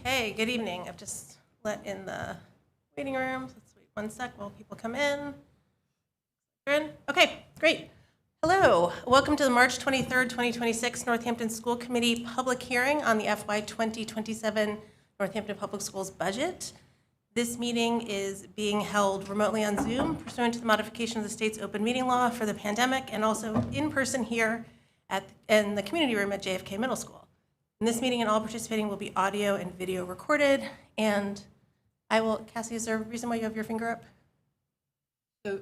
Okay, good evening. I've just let in the waiting rooms. Let's wait 1 sec while people come in. You're in? Okay, great. Hello, welcome to the March 23rd, 2026 Northampton School Committee public hearing on the FY 2027 Northampton Public Schools budget. This meeting is being held remotely on Zoom pursuant to the modification of the state's open meeting law for the pandemic, and also in person here in the community room at JFK Middle School. In this meeting, and all participating will be audio and video recorded. And I will, Cassie, is there a reason why you have your finger up? So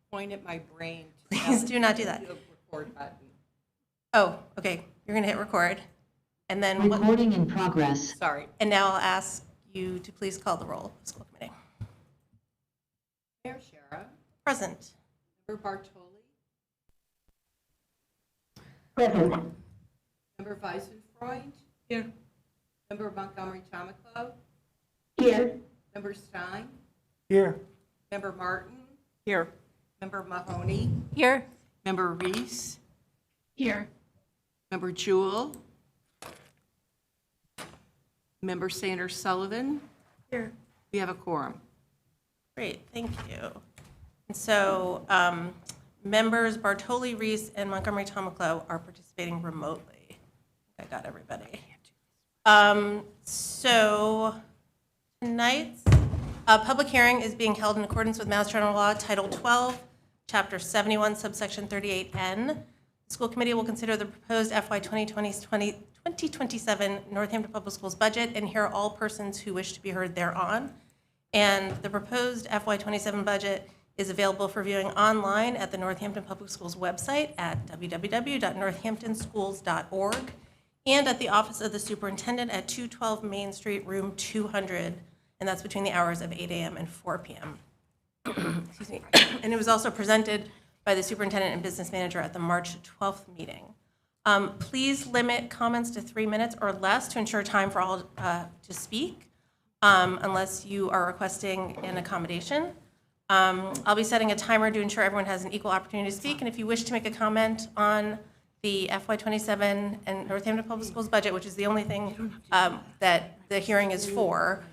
point at my brain. Please do not do that. Record button. Oh, okay. You're going to hit record. And then Recording in progress. Sorry. And now I'll ask you to please call the roll of the school committee. Mayor Shara. Present. Member Bartoli. Present. Member Weisenfreund. Here. Member Montgomery Tamaclo. Here. Member Stein. Here. Member Martin. Here. Member Mahoney. Here. Member Reese. Here. Member Jewell. Member Sanders Sullivan. Here. We have a quorum. Great, thank you. And so members Bartoli, Reese, and Montgomery Tamaclo are participating remotely. I got everybody. So tonight's public hearing is being held in accordance with Mass General Law, Title 12, Chapter 71, subsection 38N. The school committee will consider the proposed FY 2027 Northampton Public Schools budget and hear all persons who wish to be heard thereon. And the proposed FY 27 budget is available for viewing online at the Northampton Public Schools website at www.northamptonschools.org and at the office of the superintendent at 212 Main Street, room 200, and that's between the hours of 8 a.m. and 4 p.m. Excuse me. And it was also presented by the superintendent and business manager at the March 12th meeting. Please limit comments to 3 minutes or less to ensure time for all to speak, unless you are requesting an accommodation. I'll be setting a timer to ensure everyone has an equal opportunity to speak, and if you wish to make a comment on the FY27 and Northampton Public Schools budget, which is the only thing that the hearing is for,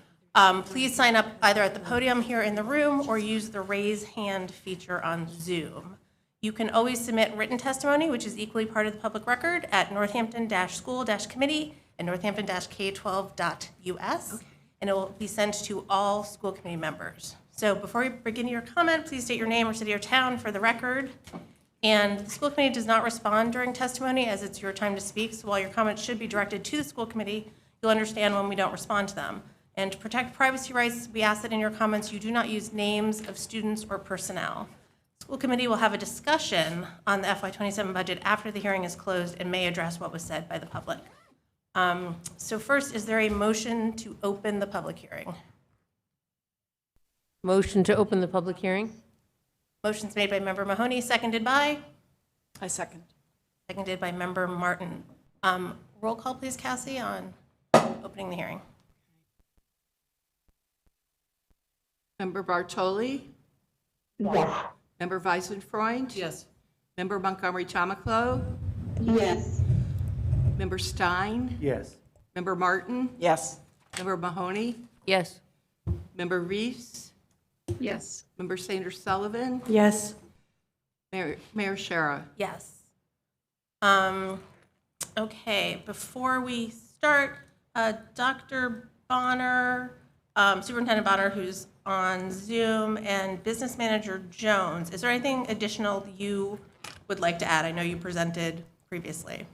please sign up either at the podium here in the room or use the raise hand feature on Zoom. You can always submit written testimony, which is equally part of the public record, at northampton-school-committee at northampton-k12.us, and it will be sent to all school committee members. So before you begin your comment, please state your name or city or town for the record. And the school committee does not respond during testimony, as it's your time to speak, so while your comments should be directed to the school committee, you'll understand when we don't respond to them. And to protect privacy rights, we ask that in your comments you do not use names of students or personnel. The school committee will have a discussion on the FY27 budget after the hearing is closed and may address what was said by the public. So first, is there a motion to open the public hearing? Motion to open the public hearing? Motion's made by member Mahoney, seconded by? I second. Seconded by member Martin. Roll call, please, Cassie, on opening the hearing. Member Bartoli. Yes. Member Weisenfreund. Yes. Member Montgomery Tamaclo. Yes. Member Stein. Yes. Member Martin. Yes. Member Mahoney. Yes. Member Reese. Yes. Member Sanders Sullivan. Yes. Mayor Shara. Yes. Okay, before we start, Dr. Bonner, Superintendent Bonner, who's on Zoom, and Business Manager Jones, is there anything additional you would like to add? I know you presented previously.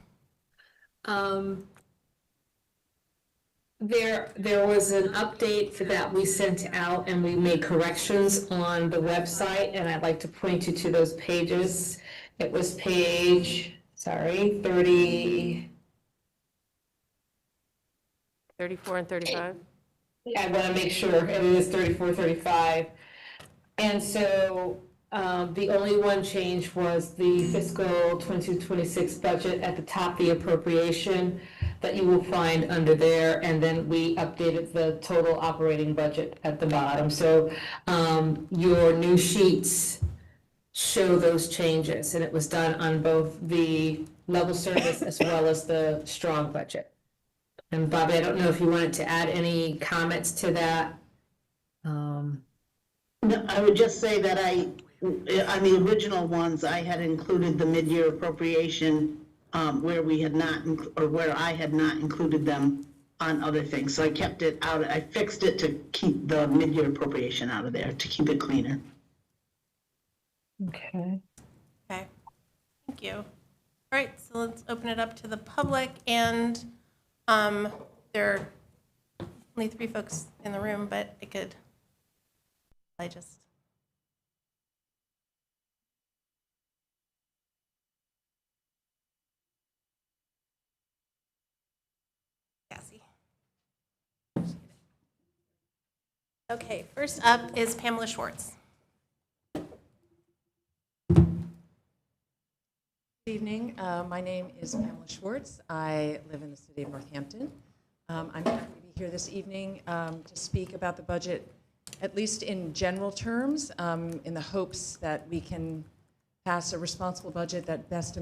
There was an update for that we sent out, and we made corrections on the website, and I'd like to point you to those pages. It was page, 30. 34 and 35? I want to make sure it is 34, 35. And so the only one change was the fiscal 2026 budget at the top, the appropriation that you will find under there, and then we updated the total operating budget at the bottom. So your new sheets show those changes, and it was done on both the level service as well as the strong budget. And Bobby, I don't know if you wanted to add any comments to that. No, I would just say that on the original ones, I had included the mid-year appropriation where we had not, where I had not included them on other things. So I kept it out, I fixed it to keep the mid-year appropriation out of there, to keep it cleaner. Okay. Okay, thank you. All right, so let's open it up to the public, and there are only 3 folks in the room, but I just. Cassie. Okay, first up is Pamela Schwartz. Good evening. My name is Pamela Schwartz. I live in the city of Northampton. I'm happy to be here this evening to speak about the budget, at least in general terms, in the hopes that we can pass a responsible budget that best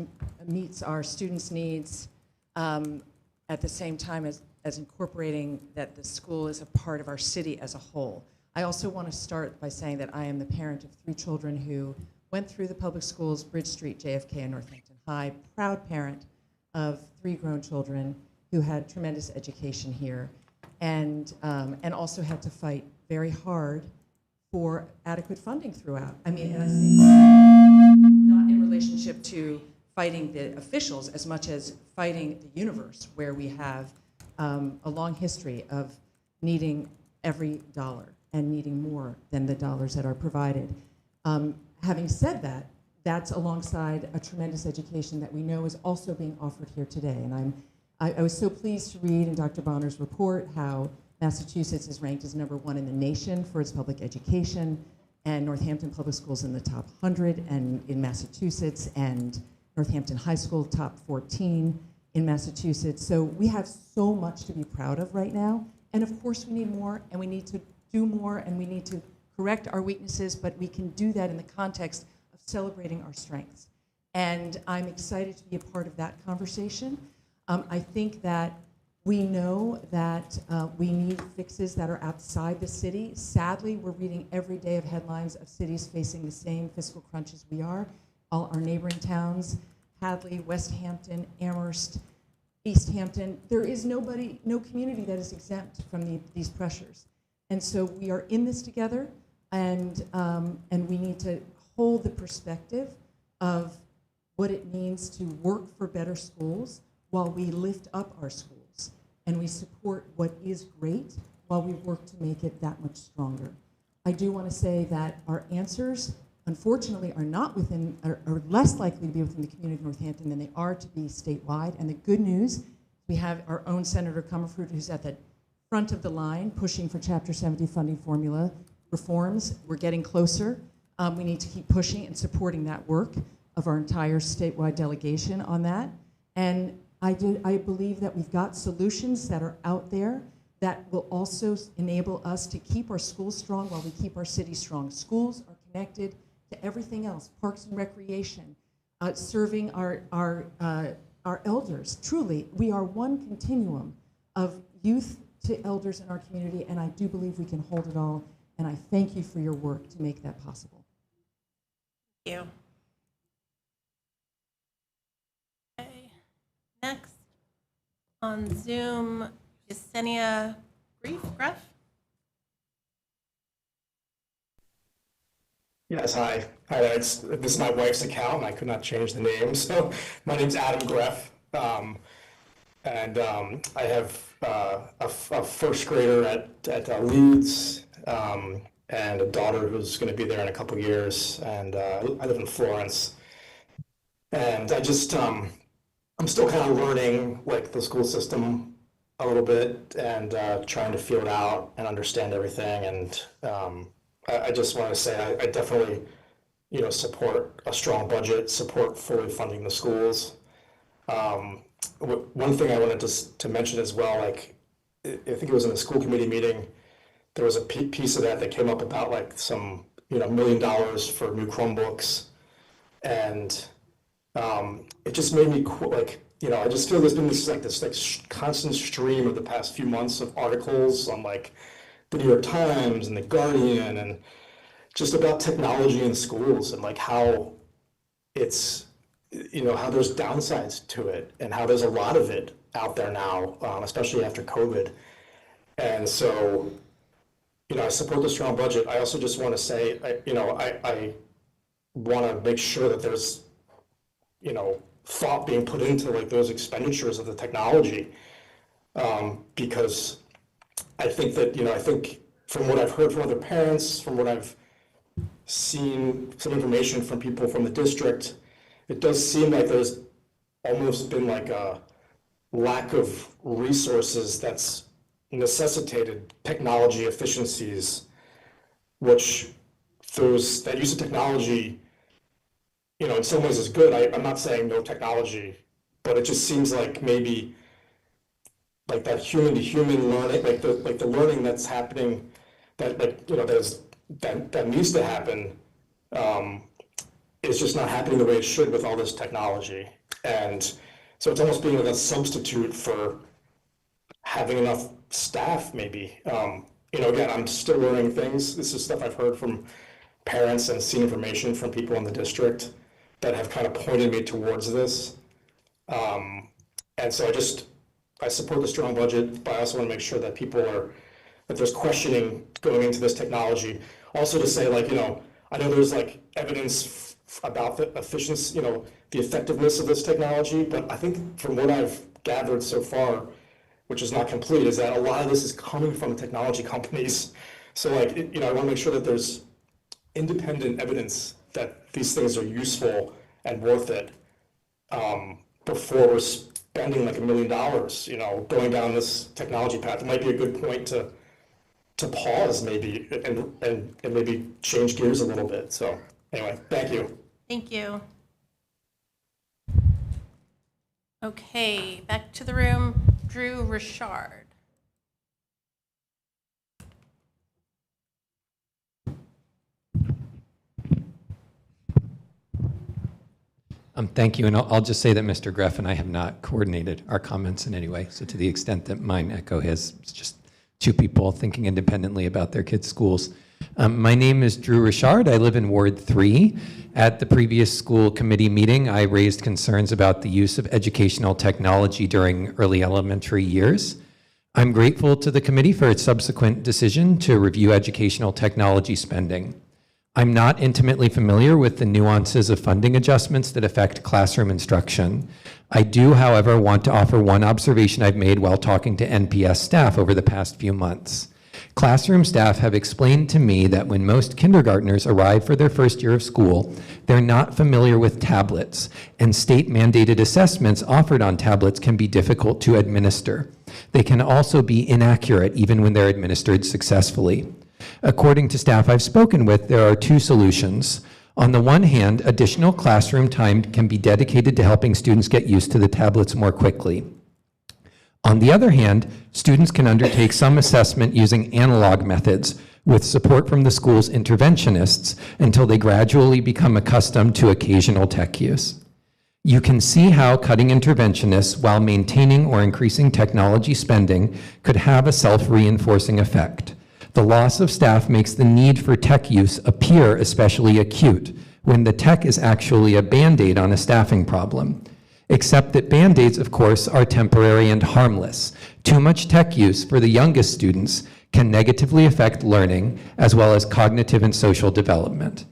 meets our students' needs at the same time as incorporating that the school is a part of our city as a whole. I also want to start by saying that I am the parent of 3 children who went through the public schools, Bridge Street, JFK, and Northampton High, proud parent of 3 grown children who had tremendous education here, and also had to fight very hard for adequate funding throughout. I mean, and I say not in relationship to fighting the officials as much as fighting the universe, where we have a long history of needing every dollar and needing more than the dollars that are provided. Having said that, that's alongside a tremendous education that we know is also being offered here today. And I was so pleased to read in Dr. Bonner's report how Massachusetts is ranked as #1 in the nation for its public education, and Northampton Public Schools in the top 100 and in Massachusetts, and Northampton High School top 14 in Massachusetts. So we have so much to be proud of right now. And of course we need more, and we need to do more, and we need to correct our weaknesses, but we can do that in the context of celebrating our strengths. And I'm excited to be a part of that conversation. I think that we know that we need fixes that are outside the city. Sadly, we're reading every day of headlines of cities facing the same fiscal crunch as we are. All our neighboring towns, Hadley, West Hampton, Amherst, East Hampton, there is no community that is exempt from these pressures. And so we are in this together, and we need to hold the perspective of what it means to work for better schools while we lift up our schools, and we support what is great while we work to make it that much stronger. I do want to say that our answers, unfortunately, are less likely to be within the community of Northampton than they are to be statewide. And the good news, we have our own Senator Comerford, who's at the front of the line pushing for Chapter 70 funding formula reforms. We're getting closer. We need to keep pushing and supporting that work of our entire statewide delegation on that. And I believe that we've got solutions that are out there that will also enable us to keep our schools strong while we keep our city strong. Schools are connected to everything else, parks and recreation, serving our elders. Truly, we are one continuum of youth to elders in our community, and I do believe we can hold it all, and I thank you for your work to make that possible. Thank you. Okay. Next on Zoom, Yesenia Greff. Yes, hi. Hi, this is my wife's account. I could not change the name. So my name's Adam Greff. And I have a first grader at Leeds and a daughter who's going to be there in a couple years. And I live in Florence. And I just, I'm still kind of learning like the school system a little bit and trying to feel it out and understand everything. And I just want to say I definitely, support a strong budget, support fully funding the schools. One thing I wanted to mention as well, like I think it was in the school committee meeting, there was a piece of that came up about like some $1 million for new Chromebooks, and it just made me I just feel there's been this constant stream of the past few months of articles on like the New York Times and the Guardian and just about technology in schools and like how it's, how there's downsides to it and how there's a lot of it out there now, especially after COVID. And so, I support the strong budget. I also just want to say, I want to make sure that there's, thought being put into like those expenditures of the technology, because I think that, I think from what I've heard from other parents, from what I've seen, some information from people from the district, it does seem like there's almost been like a lack of resources that's necessitated technology efficiencies, which that use of technology, in some ways is good. I'm not saying no technology, but it just seems like maybe like that human to human learning, like the learning that's happening, that that needs to happen, is just not happening the way it should with all this technology. And so it's almost being like a substitute for having enough staff, maybe. Again, I'm still learning things. This is stuff I've heard from parents and seen information from people in the district that have kind of pointed me towards this. And so I support the strong budget, but I also want to make sure that that there's questioning going into this technology. Also to say, like, I know there's like evidence about the efficiency, the effectiveness of this technology, but I think from what I've gathered so far, which is not complete, is that a lot of this is coming from technology companies. So like, I want to make sure that there's independent evidence that these things are useful and worth it, before we're spending like $1 million, going down this technology path. It might be a good point to pause maybe and maybe change gears a little bit. So anyway, thank you. Thank you. Okay, back to the room. Drew Richard. Thank you, and I'll just say that Mr. Greff and I have not coordinated our comments in any way, so to the extent that mine echo his, it's just two people thinking independently about their kids' schools. My name is Drew Richard. I live in Ward 3. At the previous school committee meeting, I raised concerns about the use of educational technology during early elementary years. I'm grateful to the committee for its subsequent decision to review educational technology spending. I'm not intimately familiar with the nuances of funding adjustments that affect classroom instruction. I do, however, want to offer one observation I've made while talking to NPS staff over the past few months. Classroom staff have explained to me that when most kindergartners arrive for their first year of school, they're not familiar with tablets, and state-mandated assessments offered on tablets can be difficult to administer. They can also be inaccurate even when they're administered successfully. According to staff I've spoken with, there are two solutions. On the one hand, additional classroom time can be dedicated to helping students get used to the tablets more quickly. On the other hand, students can undertake some assessment using analog methods with support from the school's interventionists until they gradually become accustomed to occasional tech use. You can see how cutting interventionists while maintaining or increasing technology spending could have a self-reinforcing effect. The loss of staff makes the need for tech use appear especially acute when the tech is actually a Band-Aid on a staffing problem. Except that Band-Aids, of course, are temporary and harmless. Too much tech use for the youngest students can negatively affect learning as well as cognitive and social development.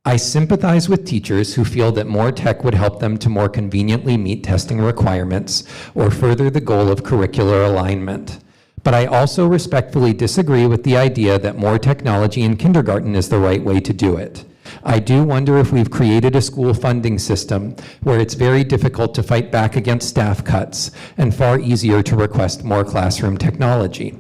I sympathize with teachers who feel that more tech would help them to more conveniently meet testing requirements or further the goal of curricular alignment. But I also respectfully disagree with the idea that more technology in kindergarten is the right way to do it. I do wonder if we've created a school funding system where it's very difficult to fight back against staff cuts and far easier to request more classroom technology.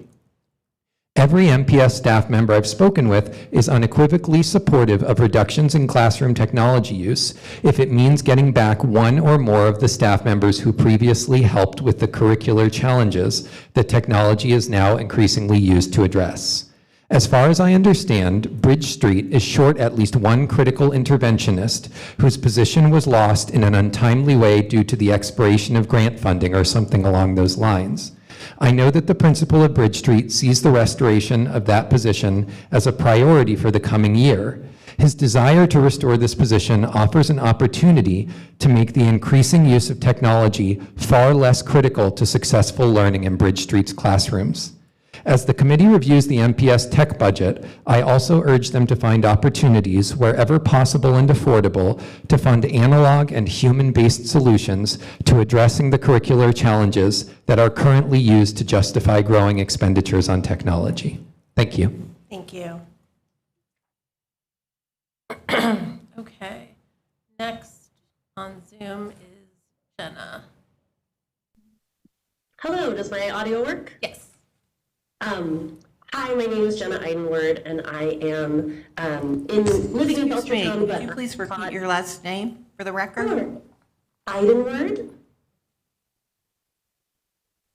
Every MPS staff member I've spoken with is unequivocally supportive of reductions in classroom technology use if it means getting back one or more of the staff members who previously helped with the curricular challenges that technology is now increasingly used to address. As far as I understand, Bridge Street is short at least one critical interventionist whose position was lost in an untimely way due to the expiration of grant funding or something along those lines. I know that the principal of Bridge Street sees the restoration of that position as a priority for the coming year. His desire to restore this position offers an opportunity to make the increasing use of technology far less critical to successful learning in Bridge Street's classrooms. As the committee reviews the MPS tech budget, I also urge them to find opportunities wherever possible and affordable to fund analog and human-based solutions to addressing the curricular challenges that are currently used to justify growing expenditures on technology. Thank you. Thank you. Okay. Next on Zoom is Jenna. Hello, does my audio work? Yes. Hi, my name is Jenna Eidenward, and I am living in Excuse me, Belchertown. could you please repeat your last name for the record? Sure. Eidenward.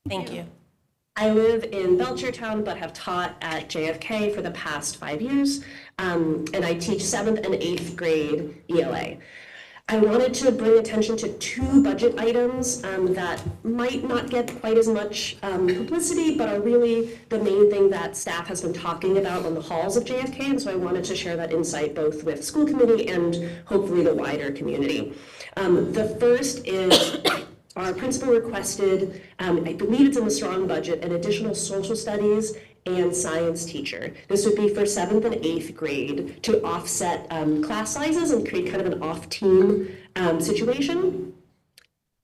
Thank you. I live in Belchertown, but have taught at JFK for the past 5 years, and I teach 7th and 8th grade ELA. I wanted to bring attention to 2 budget items that might not get quite as much publicity, but are really the main thing that staff has been talking about on the halls of JFK, and so I wanted to share that insight both with school committee and hopefully the wider community. The first is our principal requested, I believe it's in the strong budget, an additional social studies and science teacher. This would be for 7th and 8th grade to offset class sizes and create kind of an off-team situation.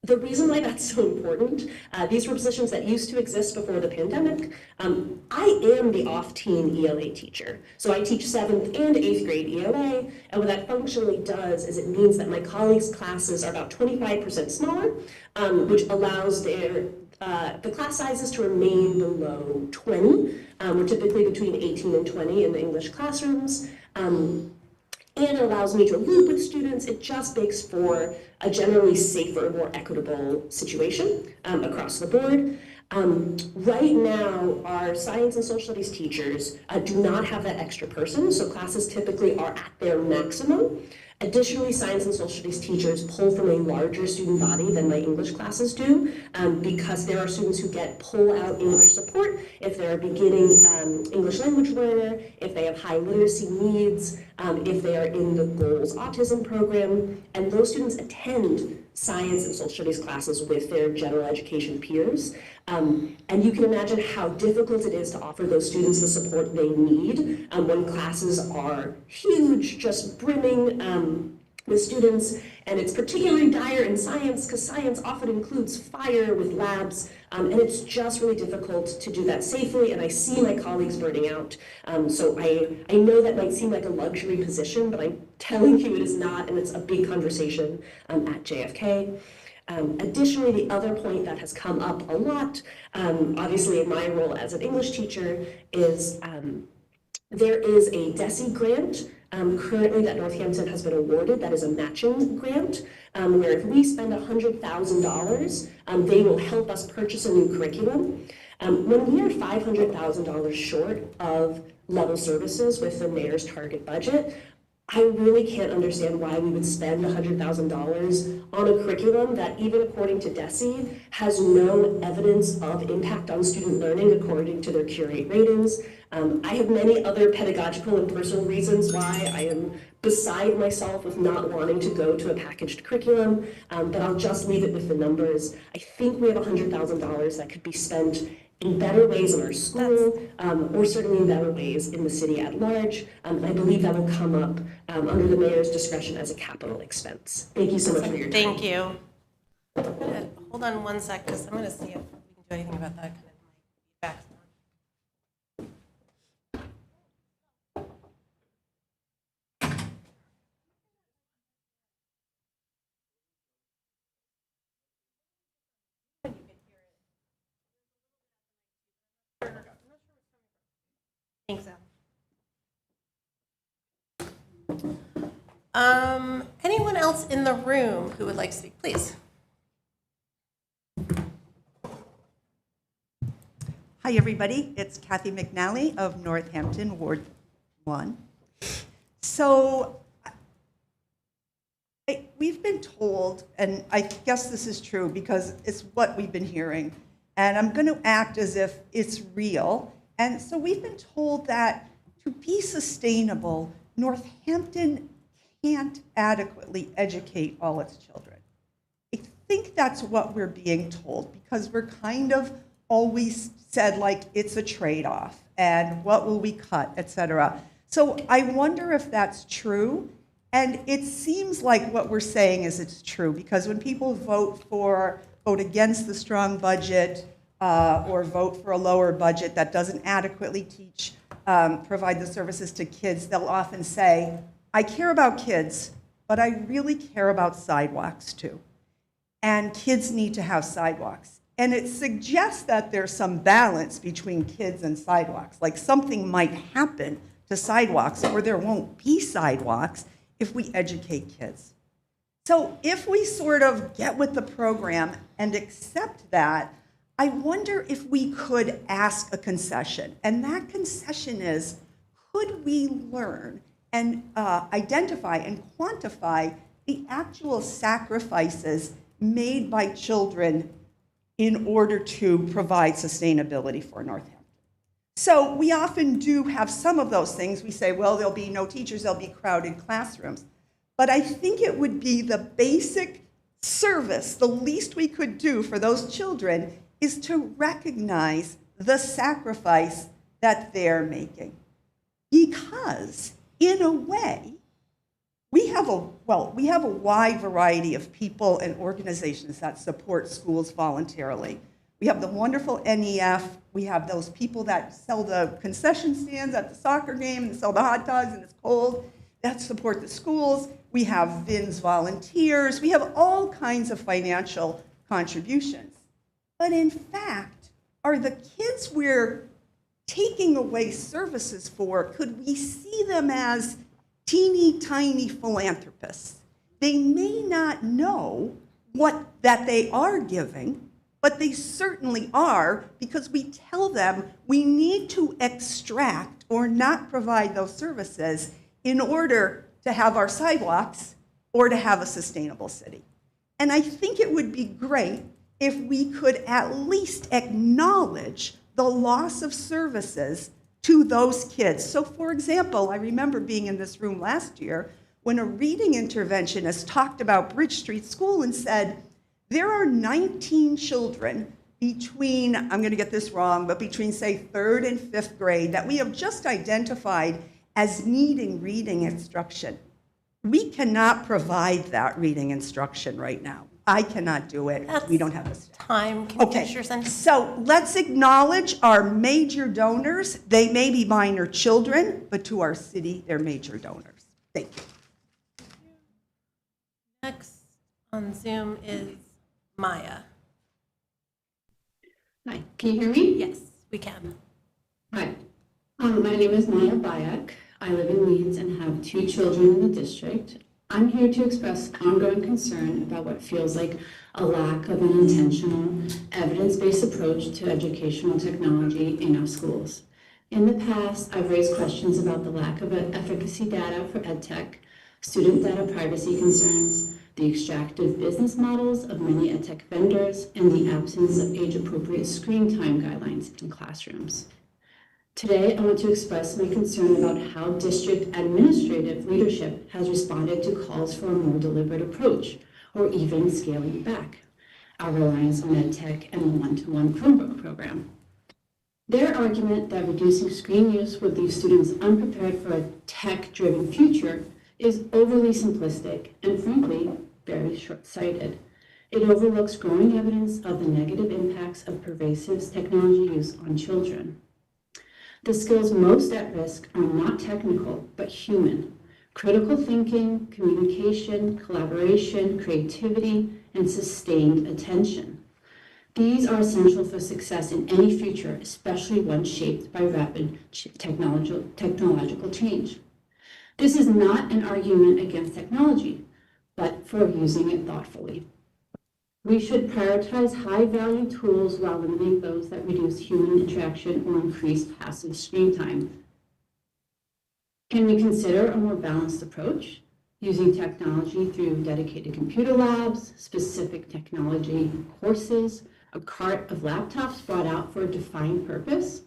The reason why that's so important, these were positions that used to exist before the pandemic. I am the off-team ELA teacher. So I teach 7th and 8th grade ELA, and what that functionally does is it means that my colleagues' classes are about 25% smaller, which allows the class sizes to remain below 20. We're typically between 18 and 20 in the English classrooms. And it allows me to loop with students. It just makes for a generally safer, more equitable situation across the board. Right now, our science and social studies teachers do not have that extra person, so classes typically are at their maximum. Additionally, science and social studies teachers pull from a larger student body than my English classes do, because there are students who get pull-out English support if they're a beginning English language learner, if they have high literacy needs, if they are in the Goals Autism program, and those students attend science and social studies classes with their general education peers. And you can imagine how difficult it is to offer those students the support they need when classes are huge, just brimming with students. And it's particularly dire in science because science often includes fire with labs, and it's just really difficult to do that safely. And I see my colleagues burning out. So I know that might seem like a luxury position, but I'm telling you it is not, and it's a big conversation at JFK. Additionally, the other point that has come up a lot, obviously in my role as an English teacher, is there is a DESE grant currently that Northampton has been awarded that is a matching grant, where if we spend $100,000, they will help us purchase a new curriculum. When we are $500,000 short of level services with the mayor's target budget, I really can't understand why we would spend $100,000 on a curriculum that, even according to DESE, has no evidence of impact on student learning according to their Curate ratings. I have many other pedagogical and personal reasons why I am beside myself with not wanting to go to a packaged curriculum, but I'll just leave it with the numbers. I think we have $100,000 that could be spent in better ways in our school, or certainly in better ways in the city at large. I believe that will come up under the mayor's discretion as a capital expense. Thank you so much for your time. Thank you. Hold on one sec, because I'm going to see if we can do anything about that. Back. Thanks, Al. Anyone else in the room who would like to speak, please? Hi, everybody. It's Kathy McNally of Northampton, Ward 1. So we've been told, and I guess this is true because it's what we've been hearing, and I'm going to act as if it's real. And so we've been told that to be sustainable, Northampton can't adequately educate all its children. I think that's what we're being told because we're kind of always said like it's a trade-off and what will we cut, et cetera. So I wonder if that's true. And it seems like what we're saying is it's true because when people vote against the strong budget or vote for a lower budget that doesn't adequately provide the services to kids, they'll often say, I care about kids, but I really care about sidewalks too. And kids need to have sidewalks. And it suggests that there's some balance between kids and sidewalks. Like something might happen to sidewalks or there won't be sidewalks if we educate kids. So if we sort of get with the program and accept that, I wonder if we could ask a concession. And that concession is, could we learn and identify and quantify the actual sacrifices made by children in order to provide sustainability for Northampton? So we often do have some of those things. We say, well, there'll be no teachers, there'll be crowded classrooms. But I think it would be the basic service, the least we could do for those children is to recognize the sacrifice that they're making. Because in a way, we have a wide variety of people and organizations that support schools voluntarily. We have the wonderful NEF. We have those people that sell the concession stands at the soccer game and sell the hot dogs and it's cold that support the schools. We have VINS volunteers. We have all kinds of financial contributions. But in fact, are the kids we're taking away services for, could we see them as teeny tiny philanthropists? They may not know that they are giving, but they certainly are because we tell them we need to extract or not provide those services in order to have our sidewalks or to have a sustainable city. And I think it would be great if we could at least acknowledge the loss of services to those kids. So for example, I remember being in this room last year when a reading interventionist talked about Bridge Street School and said, there are 19 children between, I'm going to get this wrong, but between say 3rd and 5th grade that we have just identified as needing reading instruction. We cannot provide that reading instruction right now. I cannot do it. We don't have the staff. Time, can you Okay, finish your sentence? so let's acknowledge our major donors. They may be minor children, but to our city, they're major donors. Thank you. Next on Zoom is Maya. Hi, can you hear me? Yes, we can. Hi, my name is Maya Bayak. I live in Leeds and have 2 children in the district. I'm here to express ongoing concern about what feels like a lack of an intentional, evidence-based approach to educational technology in our schools. In the past, I've raised questions about the lack of efficacy data for EdTech, student data privacy concerns, the extractive business models of many EdTech vendors, and the absence of age-appropriate screen time guidelines in classrooms. Today, I want to express my concern about how district administrative leadership has responded to calls for a more deliberate approach, or even scaling back our reliance on EdTech and the one-to-one Chromebook program. Their argument that reducing screen use would leave students unprepared for a tech-driven future is overly simplistic and, frankly, very short-sighted. It overlooks growing evidence of the negative impacts of pervasive technology use on children. The skills most at risk are not technical, but human. Critical thinking, communication, collaboration, creativity, and sustained attention. These are essential for success in any future, especially one shaped by rapid technological change. This is not an argument against technology, but for using it thoughtfully. We should prioritize high-value tools while limiting those that reduce human interaction or increase passive screen time. Can we consider a more balanced approach, using technology through dedicated computer labs, specific technology courses, a cart of laptops brought out for a defined purpose,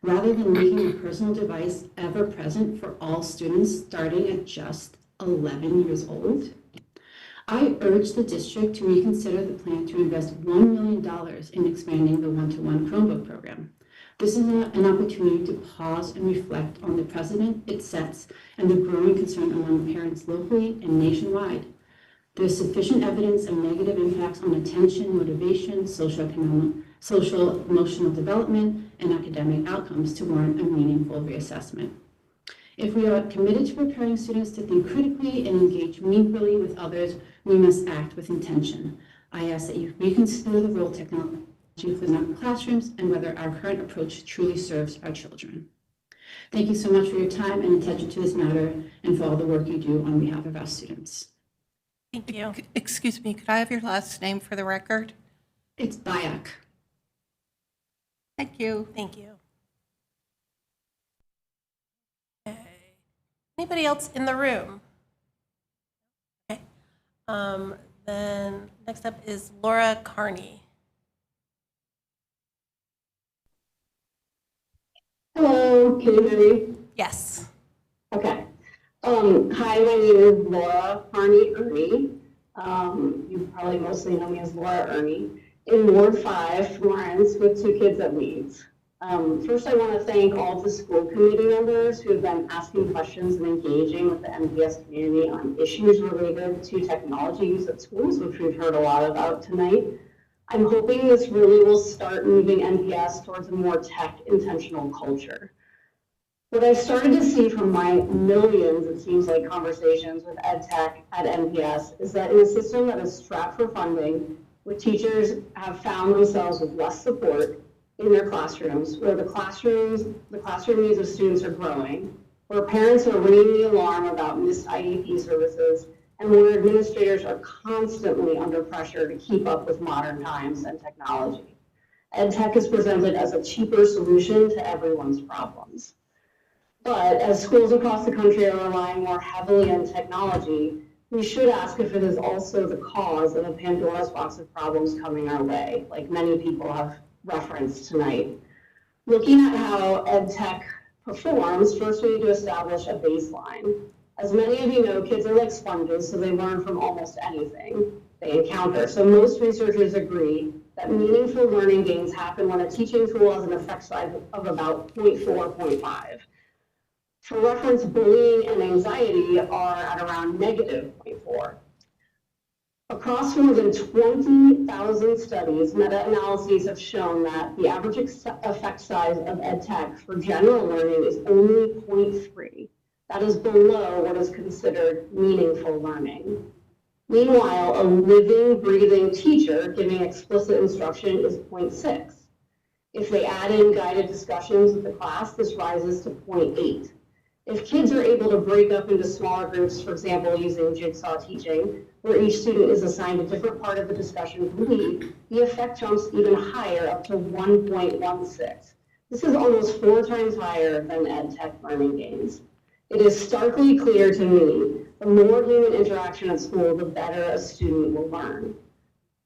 rather than making a personal device ever present for all students starting at just 11 years old? I urge the district to reconsider the plan to invest $1 million in expanding the one-to-one Chromebook program. This is an opportunity to pause and reflect on the precedent it sets and the growing concern among parents locally and nationwide. There is sufficient evidence of negative impacts on attention, motivation, social, emotional development, and academic outcomes to warrant a meaningful reassessment. If we are committed to preparing students to think critically and engage meaningfully with others, we must act with intention. I ask that you reconsider the role technology plays in our classrooms and whether our current approach truly serves our children. Thank you so much for your time and attention to this matter and for all the work you do on behalf of our students. Thank you. Excuse me, could I have your last name for the record? It's Bayak. Thank you. Thank you. Okay. Anybody else in the room? Okay. Then next up is Laura Carney. Hello, can you hear me? Yes. Okay. Hi, my name is Laura Carney Ernie. You probably mostly know me as Laura Ernie. In Ward 5, Florence, with 2 kids at Leeds. First, I want to thank all of the school committee members who have been asking questions and engaging with the NPS community on issues related to technology use at schools, which we've heard a lot about tonight. I'm hoping this really will start moving NPS towards a more tech-intentional culture. What I've started to see from my millions, it seems like, conversations with EdTech at NPS is that in a system that is strapped for funding, where teachers have found themselves with less support in their classrooms, where the classroom needs of students are growing, where parents are ringing the alarm about missed IEP services, and where administrators are constantly under pressure to keep up with modern times and technology. EdTech is presented as a cheaper solution to everyone's problems. But as schools across the country are relying more heavily on technology, we should ask if it is also the cause of a Pandora's box of problems coming our way, like many people have referenced tonight. Looking at how EdTech performs, first we need to establish a baseline. As many of you know, kids are like sponges, so they learn from almost anything they encounter. So most researchers agree that meaningful learning gains happen when a teaching tool has an effect size of about 0.4, 0.5. For reference, bullying and anxiety are at around negative 0.4. Across more than 20,000 studies, meta-analyses have shown that the average effect size of EdTech for general learning is only 0.3. That is below what is considered meaningful learning. Meanwhile, a living, breathing teacher giving explicit instruction is 0.6. If they add in guided discussions with the class, this rises to 0.8. If kids are able to break up into smaller groups, for example, using jigsaw teaching, where each student is assigned a different part of the discussion to lead, the effect jumps even higher, up to 1.16. This is almost 4 times higher than EdTech learning gains. It is starkly clear to me, the more human interaction at school, the better a student will learn.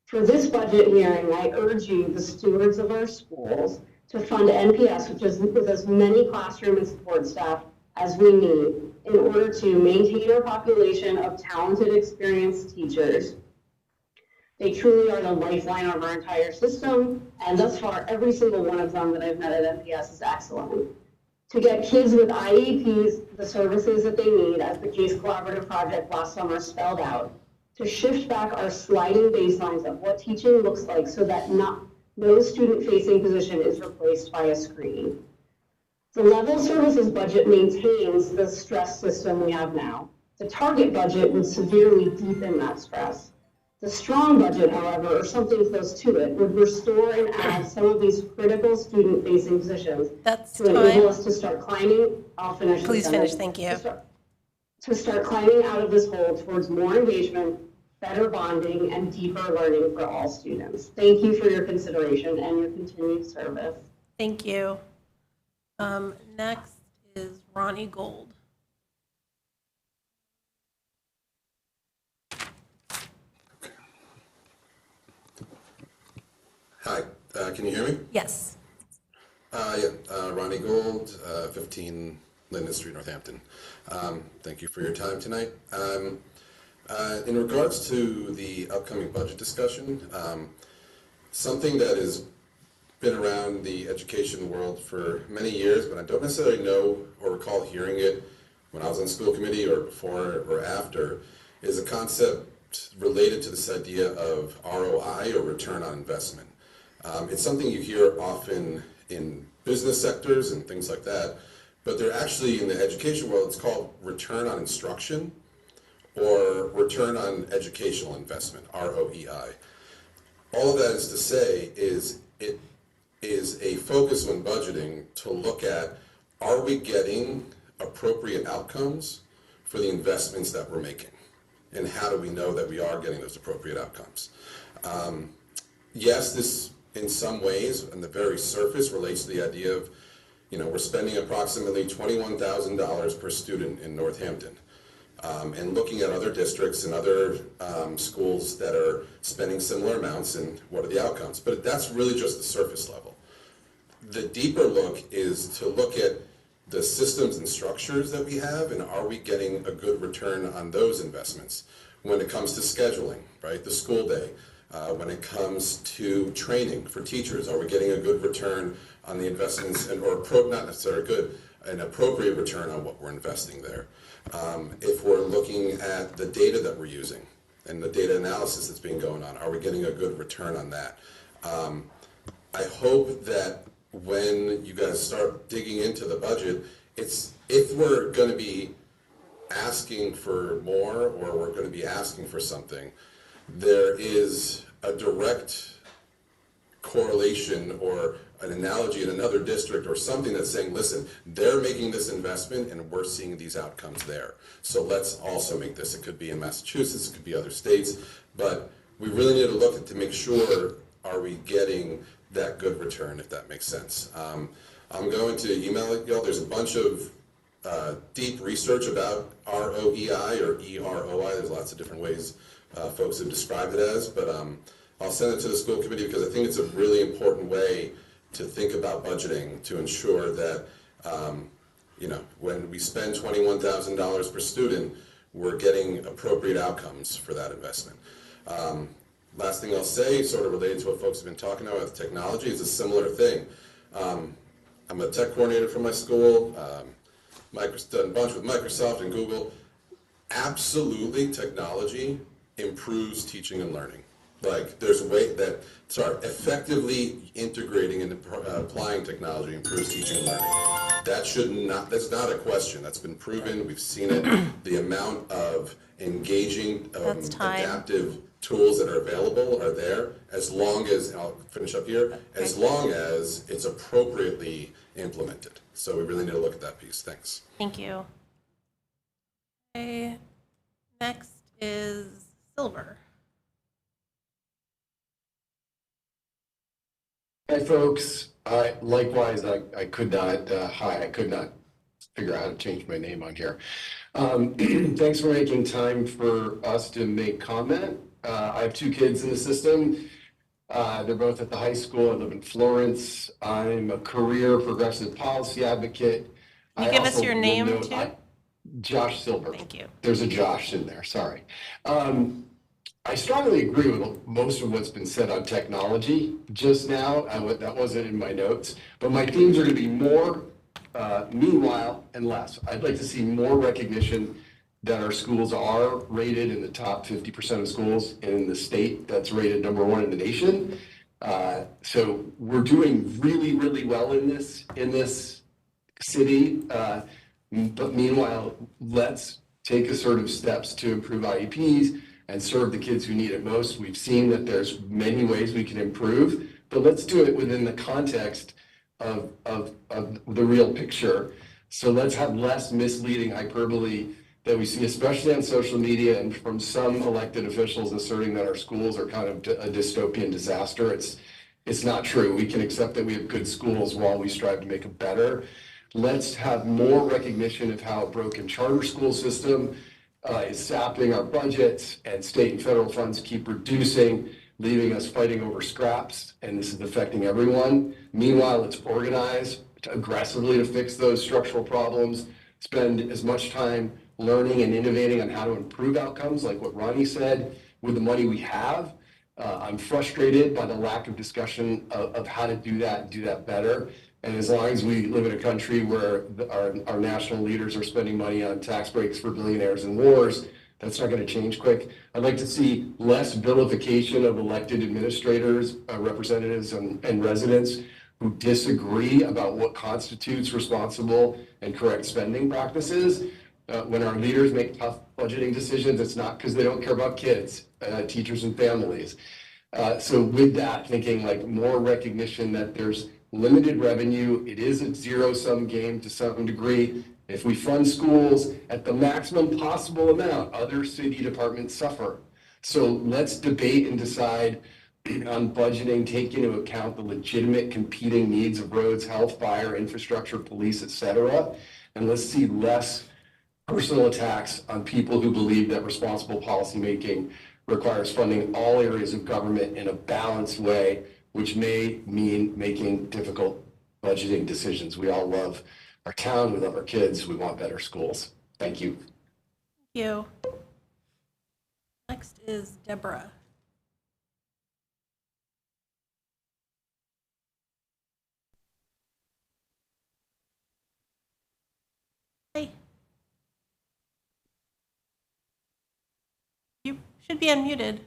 For this budget hearing, I urge you, the stewards of our schools, to fund NPS with as many classroom and support staff as we need in order to maintain our population of talented, experienced teachers. They truly are the lifeline of our entire system, and thus far, every single one of them that I've met at NPS is excellent. To get kids with IEPs the services that they need, as the Case Collaborative Project last summer spelled out, to shift back our sliding baselines of what teaching looks like so that no student-facing position is replaced by a screen. The level services budget maintains the stress system we have now. The target budget would severely deepen that stress. The strong budget, however, or something close to it, would restore and add some of these critical student-facing positions to enable us to start climbing. I'll finish. Please finish, thank you. To start climbing out of this hole towards more engagement, better bonding, and deeper learning for all students. Thank you for your consideration and your continued service. Thank you. Next is Ronnie Gold. Hi, can you hear me? Yes. Ronnie Gold, 15 Linden Street, Northampton. Thank you for your time tonight. In regards to the upcoming budget discussion, something that has been around the education world for many years, but I don't necessarily know or recall hearing it when I was on school committee or before or after, is a concept related to this idea of ROI, or return on investment. It's something you hear often in business sectors and things like that, but they're actually, in the education world, it's called return on instruction or return on educational investment, ROEI. All of that is to say is it is a focus when budgeting to look at, are we getting appropriate outcomes for the investments that we're making? And how do we know that we are getting those appropriate outcomes? Yes, this in some ways, on the very surface, relates to the idea of, we're spending approximately $21,000 per student in Northampton. And looking at other districts and other schools that are spending similar amounts, and what are the outcomes. But that's really just the surface level. The deeper look is to look at the systems and structures that we have, and are we getting a good return on those investments when it comes to scheduling, right? The school day. When it comes to training for teachers, are we getting a good return on the investments, not necessarily good, an appropriate return on what we're investing there? If we're looking at the data that we're using and the data analysis that's being going on, are we getting a good return on that? I hope that when you guys start digging into the budget, if we're going to be asking for more, or we're going to be asking for something, there is a direct correlation or an analogy in another district or something that's saying, listen, they're making this investment and we're seeing these outcomes there. So let's also make this. It could be in Massachusetts, it could be other states, but we really need to look at to make sure, are we getting that good return, if that makes sense. I'm going to email it, y'all. There's a bunch of deep research about ROEI or EROI. There's lots of different ways folks have described it as, but I'll send it to the school committee because I think it's a really important way to think about budgeting to ensure that, when we spend $21,000 per student, we're getting appropriate outcomes for that investment. Last thing I'll say, sort of related to what folks have been talking about with technology, is a similar thing. I'm a tech coordinator for my school, done a bunch with Microsoft and Google. Absolutely, technology improves teaching and learning. Like, there's a way that, effectively integrating and applying technology improves teaching and learning. That's not a question. That's been proven. We've seen it. The amount of engaging, adaptive tools that are available are there, as long as, and I'll finish up here, as long as it's appropriately implemented. So we really need to look at that piece. Thanks. Thank you. Okay. Next is Silver. Hi, folks. Likewise, I could not figure out how to change my name on here. Thanks for making time for us to make comment. I have two kids in the system. They're both at the high school. I live in Florence. I'm a career progressive policy advocate. Can you give us your name too? Josh Silver. Thank you. There's a Josh in there, sorry. I strongly agree with most of what's been said on technology just now. That wasn't in my notes, but my themes are going to be more, meanwhile, and less. I'd like to see more recognition that our schools are rated in the top 50% of schools in the state that's rated #1 in the nation. So we're doing really, really well in this city. But meanwhile, let's take assertive steps to improve IEPs and serve the kids who need it most. We've seen that there's many ways we can improve, but let's do it within the context of the real picture. So let's have less misleading hyperbole that we see, especially on social media and from some elected officials asserting that our schools are kind of a dystopian disaster. It's not true. We can accept that we have good schools while we strive to make them better. Let's have more recognition of how a broken charter school system is sapping our budgets, and state and federal funds keep reducing, leaving us fighting over scraps, and this is affecting everyone. Meanwhile, let's organize aggressively to fix those structural problems, spend as much time learning and innovating on how to improve outcomes, like what Ronnie said, with the money we have. I'm frustrated by the lack of discussion of how to do that and do that better. And as long as we live in a country where our national leaders are spending money on tax breaks for billionaires and wars, that's not going to change quick. I'd like to see less vilification of elected administrators, representatives, and residents who disagree about what constitutes responsible and correct spending practices. When our leaders make tough budgeting decisions, it's not because they don't care about kids, teachers, and families. So with that, thinking like more recognition that there's limited revenue, it is a zero-sum game to some degree. If we fund schools at the maximum possible amount, other city departments suffer. So let's debate and decide on budgeting, take into account the legitimate competing needs of roads, health, fire, infrastructure, police, et cetera. And let's see less personal attacks on people who believe that responsible policymaking requires funding all areas of government in a balanced way, which may mean making difficult budgeting decisions. We all love our town, we love our kids, we want better schools. Thank you. Thank you. Next is Deborah. Hey. You should be unmuted.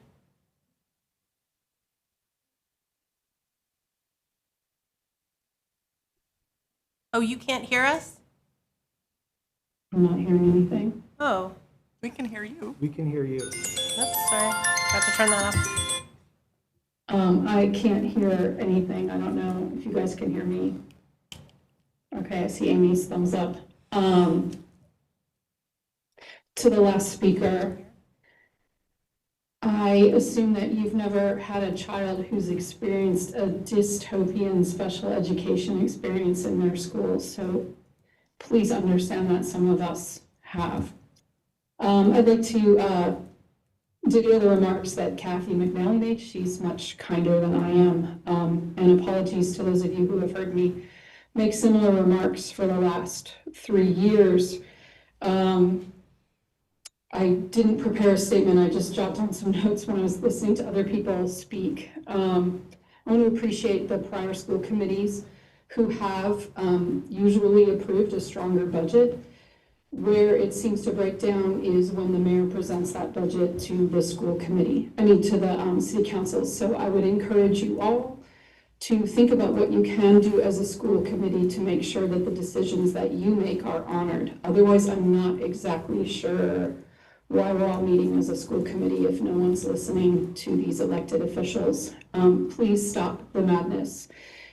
Oh, you can't hear us? I'm not hearing anything. Oh, We can hear you. We can hear you. oops, sorry. Got to turn that off. I can't hear anything. I don't know if you guys can hear me. Okay, I see Amy's thumbs up. To the last speaker, I assume that you've never had a child who's experienced a dystopian special education experience in their schools, so please understand that some of us have. I'd like to ditto the remarks that Kathy McNally made. She's much kinder than I am, and apologies to those of you who have heard me make similar remarks for the last 3 years. I didn't prepare a statement, I just jotted down some notes when I was listening to other people speak. I want to appreciate the prior school committees who have usually approved a stronger budget. Where it seems to break down is when the mayor presents that budget to the school committee, to the city council. So I would encourage you all to think about what you can do as a school committee to make sure that the decisions that you make are honored. Otherwise, I'm not exactly sure why we're all meeting as a school committee if no one's listening to these elected officials. Please stop the madness.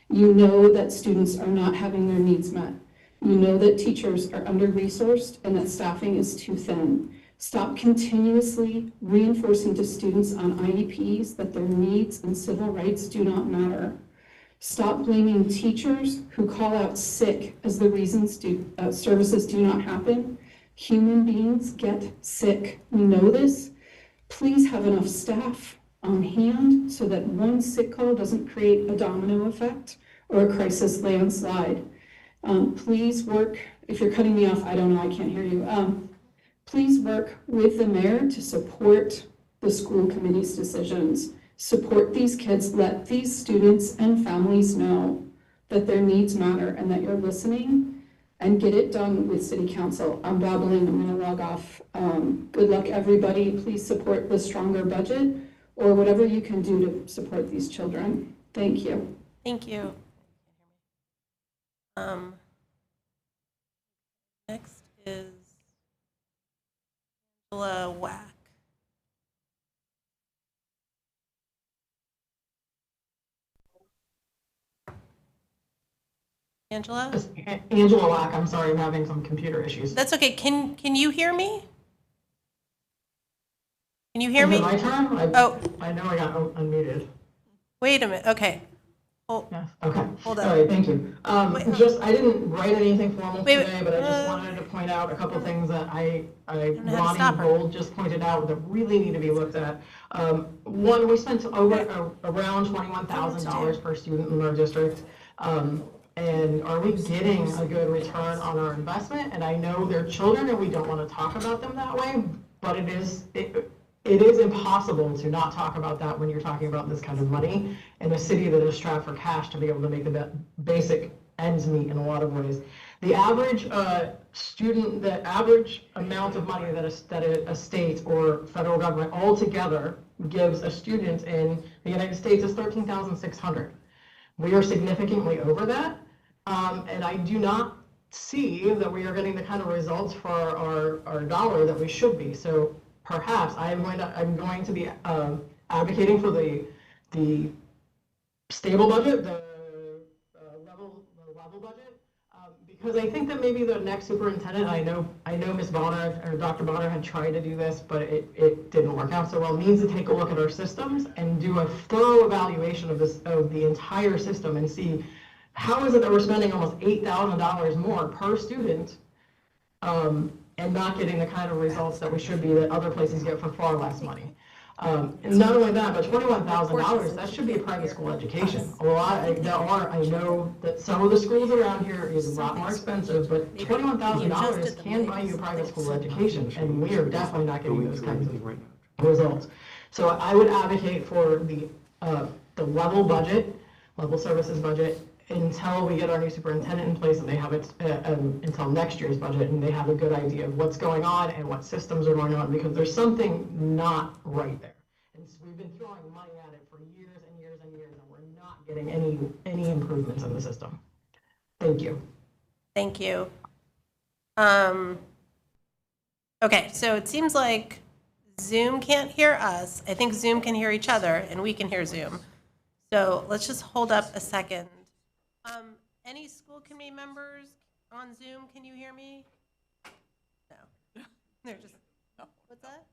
You know that students are not having their needs met. You know that teachers are under-resourced and that staffing is too thin. Stop continuously reinforcing to students on IEPs that their needs and civil rights do not matter. Stop blaming teachers who call out sick as the reasons services do not happen. Human beings get sick. We know this. Please have enough staff on hand so that one sick call doesn't create a domino effect or a crisis landslide. Please work, if you're cutting me off, I don't know, I can't hear you. Please work with the mayor to support the school committee's decisions. Support these kids, let these students and families know that their needs matter and that you're listening, and get it done with city council. I'm babbling, I'm gonna log off. Good luck, everybody. Please support the stronger budget or whatever you can do to support these children. Thank you. Thank you. Next is Angela Wack. Angela? Angela Lack, I'm sorry, I'm having some computer issues. That's okay. Can you hear me? Can you hear me? Is it my turn? Oh. I know I got unmuted. Wait a minute, okay. Yes, okay. Hold All on. right, thank you. I didn't write anything formal Wait, today, but I just wanted to point out a couple things that know how to stop Ronnie her. Gold just pointed out that really need to be looked at. One, we spent around $21,000 per student in our district. And are we getting a good return on our investment? And I know they're children and we don't want to talk about them that way, but it is impossible to not talk about that when you're talking about this kind of money in a city that is strapped for cash to be able to make the basic ends meet in a lot of ways. The average the average amount of money that a state or federal government altogether gives a student in the United States is $13,600. We are significantly over that, and I do not see that we are getting the kind of results for our dollar that we should be. So perhaps I'm going to be advocating for the stable budget, the level budget, because I think that maybe the next superintendent, I know Ms. Bonner or Dr. Bonner had tried to do this, but it didn't work out so well, needs to take a look at our systems and do a thorough evaluation of the entire system and see how is it that we're spending almost $8,000 more per student and not getting the kind of results that we should be that other places get for far less money. And not only that, but $21,000, that should be a private school education. I know that some of the schools around here is a lot more expensive, but $21,000 can buy you a private school education, and we are definitely not getting those kinds of results. So I would advocate for the level services budget, until we get our new superintendent in place and they have it until next year's budget and they have a good idea of what's going on and what systems are going on, because there's something not right there. And so we've been throwing money at it for years and years and years, and we're not getting any improvements in the system. Thank you. Thank you. Okay, so it seems like Zoom can't hear us. I think Zoom can hear each other and we can hear Zoom. So let's just hold up a second. Any school committee members on Zoom, can you hear me? No. They're just, what's that?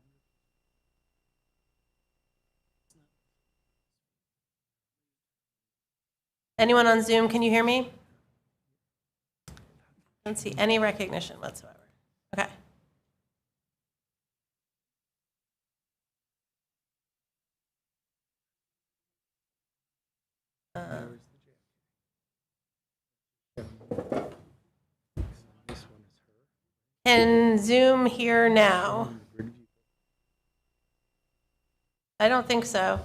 Anyone on Zoom, can you hear me? Don't see any recognition whatsoever. Okay. Can Zoom hear now? I don't think so.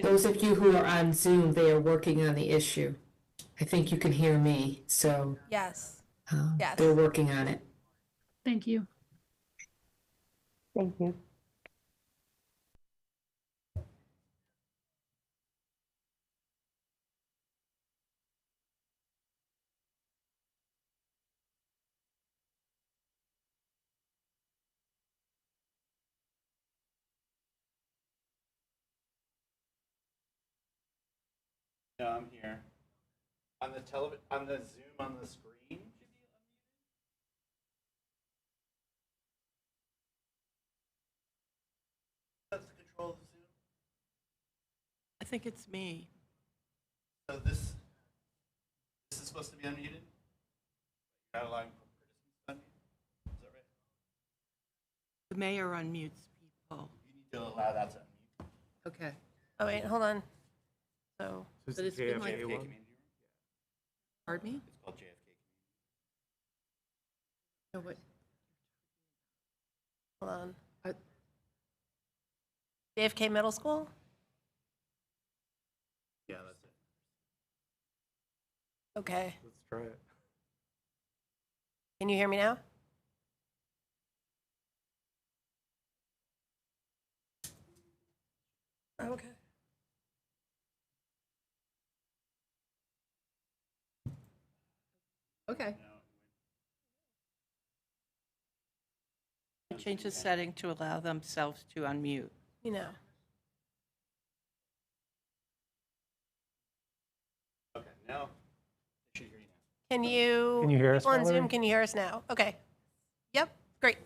Those of you who are on Zoom, they are working on the issue. I think you can hear me, so Yes. Yes. they're working on it. Thank you. Thank you. No, I'm here. On the on the Zoom on the screen. That's the control of the Zoom. I think it's me. So this is supposed to be unmuted. You're not allowing participants to unmute. Is that right? The mayor unmutes people. You need to allow that to unmute. Okay. Oh, wait, hold on. So, But it's been like, JFK community room. pardon me? It's called JFK. No, what? hold on. JFK Middle School? Okay. Let's try it. Can you hear me now? Okay. Okay. Change the setting to allow themselves to unmute. You know. Okay, now, I should hear you now. Can you? Can you hear us, people on Valerie? Zoom, can you hear us now? Okay. Yep, great.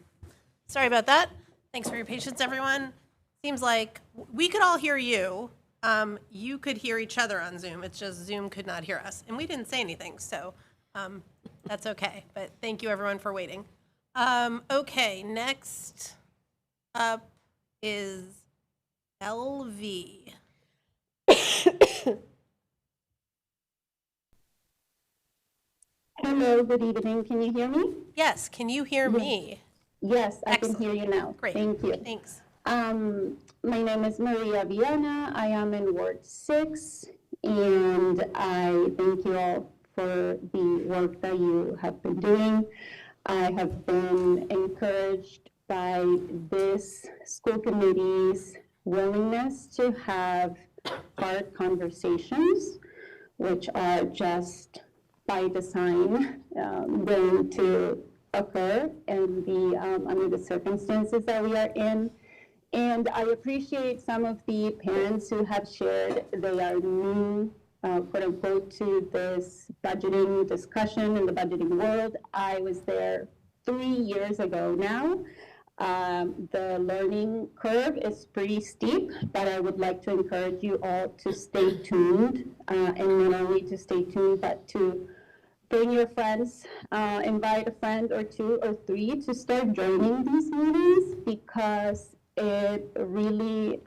Sorry about that. Thanks for your patience, everyone. Seems like we could all hear you. You could hear each other on Zoom. It's just Zoom could not hear us. And we didn't say anything, so that's okay. But thank you, everyone, for waiting. Okay, next up is LV. Hello, good evening. Can you hear me? Yes, can you hear me? Yes, I Excellent. can hear you now. Great. Thank you. Thanks. My name is Maria Viana. I am in Ward 6, and I thank you all for the work that you have been doing. I have been encouraged by this school committee's willingness to have hard conversations, which are just by design going to occur and the under the circumstances that we are in. And I appreciate some of the parents who have shared they are new, quote unquote, to this budgeting discussion in the budgeting world. I was there 3 years ago now. The learning curve is pretty steep, but I would like to encourage you all to stay tuned, and not only to stay tuned, but to bring your friends, invite a friend or 2 or 3 to start joining these meetings, because it really,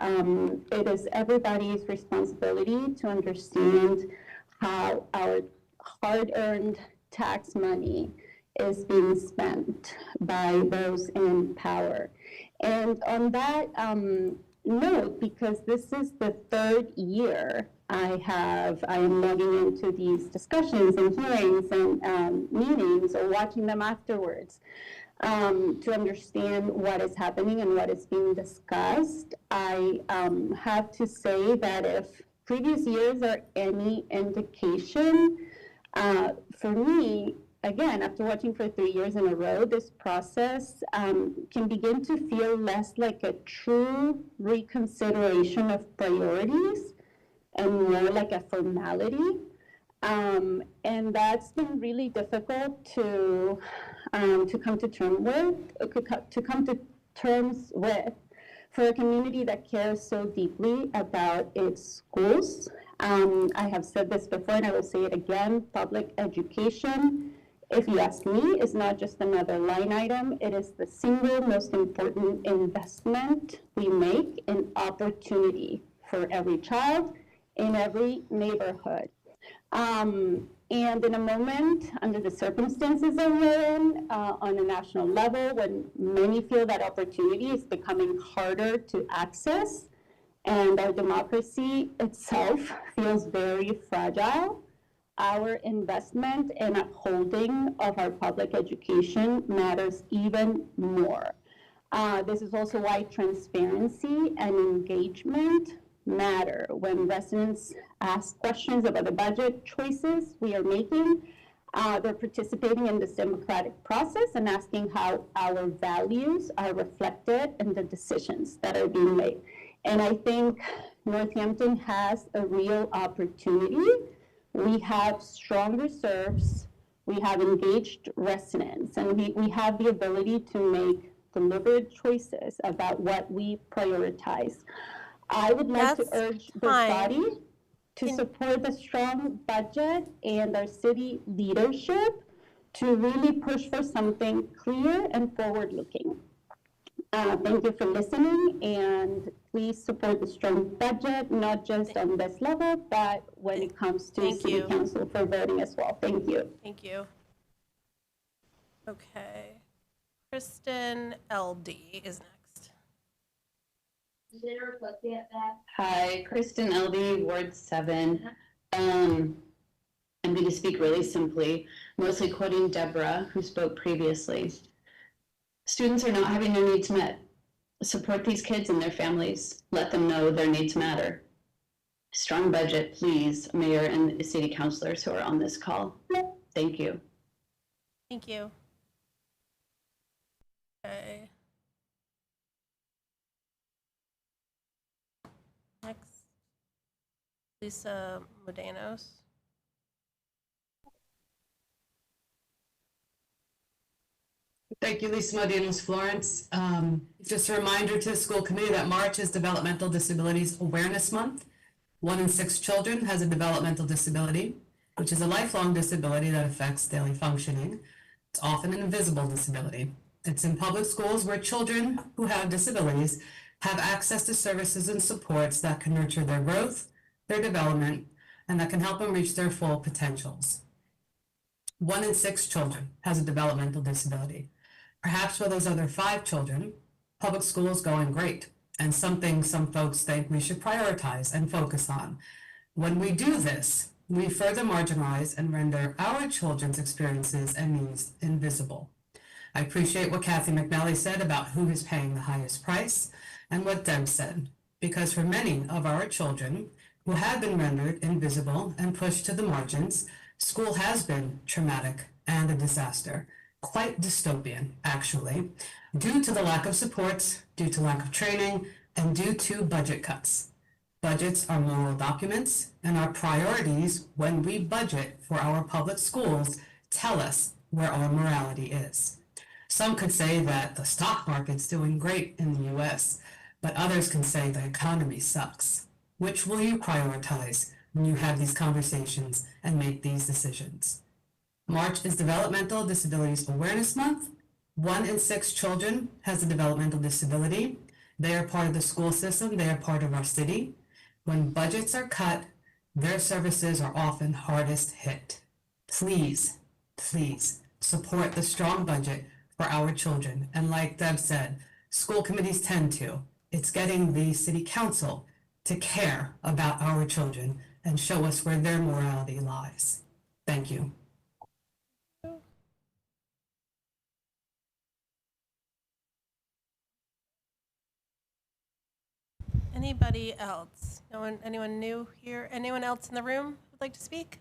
it is everybody's responsibility to understand how our hard-earned tax money is being spent by those in power. And on that note, because this is the 3rd year I am logging into these discussions and hearings and meetings or watching them afterwards to understand what is happening and what is being discussed. I have to say that if previous years are any indication, for me, again, after watching for 3 years in a row, this process can begin to feel less like a true reconsideration of priorities and more like a formality. And that's been really difficult to come to terms with for a community that cares so deeply about its schools. I have said this before and I will say it again, public education, if you ask me, is not just another line item. It is the single most important investment we make in opportunity for every child in every neighborhood. And in a moment, under the circumstances that we're in, on a national level, when many feel that opportunity is becoming harder to access, and our democracy itself feels very fragile, our investment in upholding of our public education matters even more. This is also why transparency and engagement matter. When residents ask questions about the budget choices we are making, they're participating in this democratic process and asking how our values are reflected in the decisions that are being made. And I think Northampton has a real opportunity. We have strong reserves, we have engaged residents, and we have the ability to make deliberate choices about what we prioritize. I would like to urge this body to support the strong budget and our city leadership to really push for something clear and forward-looking. Thank you for listening, and please support the strong budget, not just on this level, but when it comes to City Council for voting as well. Thank you. Thank you. Okay. Kristen LD is next. Hi, Kristen LD, Ward 7. I'm going to speak really simply, mostly quoting Deborah, who spoke previously. Students are not having their needs met. Support these kids and their families. Let them know their needs matter. Strong budget, please, Mayor and city councilors who are on this call. Thank you. Thank you. Okay. Next, Lisa Modanos. Thank you, Lisa Modinos Florence. Just a reminder to the school committee that March is Developmental Disabilities Awareness Month. 1 in 6 children has a developmental disability, which is a lifelong disability that affects daily functioning. It's often an invisible disability. It's in public schools where children who have disabilities have access to services and supports that can nurture their growth, their development, and that can help them reach their full potentials. 1 in 6 children has a developmental disability. Perhaps for those other 5 children, public school is going great, and something some folks think we should prioritize and focus on. When we do this, we further marginalize and render our children's experiences and needs invisible. I appreciate what Kathy McNally said about who is paying the highest price and what Deb said, because for many of our children who have been rendered invisible and pushed to the margins, school has been traumatic and a disaster. Quite dystopian, actually, due to the lack of supports, due to lack of training, and due to budget cuts. Budgets are moral documents, and our priorities when we budget for our public schools tell us where our morality is. Some could say that the stock market's doing great in the US, but others can say the economy sucks. Which will you prioritize when you have these conversations and make these decisions? March is Developmental Disabilities Awareness Month. 1 in 6 children has a developmental disability. They are part of the school system. They are part of our city. When budgets are cut, their services are often hardest hit. Please, please support the strong budget for our children. And like Deb said, school committees tend to. It's getting the city council to care about our children and show us where their morality lies. Thank you. Anybody else? No one, anyone new here? Anyone else in the room would like to speak?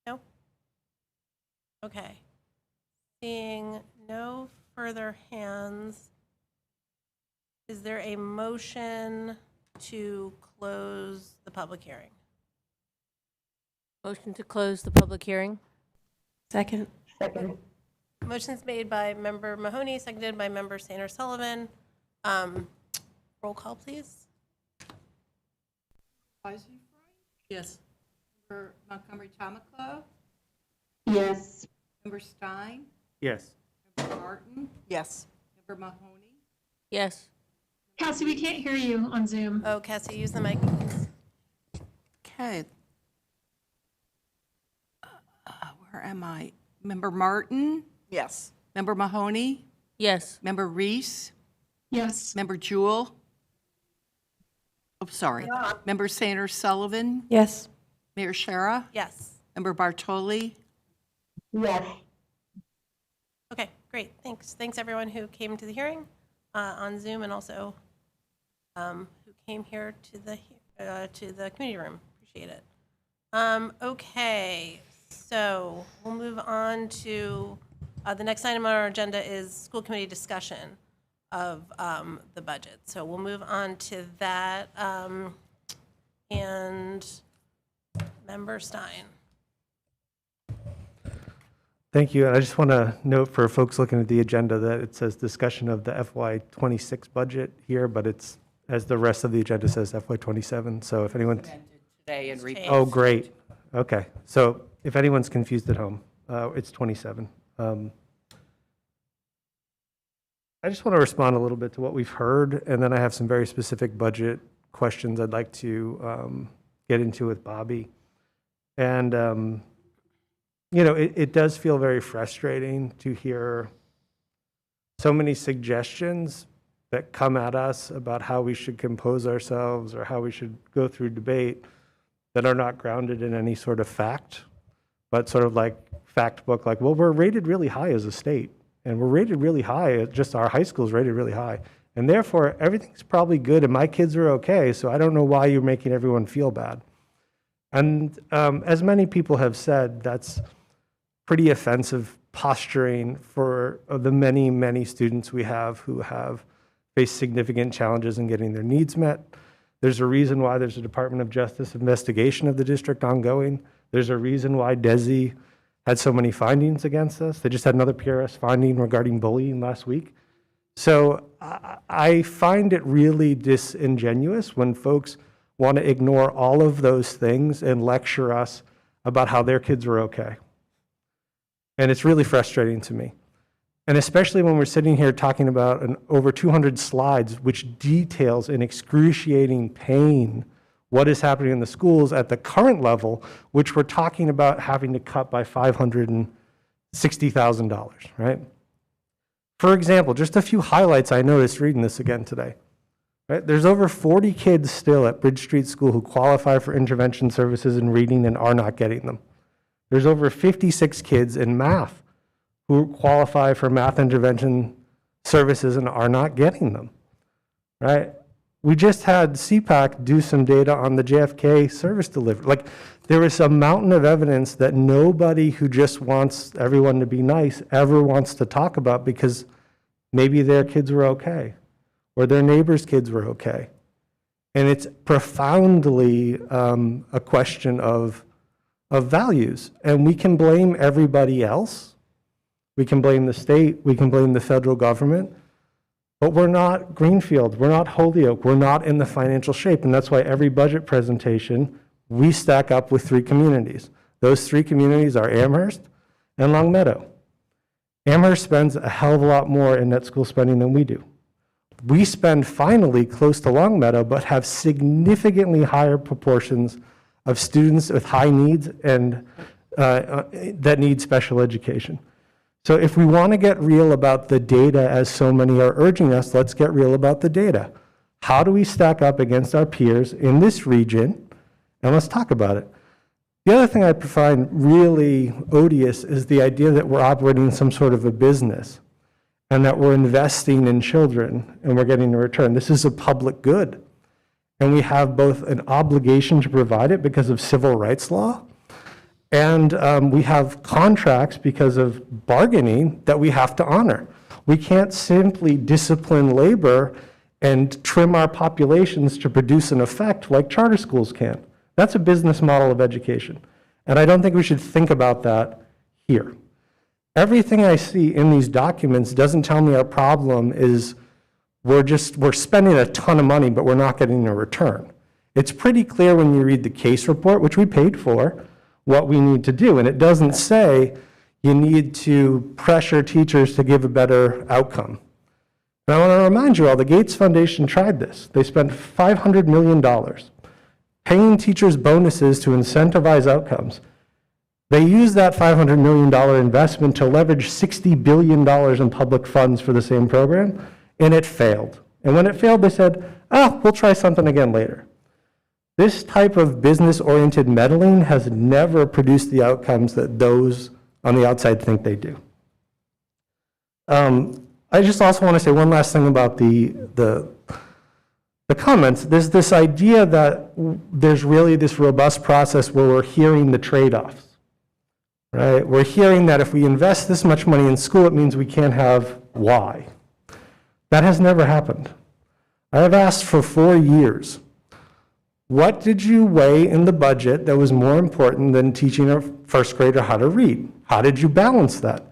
No? Okay. Seeing no further hands, is there a motion to close the public hearing? Motion to close the public hearing? Second. Motion's made by Member Mahoney, seconded by Member Sanders Sullivan. Roll call, please. Yes. Member Montgomery Tamaclo, Yes. Member Stein, Yes. Member Martin, Yes. Member Mahoney, Yes. Cassie, we can't hear you on Zoom. Oh, Cassie, use the mic, please. Okay. Where am I? Member Martin, Yes. Member Mahoney, Yes. Member Reese, Yes. Member Jewell. Oh, sorry. Member Sanders Sullivan, Yes. Mayor Shara, Yes. Member Bartoli. Yes. Okay, great, thanks. Thanks, everyone who came to the hearing on Zoom and also who came here to the community room. Appreciate it. Okay, so we'll move on to the next item on our agenda is school committee discussion of the budget. So we'll move on to that. And Member Stein. Thank you. And I just want to note for folks looking at the agenda that it says discussion of the FY26 budget here, but it's, as the rest of the agenda says, FY27. So if anyone, Today and repeat. oh, great. Okay. So if anyone's confused at home, it's 27. I just want to respond a little bit to what we've heard, and then I have some very specific budget questions I'd like to get into with Bobby. And, you know, it does feel very frustrating to hear so many suggestions that come at us about how we should compose ourselves or how we should go through debate. that are not grounded in any sort of fact, but sort of like fact book, like, well, we're rated really high as a state, and we're rated really high, just our high school's rated really high, and therefore everything's probably good and my kids are okay, so I don't know why you're making everyone feel bad. And as many people have said, that's pretty offensive posturing for the many, many students we have who have faced significant challenges in getting their needs met. There's a reason why there's a Department of Justice investigation of the district ongoing. There's a reason why DESE had so many findings against us. They just had another PRS finding regarding bullying last week. So I find it really disingenuous when folks want to ignore all of those things and lecture us about how their kids are okay. And it's really frustrating to me. And especially when we're sitting here talking about over 200 slides, which details in excruciating pain what is happening in the schools at the current level, which we're talking about having to cut by $560,000, right? For example, just a few highlights I noticed reading this again today. Right? There's over 40 kids still at Bridge Street School who qualify for intervention services in reading and are not getting them. There's over 56 kids in math who qualify for math intervention services and are not getting them, right? We just had CPAC do some data on the JFK service delivery. Like, there is a mountain of evidence that nobody who just wants everyone to be nice ever wants to talk about because maybe their kids were okay or their neighbors' kids were okay. And it's profoundly a question of values. And we can blame everybody else. We can blame the state, we can blame the federal government, but we're not Greenfield, we're not Holyoke, we're not in the financial shape, and that's why every budget presentation, we stack up with 3 communities. Those 3 communities are Amherst and Longmeadow. Amherst spends a hell of a lot more in net school spending than we do. We spend finally close to Longmeadow, but have significantly higher proportions of students with high needs and that need special education. So if we want to get real about the data, as so many are urging us, let's get real about the data. How do we stack up against our peers in this region? And let's talk about it. The other thing I find really odious is the idea that we're operating some sort of a business and that we're investing in children and we're getting a return. This is a public good. And we have both an obligation to provide it because of civil rights law, and we have contracts because of bargaining that we have to honor. We can't simply discipline labor and trim our populations to produce an effect like charter schools can. That's a business model of education. And I don't think we should think about that here. Everything I see in these documents doesn't tell me our problem is we're spending a ton of money, but we're not getting a return. It's pretty clear when you read the case report, which we paid for, what we need to do. And it doesn't say you need to pressure teachers to give a better outcome. And I want to remind you all, the Gates Foundation tried this. They spent $500 million paying teachers bonuses to incentivize outcomes. They used that $500 million investment to leverage $60 billion in public funds for the same program, and it failed. And when it failed, they said, we'll try something again later. This type of business-oriented meddling has never produced the outcomes that those on the outside think they do. I just also want to say one last thing about the comments. There's this idea that there's really this robust process where we're hearing the trade-offs, right? We're hearing that if we invest this much money in school, it means we can't have Y. That has never happened. I have asked for 4 years, what did you weigh in the budget that was more important than teaching a first grader how to read? How did you balance that?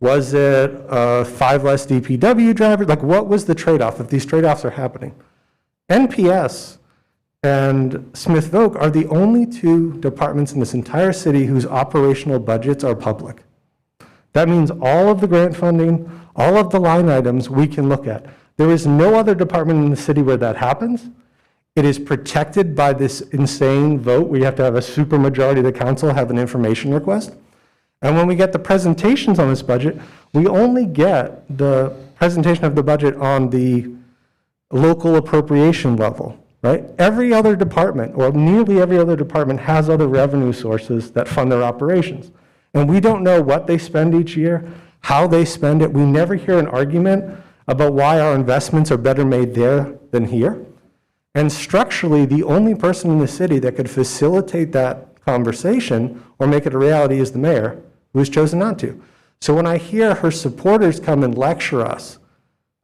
Was it 5 less DPW drivers? Like, what was the trade-off if these trade-offs are happening? NPS and Smith Voc are the only 2 departments in this entire city whose operational budgets are public. That means all of the grant funding, all of the line items we can look at. There is no other department in the city where that happens. It is protected by this insane vote where you have to have a supermajority of the council have an information request. And when we get the presentations on this budget, we only get the presentation of the budget on the local appropriation level. right? Every other department, or nearly every other department, has other revenue sources that fund their operations. And we don't know what they spend each year, how they spend it. We never hear an argument about why our investments are better made there than here. And structurally, the only person in the city that could facilitate that conversation or make it a reality is the mayor, who has chosen not to. So when I hear her supporters come and lecture us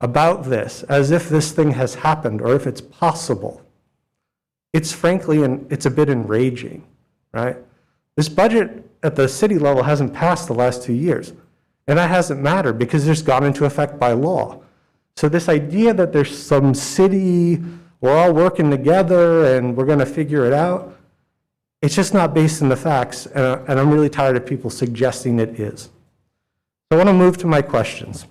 about this as if this thing has happened or if it's possible, it's frankly, it's a bit enraging, right? This budget at the city level hasn't passed the last 2 years, and that hasn't mattered because it's gone into effect by law. So this idea that there's some city, we're all working together and we're going to figure it out, it's just not based in the facts, and I'm really tired of people suggesting it is. So I want to move to my questions.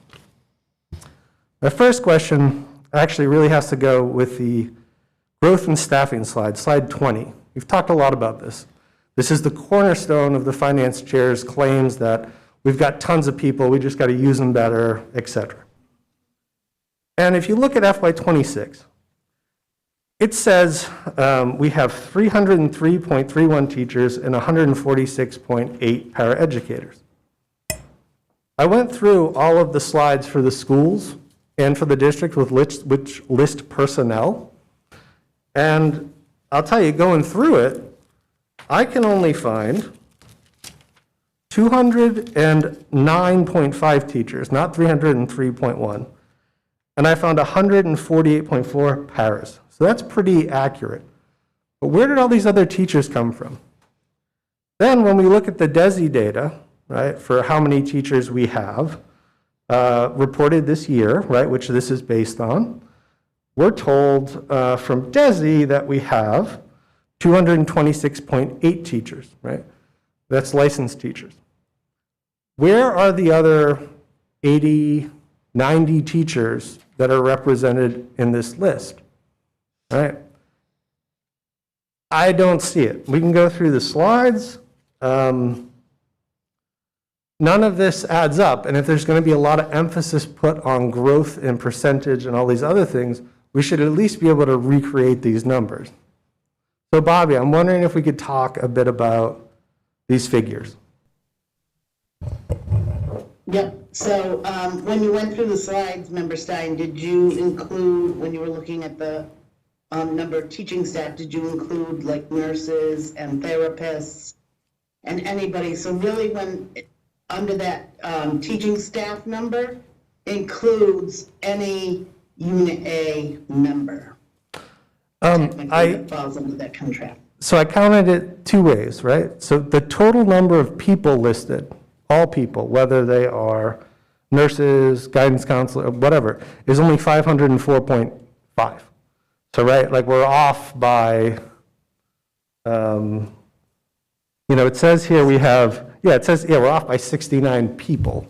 My first question actually really has to go with the growth and staffing slide, slide 20. We've talked a lot about this. This is the cornerstone of the finance chair's claims that we've got tons of people, we just got to use them better, et cetera. And if you look at FY26, it says we have 303.31 teachers and 146.8 paraeducators. I went through all of the slides for the schools and for the district with which list personnel. And I'll tell you, going through it, I can only find 209.5 teachers, not 303.1. And I found 148.4 paras. So that's pretty accurate. But where did all these other teachers come from? Then when we look at the DESI data, right, for how many teachers we have reported this year, right, which this is based on, we're told from DESI that we have 226.8 teachers, right? That's licensed teachers. Where are the other 80, 90 teachers that are represented in this list, right? I don't see it. We can go through the slides. None of this adds up, and if there's going to be a lot of emphasis put on growth and percentage and all these other things, we should at least be able to recreate these numbers. So Bobby, I'm wondering if we could talk a bit about these figures. Yep, so when you went through the slides, Member Stein, did you include, when you were looking at the number of teaching staff, did you include like nurses and therapists and anybody? So really when, under that teaching staff number, includes any Unit A member. That falls under that contract. So I counted it two ways, right? So the total number of people listed, all people, whether they are nurses, guidance counselor, whatever, is only 504.5. So, right, like we're off by, it says here we have, we're off by 69 people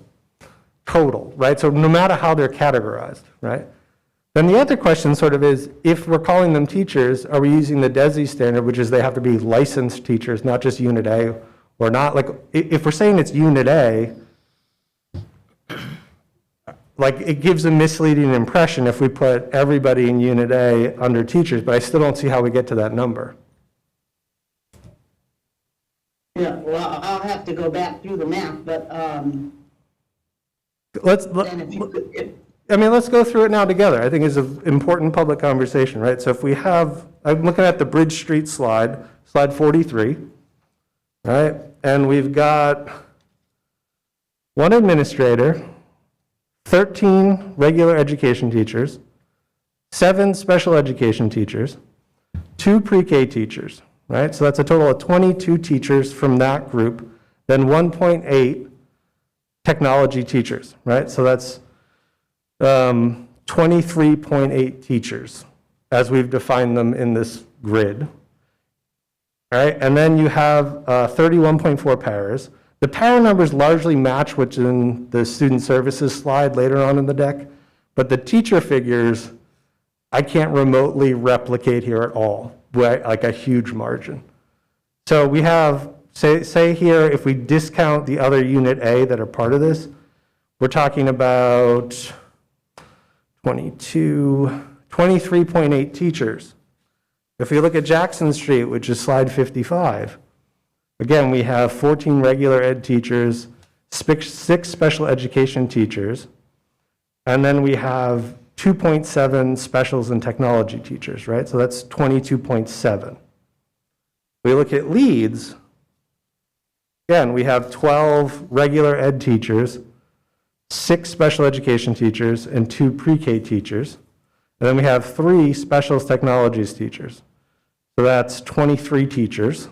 total, right? So no matter how they're categorized, right? Then the other question sort of is, if we're calling them teachers, are we using the DESI standard, which is they have to be licensed teachers, not just Unit A, or not? Like, if we're saying it's Unit A, like, it gives a misleading impression if we put everybody in Unit A under teachers, but I still don't see how we get to that number. Yeah, well, I'll have to go back through the math, but let's go through it now together. I think it's an important public conversation, right? So if we have, I'm looking at the Bridge Street slide, slide 43, right? And we've got one administrator, 13 regular education teachers, 7 special education teachers, 2 pre-K teachers, right? So that's a total of 22 teachers from that group, then 1.8 technology teachers, right? So that's 23.8 teachers as we've defined them in this grid. All right, and then you have 31.4 paras. The para numbers largely match what's in the student services slide later on in the deck, but the teacher figures I can't remotely replicate here at all, like a huge margin. So we have, say here, if we discount the other Unit A that are part of this, we're talking about 23.8 teachers If we look at Jackson Street, which is slide 55, again, we have 14 regular ed teachers, 6 special education teachers, and then we have 2.7 specials and technology teachers, right? So that's 22.7. We look at Leeds, again, we have 12 regular ed teachers, 6 special education teachers, and 2 pre-K teachers. And then we have 3 specials technologies teachers. So that's 23 teachers.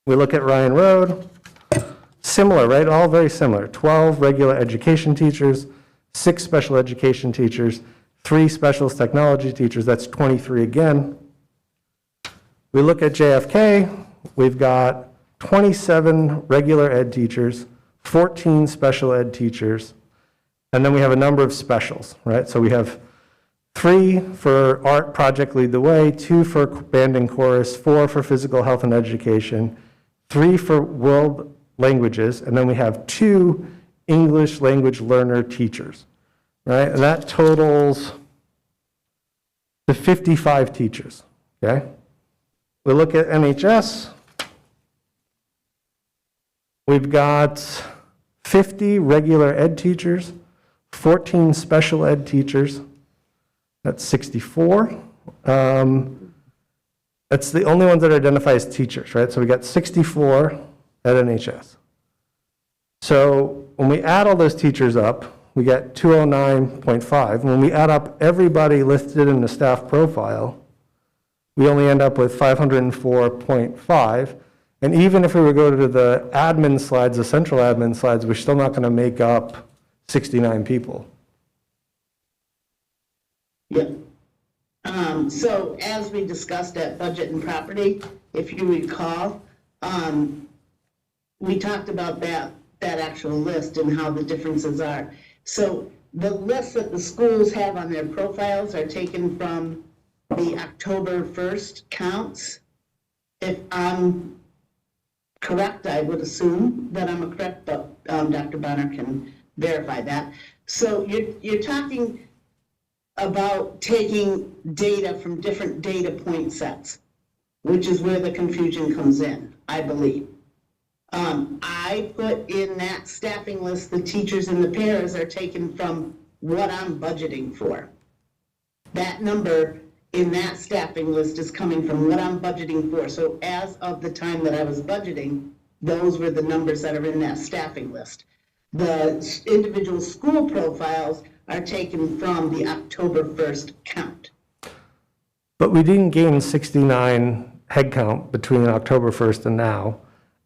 We look at Ryan Road, similar, right? All very similar. 12 regular education teachers, 6 special education teachers, 3 specials technology teachers. That's 23 again. We look at JFK, we've got 27 regular ed teachers, 14 special ed teachers, and then we have a number of specials, right? So we have 3 for art project lead the way, 2 for band and chorus, 4 for physical health and education, 3 for world languages, and then we have 2 English language learner teachers, right? And that totals to 55 teachers, okay? We look at NHS, we've got 50 regular ed teachers, 14 special ed teachers, that's 64. That's the only ones that are identified as teachers, right? So we got 64 at NHS. So when we add all those teachers up, we get 209.5. When we add up everybody listed in the staff profile, we only end up with 504.5. And even if we were to go to the admin slides, the central admin slides, we're still not going to make up 69 people. Yeah. So as we discussed at Budget and Property, if you recall, we talked about that actual list and how the differences are. So the lists that the schools have on their profiles are taken from the October 1st counts. If I'm correct, I would assume that I'm correct, but Dr. Bonner can verify that. So you're talking about taking data from different data point sets, which is where the confusion comes in, I believe. I put in that staffing list, the teachers and the paras are taken from what I'm budgeting for. That number in that staffing list is coming from what I'm budgeting for. So as of the time that I was budgeting, those were the numbers that are in that staffing list. The individual school profiles are taken from the October 1st count. But we didn't gain 69 headcount between October 1st and now.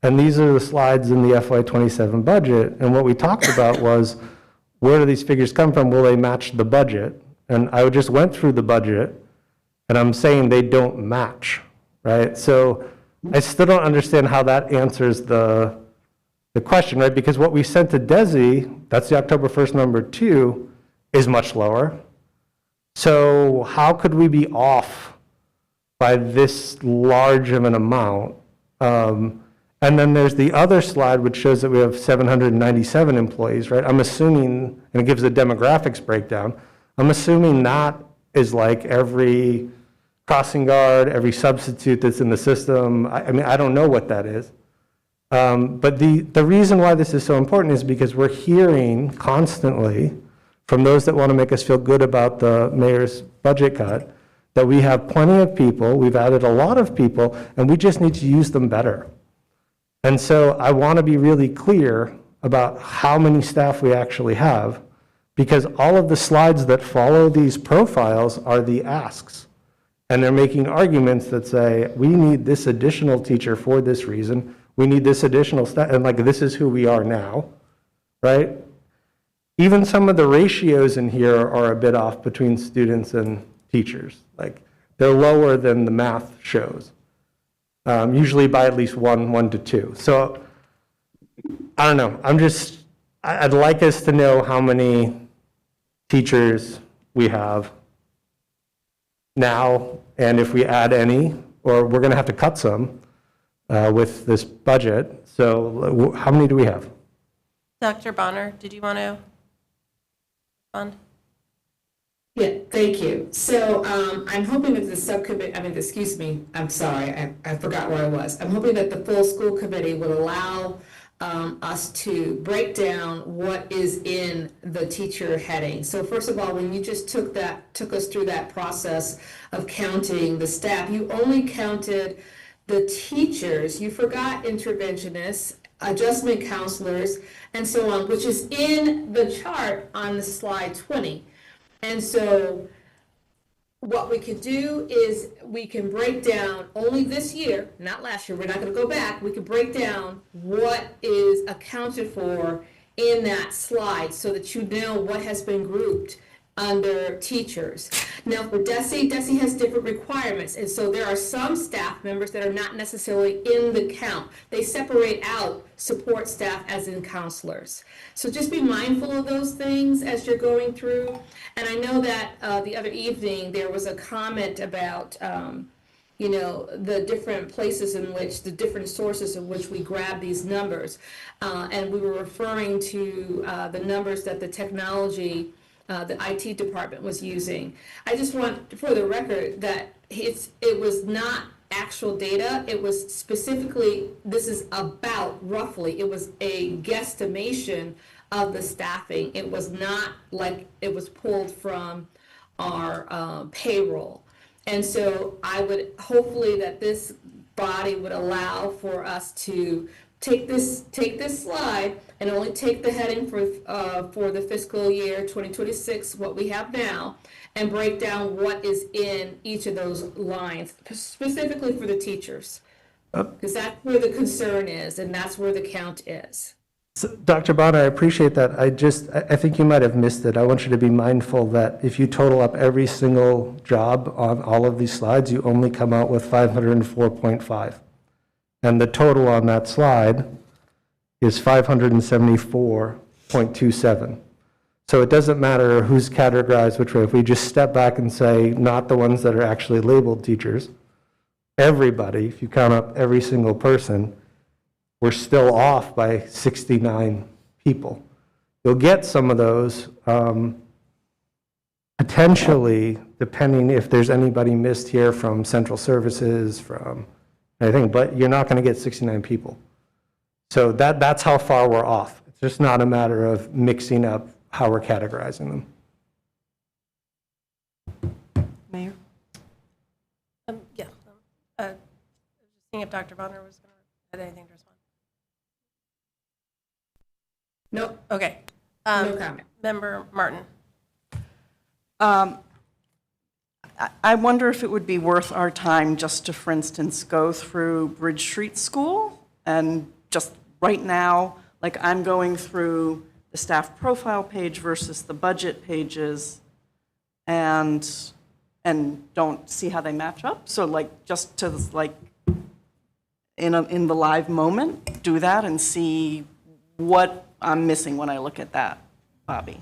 And these are the slides in the FY27 budget. And what we talked about was, where do these figures come from? Will they match the budget? And I just went through the budget, and I'm saying they don't match, right? So I still don't understand how that answers the question, right? Because what we sent to DESI, that's the October 1st number 2, is much lower. So how could we be off by this large of an amount? And then there's the other slide, which shows that we have 797 employees, right? I'm assuming, and it gives the demographics breakdown, I'm assuming that is like every crossing guard, every substitute that's in the system. I mean, I don't know what that is. But the reason why this is so important is because we're hearing constantly from those that want to make us feel good about the mayor's budget cut, that we have plenty of people, we've added a lot of people, and we just need to use them better. And so I want to be really clear about how many staff we actually have, because all of the slides that follow these profiles are the asks. And they're making arguments that say, we need this additional teacher for this reason, we need this additional staff, and like, this is who we are now, right? Even some of the ratios in here are a bit off between students and teachers. Like, they're lower than the math shows, usually by at least 1 to 2. So, I don't know, I'd like us to know how many teachers we have now, and if we add any, or we're gonna have to cut some with this budget. So how many do we have? Dr. Bonner, did you want to respond? Yeah, thank you. So I'm hoping that the subcommittee, excuse me, I'm sorry, I forgot where I was. I'm hoping that the full school committee will allow us to break down what is in the teacher heading. So first of all, when you just took us through that process of counting the staff, you only counted the teachers. You forgot interventionists, adjustment counselors, and so on, which is in the chart on the slide 20. And so what we could do is we can break down only this year, not last year, we're not going to go back, we could break down what is accounted for in that slide so that you know what has been grouped under teachers. Now for DESE has different requirements, and so there are some staff members that are not necessarily in the count. They separate out support staff as in counselors. So just be mindful of those things as you're going through. And I know that the other evening there was a comment about the different places in which, the different sources in which we grab these numbers. And we were referring to the numbers that the technology, the IT department was using. I just want, for the record, that it was not actual data. It was specifically, this is about roughly, it was a guesstimation of the staffing. It was not like it was pulled from our payroll. And so I would hopefully that this body would allow for us to take this slide and only take the heading for the fiscal year 2026, what we have now, and break down what is in each of those lines, specifically for the teachers. Because that's where the concern is, and that's where the count is. So, Dr. Bonner, I appreciate that. I think you might have missed it. I want you to be mindful that if you total up every single job on all of these slides, you only come out with 504.5. And the total on that slide is 574.27. So it doesn't matter who's categorized which way. If we just step back and say, not the ones that are actually labeled teachers, everybody, if you count up every single person, we're still off by 69 people. You'll get some of those, potentially, depending if there's anybody missed here from central services, from anything, but you're not going to get 69 people. So that's how far we're off. It's just not a matter of mixing up how we're categorizing them. Mayor? Yeah. Just seeing if Dr. Bonner was going to have anything to respond. Nope. Okay. No comment. Member Martin. I wonder if it would be worth our time just to, for instance, go through Bridge Street School and just right now, like I'm going through the staff profile page versus the budget pages and don't see how they match up. So like just to like in the live moment, do that and see what I'm missing when I look at that, Bobby.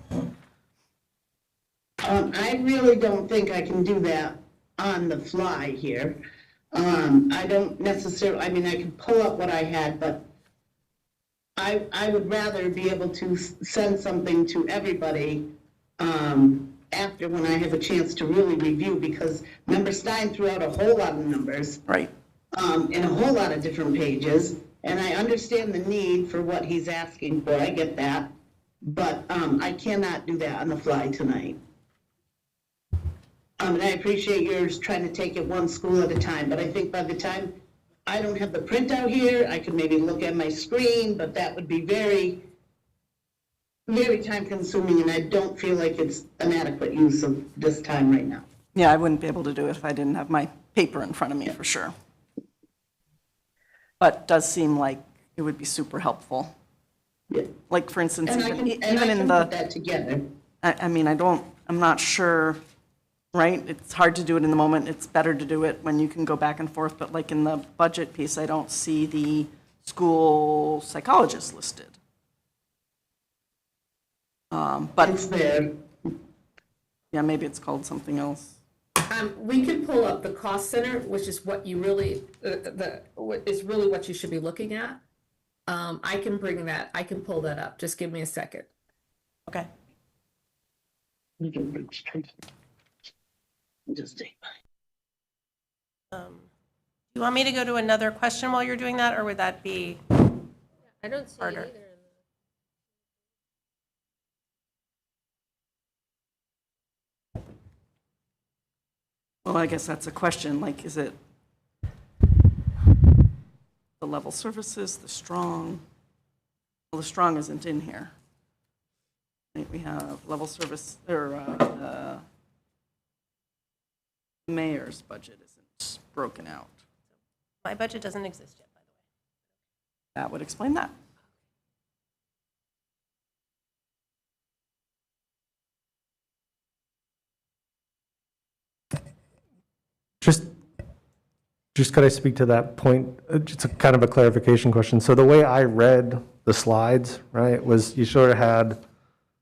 I really don't think I can do that on the fly here. I don't necessarily, I mean, I can pull up what I had, but I would rather be able to send something to everybody after, when I have a chance to really review, because Member Stein threw out a whole lot of numbers. Right. In a whole lot of different pages, and I understand the need for what he's asking for, I get that, but I cannot do that on the fly tonight. And I appreciate yours trying to take it one school at a time, but I think by the time I don't have the printout here, I could maybe look at my screen, but that would be very, very time consuming, and I don't feel like it's an adequate use of this time right now. Yeah, I wouldn't be able to do it if I didn't have my paper in front of me, for sure. But it does seem like it would be super helpful. Yeah. Like, for instance, And even I can in the, put that together. I mean, I'm not sure, right? It's hard to do it in the moment. It's better to do it when you can go back and forth. But like in the budget piece, I don't see the school psychologist listed. But it's there. Yeah, maybe it's called something else. We can pull up the cost center, which is what you really, is really what you should be looking at. I can pull that up. Just give me a second. Okay. Just take. Do you want me to go to another question while you're doing that, or would that be I don't see harder? it either. Well, I guess that's a question, like, is it the level services, the strong? Well, the strong isn't in here. Right, we have level service, or mayor's budget isn't broken out. My budget doesn't exist yet, by the way. That would explain that. Just could I speak to that point? Just a kind of a clarification question. So the way I read the slides, right, was you sort of had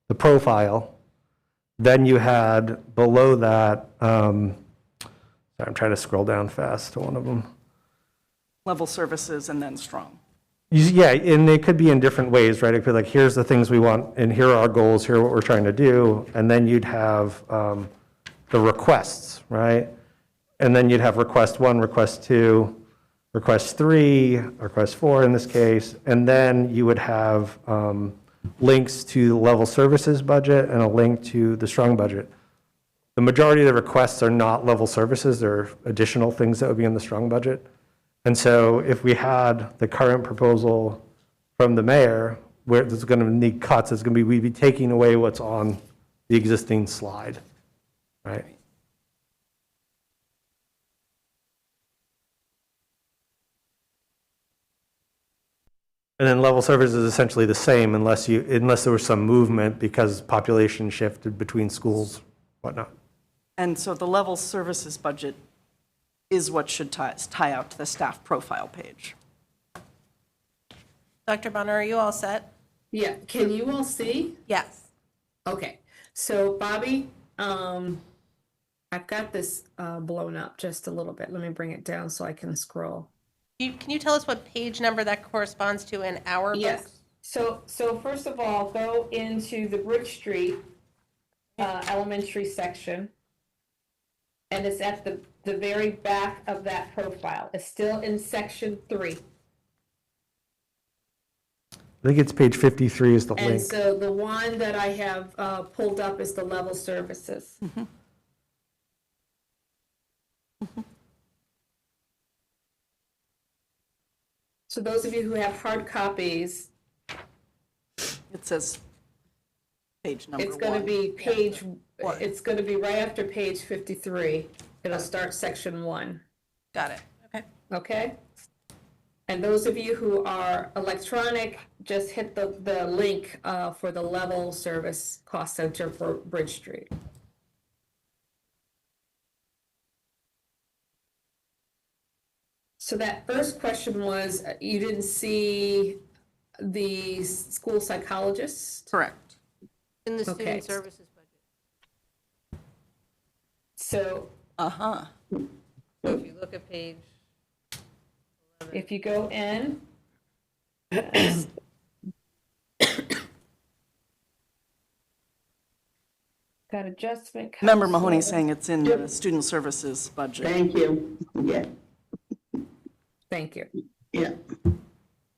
the profile, then you had below that, sorry, I'm trying to scroll down fast to one of them. Level services and then strong. Yeah, and it could be in different ways, right? It could be like, here's the things we want, and here are our goals, here are what we're trying to do, and then you'd have the requests, right? And then you'd have request 1, request 2, request 3, request 4 in this case, and then you would have links to the level services budget and a link to the strong budget. The majority of the requests are not level services, they're additional things that would be in the strong budget. And so if we had the current proposal from the mayor, where there's going to need cuts, it's going to be, we'd be taking away what's on the existing slide, right? And then level service is essentially the same unless there was some movement because population shifted between schools, whatnot. And so the level services budget is what should tie out to the staff profile page. Dr. Bonner, are you all set? Yeah, can you all see? Yes. Okay, so Bobby, I've got this blown up just a little bit. Let me bring it down so I can scroll. Can you tell us what page number that corresponds to in our book? Yes. So first of all, go into the Bridge Street elementary section. And it's at the very back of that profile. It's still in section 3. I think it's page 53 is the And link. so the one that I have pulled up is the level services. So those of you who have hard copies, It says page number 1. it's going to be page, it's going to be right after page 53. It'll start section 1. Got it. Okay. Okay? And those of you who are electronic, just hit the link for the level service cost center for Bridge Street. So that first question was, you didn't see the school psychologist? Correct. In the Okay. student services budget. So, Uh-huh. So if you look at page 11. if you go in, got adjustment. Member Mahoney's counselor. saying it's in the student services budget. Thank you. Yeah, Thank you. yeah.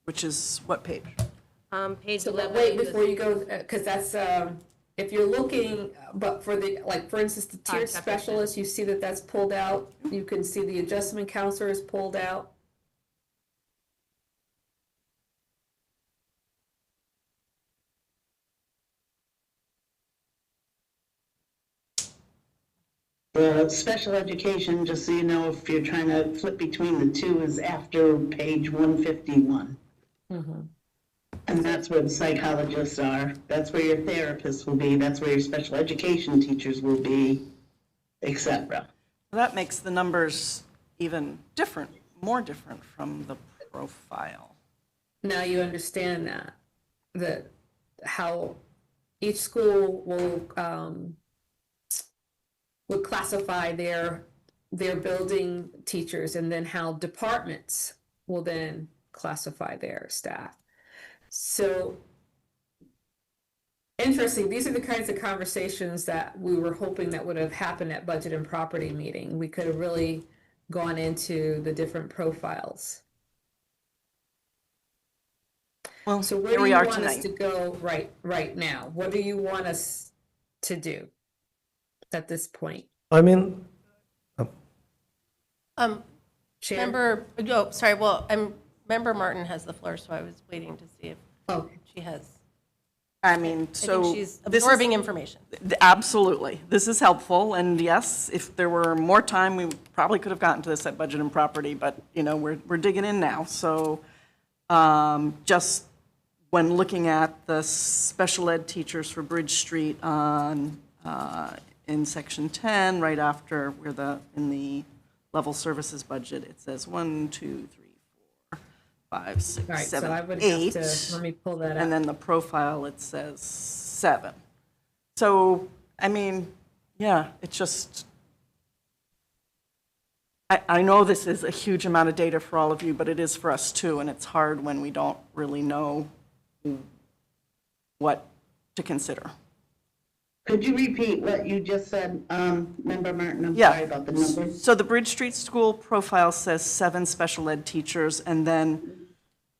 Which is what page? Page So 11. wait, before you go, because that's, if you're looking, but for the, like, for instance, the tiered separate specialist, you see that that's pulled out. You can see the adjustment counselor is pulled out. The special education, just so you know, if you're trying to flip between the two, is after page 151. And that's where the psychologists are. That's where your therapists will be. That's where your special education teachers will be, etc. That makes the numbers even different, more different from the profile. Now you understand that how each school would classify their building teachers, and then how departments will then classify their staff. So interesting. These are the kinds of conversations that we were hoping that would have happened at budget and property meeting. We could have really gone into the different profiles. Well, So where here do we you are want us tonight. to go right now? What do you want us to do at this point? I mean, Chair? Member Martin has the floor, so I was waiting to see if she has. I mean, I so. think she's this is- absorbing information. Absolutely. This is helpful, and yes, if there were more time, we probably could have gotten to this at Budget and Property, but, you know, we're digging in now. So just when looking at the special ed teachers for Bridge Street on, in section 10, right after where in the level services budget, it says 1, 2, 3, 4, 5, 6, Right, so 7, I would 8. have to, let me pull that up. And then the profile, it says 7. So, I mean, yeah, it's just, I know this is a huge amount of data for all of you, but it is for us too, and it's hard when we don't really know what to consider. Could you repeat what you just said, Member Martin? I'm Yeah. sorry about the numbers. So the Bridge Street School profile says 7 special ed teachers, and then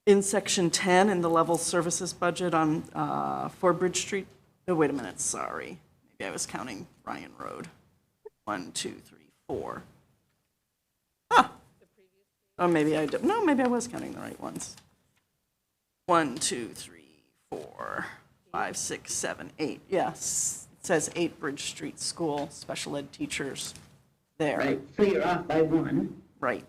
in section 10 in the level services budget on, for Bridge Street, oh, wait a minute, sorry. Maybe I was counting Ryan Road. 1, 2, 3, 4. Oh, maybe I did, no, maybe I was counting the right ones. 1, 2, 3, 4, 5, 6, 7, 8. Yes, it says 8 Bridge Street School special ed teachers there. Right, so you're off by 1. Right.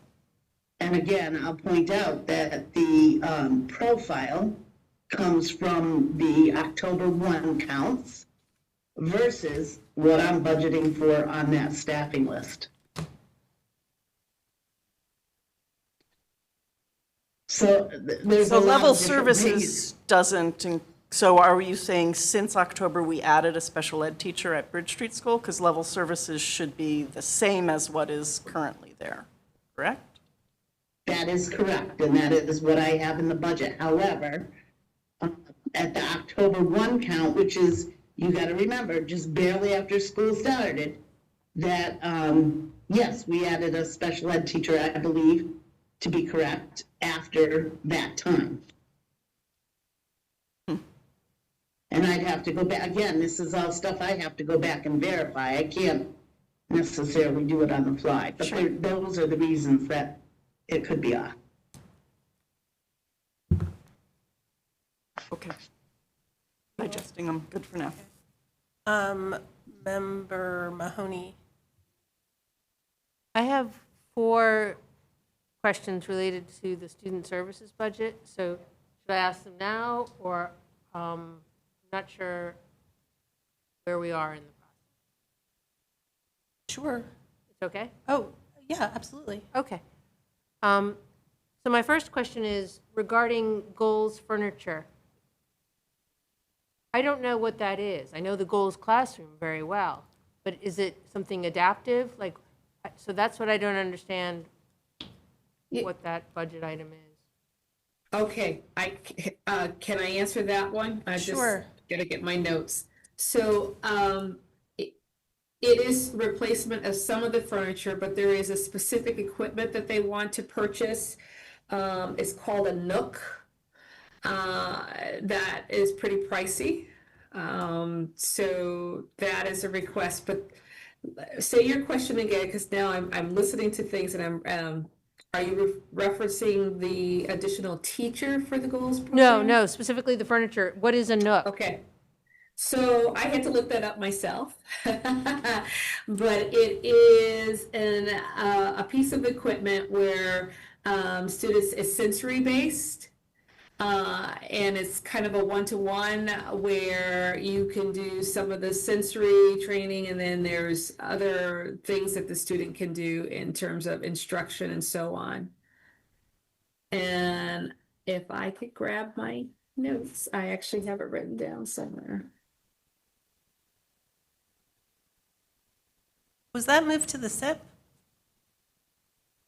And again, I'll point out that the profile comes from the October 1 counts versus what I'm budgeting for on that staffing list. So there's a So lot level of different ways. services doesn't, so are you saying since October, we added a special ed teacher at Bridge Street School? Because level services should be the same as what is currently there, correct? That is correct, and that is what I have in the budget. However, at the October 1 count, which is, you got to remember, just barely after school started, that, yes, we added a special ed teacher, I believe, to be correct, after that time. And I'd have to go back, again, this is all stuff I have to go back and verify. I can't necessarily do it on the fly, but those are the reasons that it could be off. Okay. Digesting them, good for now. Member Mahoney. I have 4 questions related to the student services budget. So should I ask them now, or I'm not sure where we are in the process? Sure. It's okay? Oh, yeah, absolutely. Okay. So my first question is regarding Goals Furniture. I don't know what that is. I know the Goals Classroom very well, but is it something adaptive? Like, so that's what I don't understand, what that budget item is. Okay, can I answer that one? I Sure. just gotta get my notes. So, it is replacement of some of the furniture, but there is a specific equipment that they want to purchase. It's called a Nook. That is pretty pricey. So that is a request, but say your question again, because now I'm listening to things and are you referencing the additional teacher for the goals program? No, specifically the furniture. What is a Nook? Okay. So I had to look that up myself, but it is a piece of equipment where students, it's sensory based, and it's kind of a one-to-one where you can do some of the sensory training, and then there's other things that the student can do in terms of instruction and so on. And if I could grab my notes, I actually have it written down somewhere. Was that moved to the SIP?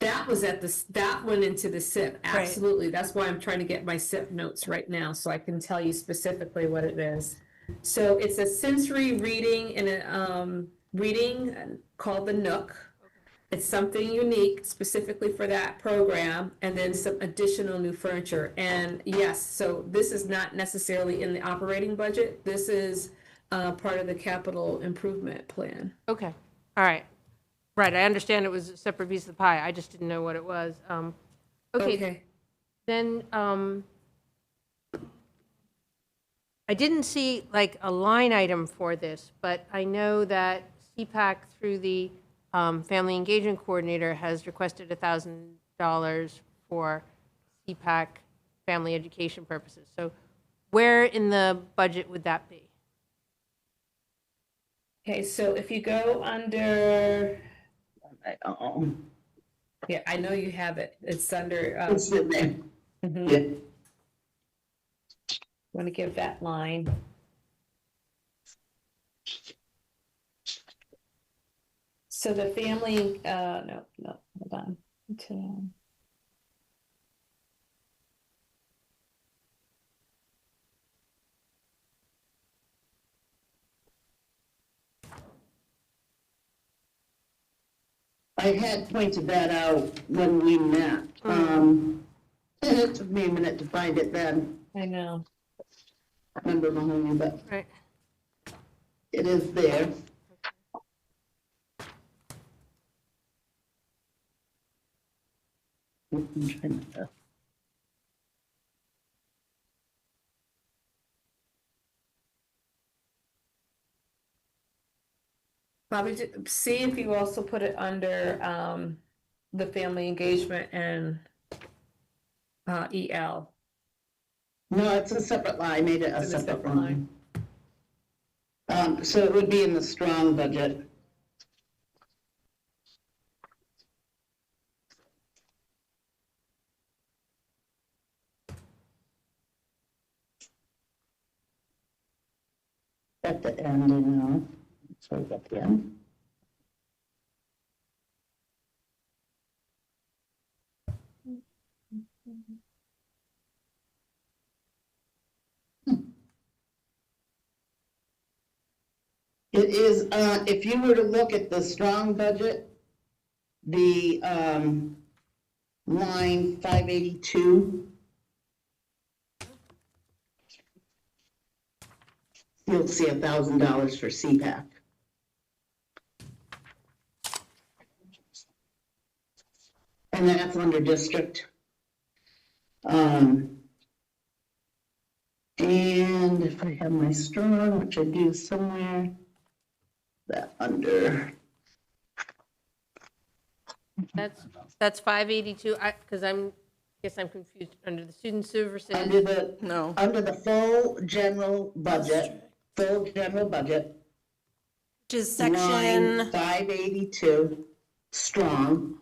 That was that went into the SIP, absolutely. That's why I'm trying to get my SIP notes right now, so I can tell you specifically what it is. So it's a sensory reading and a reading called the Nook. It's something unique specifically for that program, and then some additional new furniture. And yes, so this is not necessarily in the operating budget. This is part of the capital improvement plan. Okay, all right. Right, I understand it was a separate piece of the pie. I just didn't know what it was. Okay, then, I didn't see like a line item for this, but I know that CPAC through the Family Engagement Coordinator has requested $1,000 for CPAC family education purposes. So where in the budget would that be? Okay, so if you go under, Oh, yeah, I know you have it. It's under. it's in there. Mhm. Yeah. Want to give that line. So the family, no, hold on. I had pointed that out when we met. It took me a minute to find it then. I know. Remember Mahoney, but Right. it is there. I'm trying to- Probably see if you also put it under the family engagement and EL. No, it's a separate line. I made it a It's in a separate separate line. So it would be in the strong budget. At the end, you know, so at the end. It is, if you were to look at the strong budget, the line 582, you'll see $1,000 for CPAC. And that's under district. And if I have my strong, which I do somewhere, that under, That's 582, because guess I'm confused, under the student services. under the full general budget, Which is line section, 582, strong.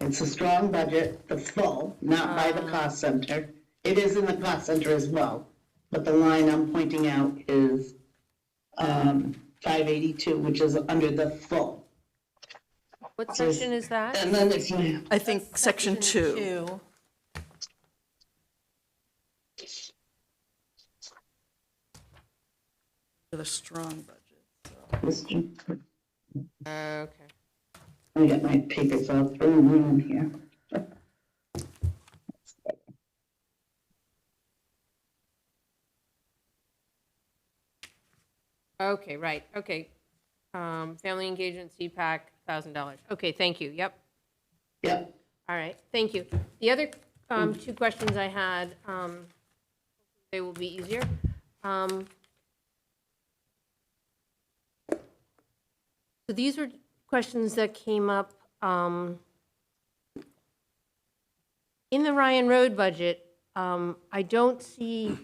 It's a strong budget, the full, not by the cost center. It is in the cost center as well, but the line I'm pointing out is 582, which is under the full. What section is that? And then if you, I think section 2. For the strong budget. Okay. I got my papers all thrown around here. Okay, right, okay. Family engagement, CPAC, $1,000. Okay, thank you, yep. Yep. All right, thank you. The other two questions I had, they will be easier. So these were questions that came up in the Ryan Road budget. I don't see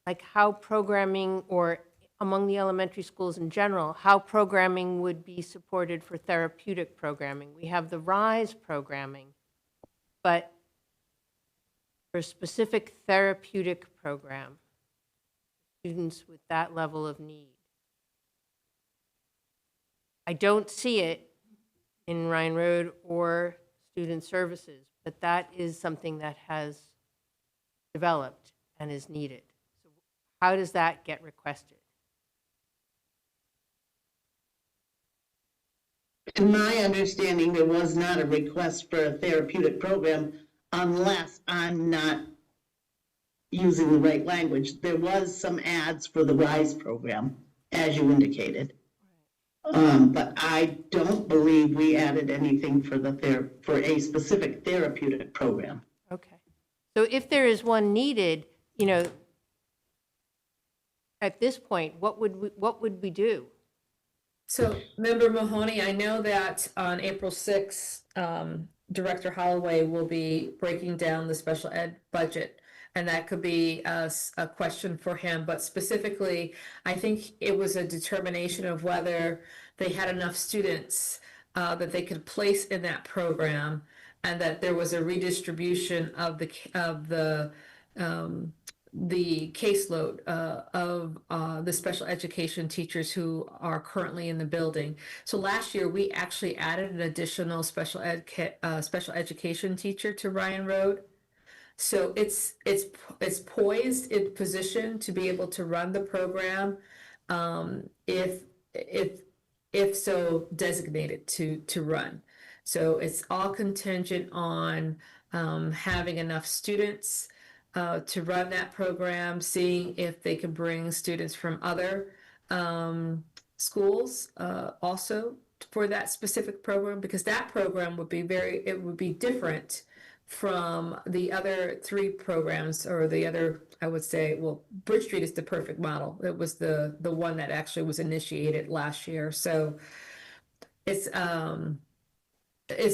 like how programming, or among the elementary schools in general, how programming would be supported for therapeutic programming. We have the RISE programming, but for a specific therapeutic program, students with that level of need. I don't see it in Ryan Road or student services, but that is something that has developed and is needed. So how does that get requested? In my understanding, there was not a request for a therapeutic program unless I'm not using the right language. There was some ads for the RISE program, as you indicated. But I don't believe we added anything for for a specific therapeutic program. Okay. So if there is one needed, you know, at this point, what would we do? So, Member Mahoney, I know that on April 6th, Director Holloway will be breaking down the special ed budget, and that could be a question for him. But specifically, I think it was a determination of whether they had enough students that they could place in that program, and that there was a redistribution of the caseload of the special education teachers who are currently in the building. So last year, we actually added an additional special education teacher to Ryan Road. So it's poised in position to be able to run the program if so designated to run. So it's all contingent on having enough students to run that program, seeing if they can bring students from other schools also for that specific program, because that program would be different from the other three programs, or the other, I would say, well, Bridge Street is the perfect model. It was the one that actually was initiated last year. So it's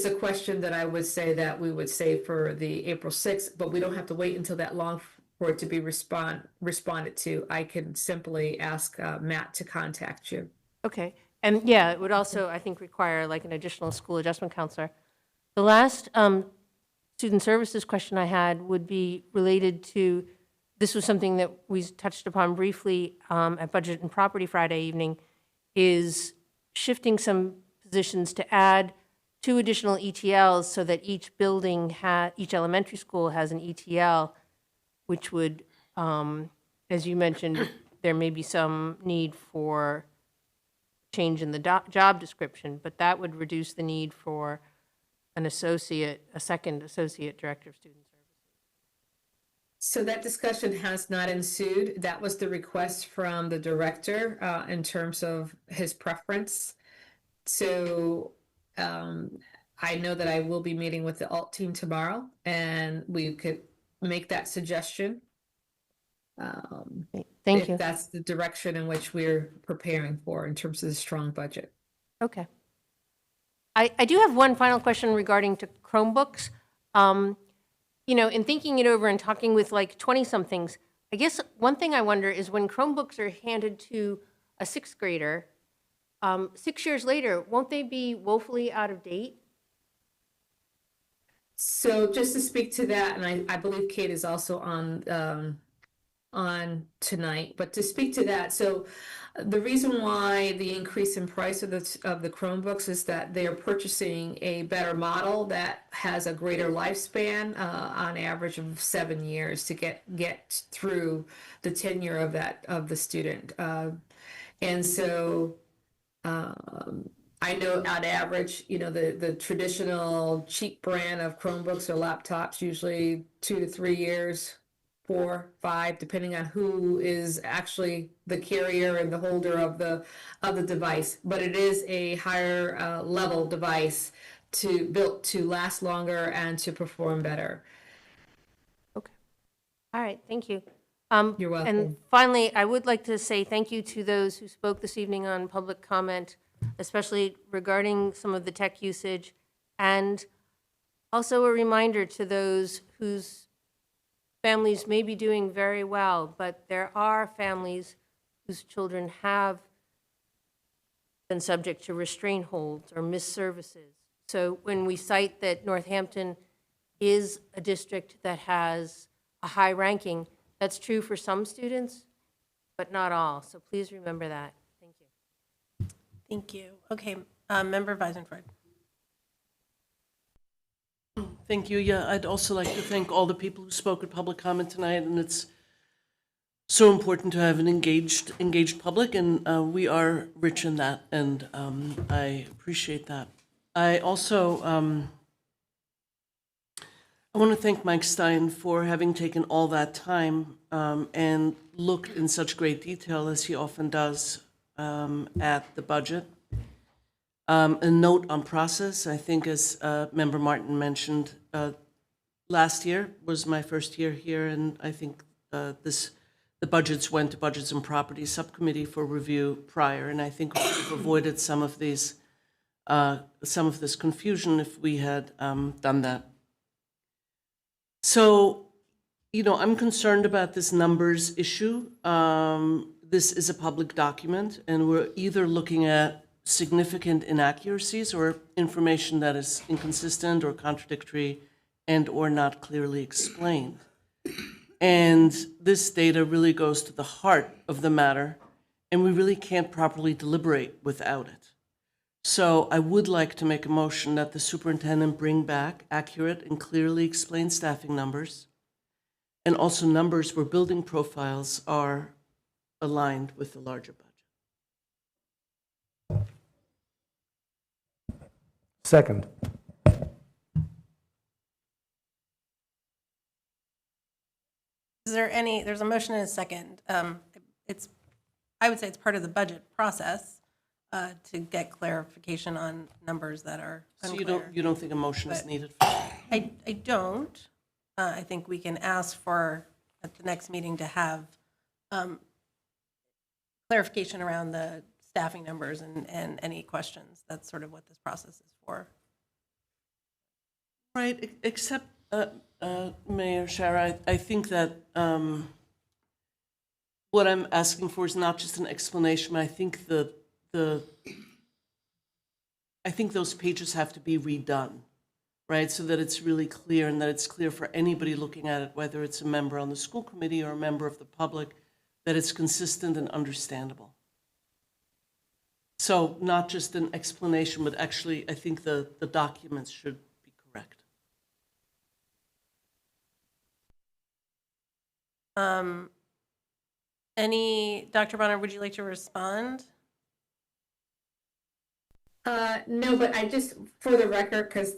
a question that I would say that we would say for the April 6th, but we don't have to wait until that long for it to be responded to. I can simply ask Matt to contact you. Okay. And yeah, it would also, I think, require like an additional school adjustment counselor. The last student services question I had would be related to, this was something that we touched upon briefly at Budget and Property Friday evening, is shifting some positions to add 2 additional ETLs so that each building, each elementary school has an ETL, which would, as you mentioned, there may be some need for change in the job description, but that would reduce the need for a second associate director of student services. So that discussion has not ensued. That was the request from the director in terms of his preference. So I know that I will be meeting with the alt team tomorrow, and we could make that suggestion. Thank you. If that's the direction in which we're preparing for in terms of the strong budget. Okay. I do have one final question regarding to Chromebooks. You know, in thinking it over and talking with like 20-somethings, I guess one thing I wonder is when Chromebooks are handed to a 6th grader, 6 years later, won't they be woefully out of date? So just to speak to that, and I believe Kate is also on tonight, but to speak to that, so the reason why the increase in price of the Chromebooks is that they are purchasing a better model that has a greater lifespan, on average of 7 years to get through the tenure of the student, and so I know on average, you know, the traditional cheap brand of Chromebooks or laptops usually 2 to 3 years. 4, 5, depending on who is actually the carrier and the holder of the device. But it is a higher level device built to last longer and to perform better. Okay. All right. Thank you. You're welcome. And finally, I would like to say thank you to those who spoke this evening on public comment, especially regarding some of the tech usage, and also a reminder to those whose families may be doing very well, but there are families whose children have been subject to restraint holds or missed services. So when we cite that Northampton is a district that has a high ranking, that's true for some students, but not all. So please remember that. Thank you. Thank you. Okay, Member Weisenford. Thank you. Yeah, I'd also like to thank all the people who spoke at public comment tonight, and it's so important to have an engaged public, and we are rich in that, and I appreciate that. I also I want to thank Mike Stein for having taken all that time and looked in such great detail, as he often does, at the budget. A note on process, I think as Member Martin mentioned, last year was my first year here, and I think the budgets went to Budgets and Property Subcommittee for review prior, and I think we could have avoided some of this confusion if we had done that. So, you know, I'm concerned about this numbers issue. This is a public document, and we're either looking at significant inaccuracies or information that is inconsistent or contradictory and or not clearly explained. And this data really goes to the heart of the matter, and we really can't properly deliberate without it. So I would like to make a motion that the superintendent bring back accurate and clearly explained staffing numbers, and also numbers where building profiles are aligned with the larger budget. Second. Is there any, there's a motion and a second. I would say it's part of the budget process to get clarification on numbers that are unclear. So you don't think a motion is needed? I don't. I think we can ask for, at the next meeting, to have clarification around the staffing numbers and any questions. That's sort of what this process is for. Right, except, Mayor Shara, I think that what I'm asking for is not just an explanation. I think I think those pages have to be redone, right? So that it's really clear, and that it's clear for anybody looking at it, whether it's a member on the school committee or a member of the public, that it's consistent and understandable. So not just an explanation, but actually, I think the documents should be correct. Dr. Bonner, would you like to respond? No, but I just, for the record, because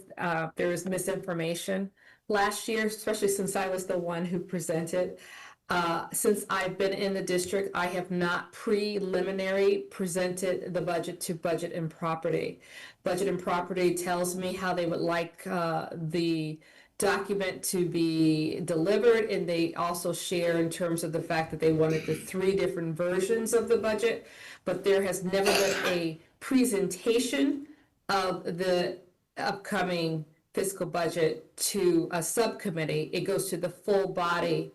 there was misinformation last year, especially since I was the one who presented. Since I've been in the district, I have not preliminary presented the budget to Budget and Property. Budget and Property tells me how they would like the document to be delivered, and they also share in terms of the fact that they wanted the 3 different versions of the budget, but there has never been a presentation of the upcoming fiscal budget to a subcommittee. It goes to the full body,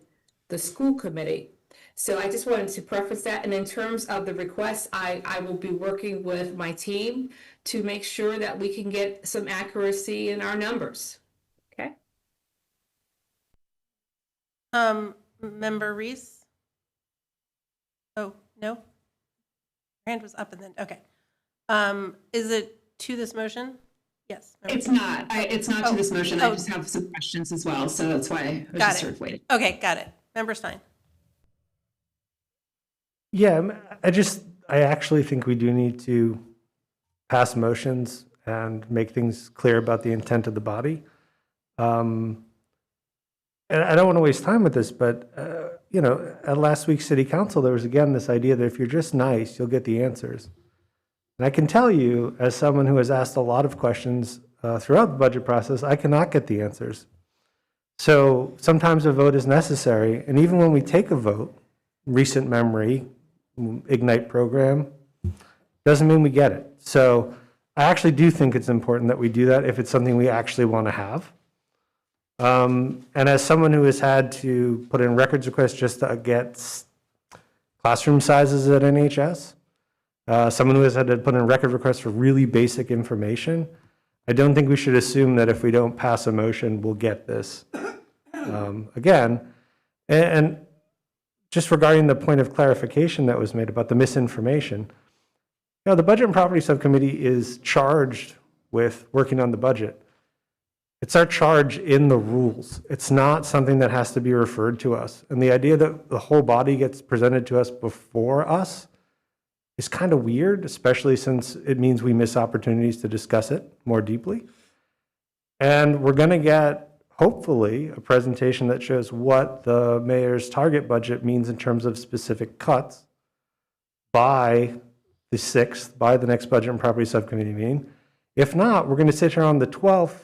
the school committee. So I just wanted to preface that. And in terms of the request, I will be working with my team to make sure that we can get some accuracy in our numbers. Okay. Member Reese? Oh, no? Your hand was up and then, okay. Is it to this motion? Yes. It's not. It's not to this motion. I just have some questions as well, so that's why I was just sort of waiting. Okay, got it. Member Stein. Yeah, I actually think we do need to pass motions and make things clear about the intent of the body. And I don't want to waste time with this, but, you know, at last week's city council, there was again this idea that if you're just nice, you'll get the answers. And I can tell you, as someone who has asked a lot of questions throughout the budget process, I cannot get the answers. So sometimes a vote is necessary, and even when we take a vote, recent memory, Ignite program, doesn't mean we get it. So I actually do think it's important that we do that if it's something we actually want to have. And as someone who has had to put in records requests just to get classroom sizes at NHS, someone who has had to put in record requests for really basic information, I don't think we should assume that if we don't pass a motion, we'll get this again. And just regarding the point of clarification that was made about the misinformation, you know, the Budget and Property Subcommittee is charged with working on the budget. It's our charge in the rules. It's not something that has to be referred to us. And the idea that the whole body gets presented to us before us is kind of weird, especially since it means we miss opportunities to discuss it more deeply. And we're going to get, hopefully, a presentation that shows what the mayor's target budget means in terms of specific cuts by the 6th, by the next Budget and Property Subcommittee meeting. If not, we're going to sit here on the 12th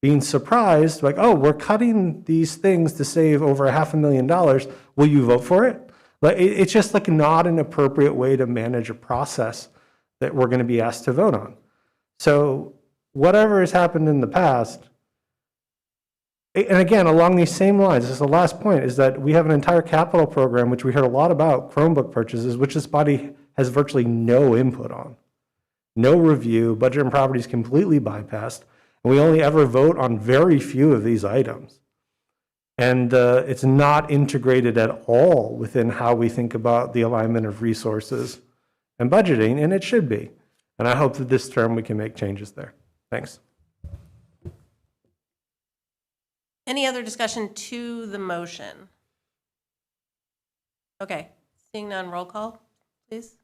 being surprised, like, oh, we're cutting these things to save over $500,000. Will you vote for it? Like, it's just like not an appropriate way to manage a process that we're going to be asked to vote on. So whatever has happened in the past, and again, along these same lines, this is the last point, is that we have an entire capital program, which we heard a lot about, Chromebook purchases, which this body has virtually no input on. No review, budget and property is completely bypassed, and we only ever vote on very few of these items. And it's not integrated at all within how we think about the alignment of resources and budgeting, and it should be. And I hope that this term we can make changes there. Thanks. Any other discussion to the motion? Okay, seeing none, roll call, please.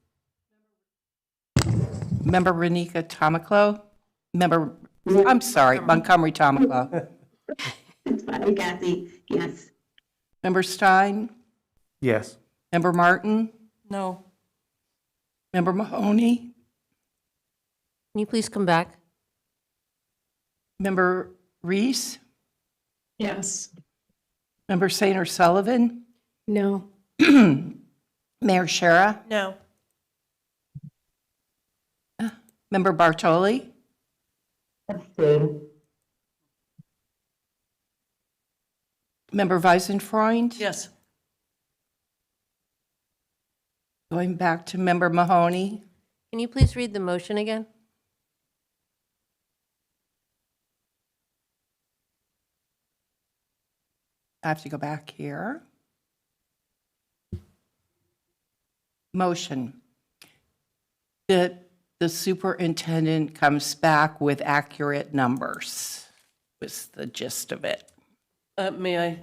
Member Renika Tomaclo? Montgomery Tomaclo. It's fine, Kathy, yes. Member Stein? Yes. Member Martin? No. Member Mahoney? Can you please come back? Member Reese? Yes. Member Sainer Sullivan? No. Mayor Shara? No. Member Bartoli? Abstain. Member Weisenfreund? Yes. Going back to Member Mahoney? Can you please read the motion again? I have to go back here. Motion that the superintendent comes back with accurate numbers, was the gist of it. May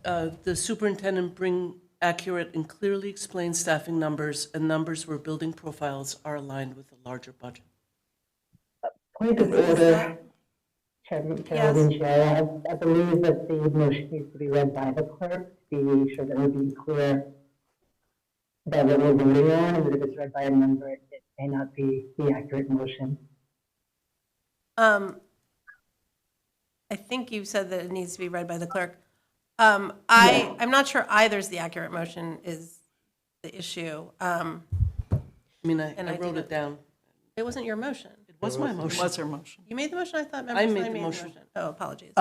I? The superintendent bring accurate and clearly explained staffing numbers and numbers where building profiles are aligned with a larger budget. Point of order, Chairman Chair. I believe that the motion needs to be read by the clerk to be sure that we're being clear that what we're voting on, and that if it's read by a member, it may not be the accurate motion. I think you said that it needs to be read by the clerk. I'm not sure either's the accurate motion is the issue. I wrote it down. It wasn't your motion. It was my motion. It was her motion. You made the motion? I thought I Member made Stein the made motion. Oh, apologies.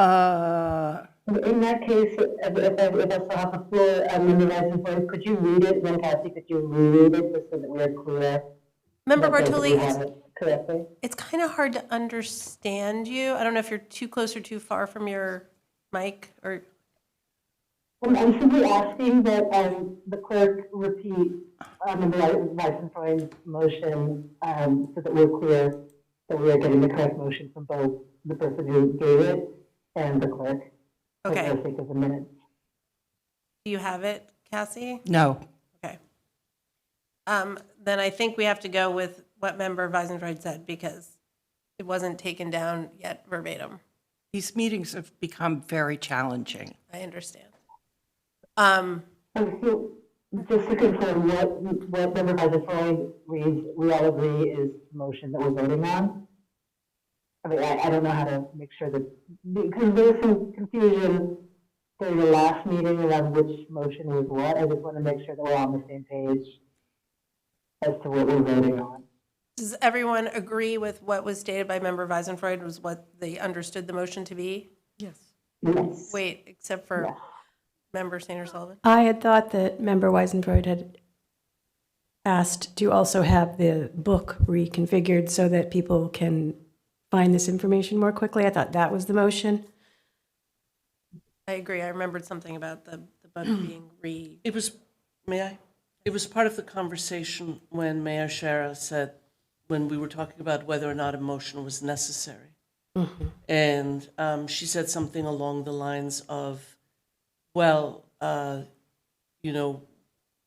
In that case, if I still have the floor, Member Weisenfeld, could you read it, then Kathy, could you reread it, just so that we're clear? Member that Bartoli, we have it correctly? it's kind of hard to understand you. I don't know if you're too close or too far from your mic or. I'm simply asking that the clerk repeat Member Weisenfeld's motion so that we're clear that we are getting the correct motion from both the person who gave it and the clerk. Okay. For the sake of the minutes. Do you have it, Cassie? No. Okay. Then I think we have to go with what Member Weisenfeld said because it wasn't taken down yet verbatim. These meetings have become very challenging. I understand. So just to confirm, what Member Weisenfeld reads, we all agree is the motion that we're voting on? I mean, I don't know how to make sure that, because there was some confusion during the last meeting around which motion was what. I just want to make sure that we're on the same page as to what we're voting on. Does everyone agree with what was stated by Member Weisenfeld was what they understood the motion to be? Yes. Yes. Wait, except for Member Sainer Sullivan? I had thought that Member Weisenfeld had asked to also have the book reconfigured so that people can find this information more quickly. I thought that was the motion. I agree. I remembered something about the budget being It was, may I? It was part of the conversation when Mayor Shara said, when we were talking about whether or not a motion was necessary. And she said something along the lines of, well, you know,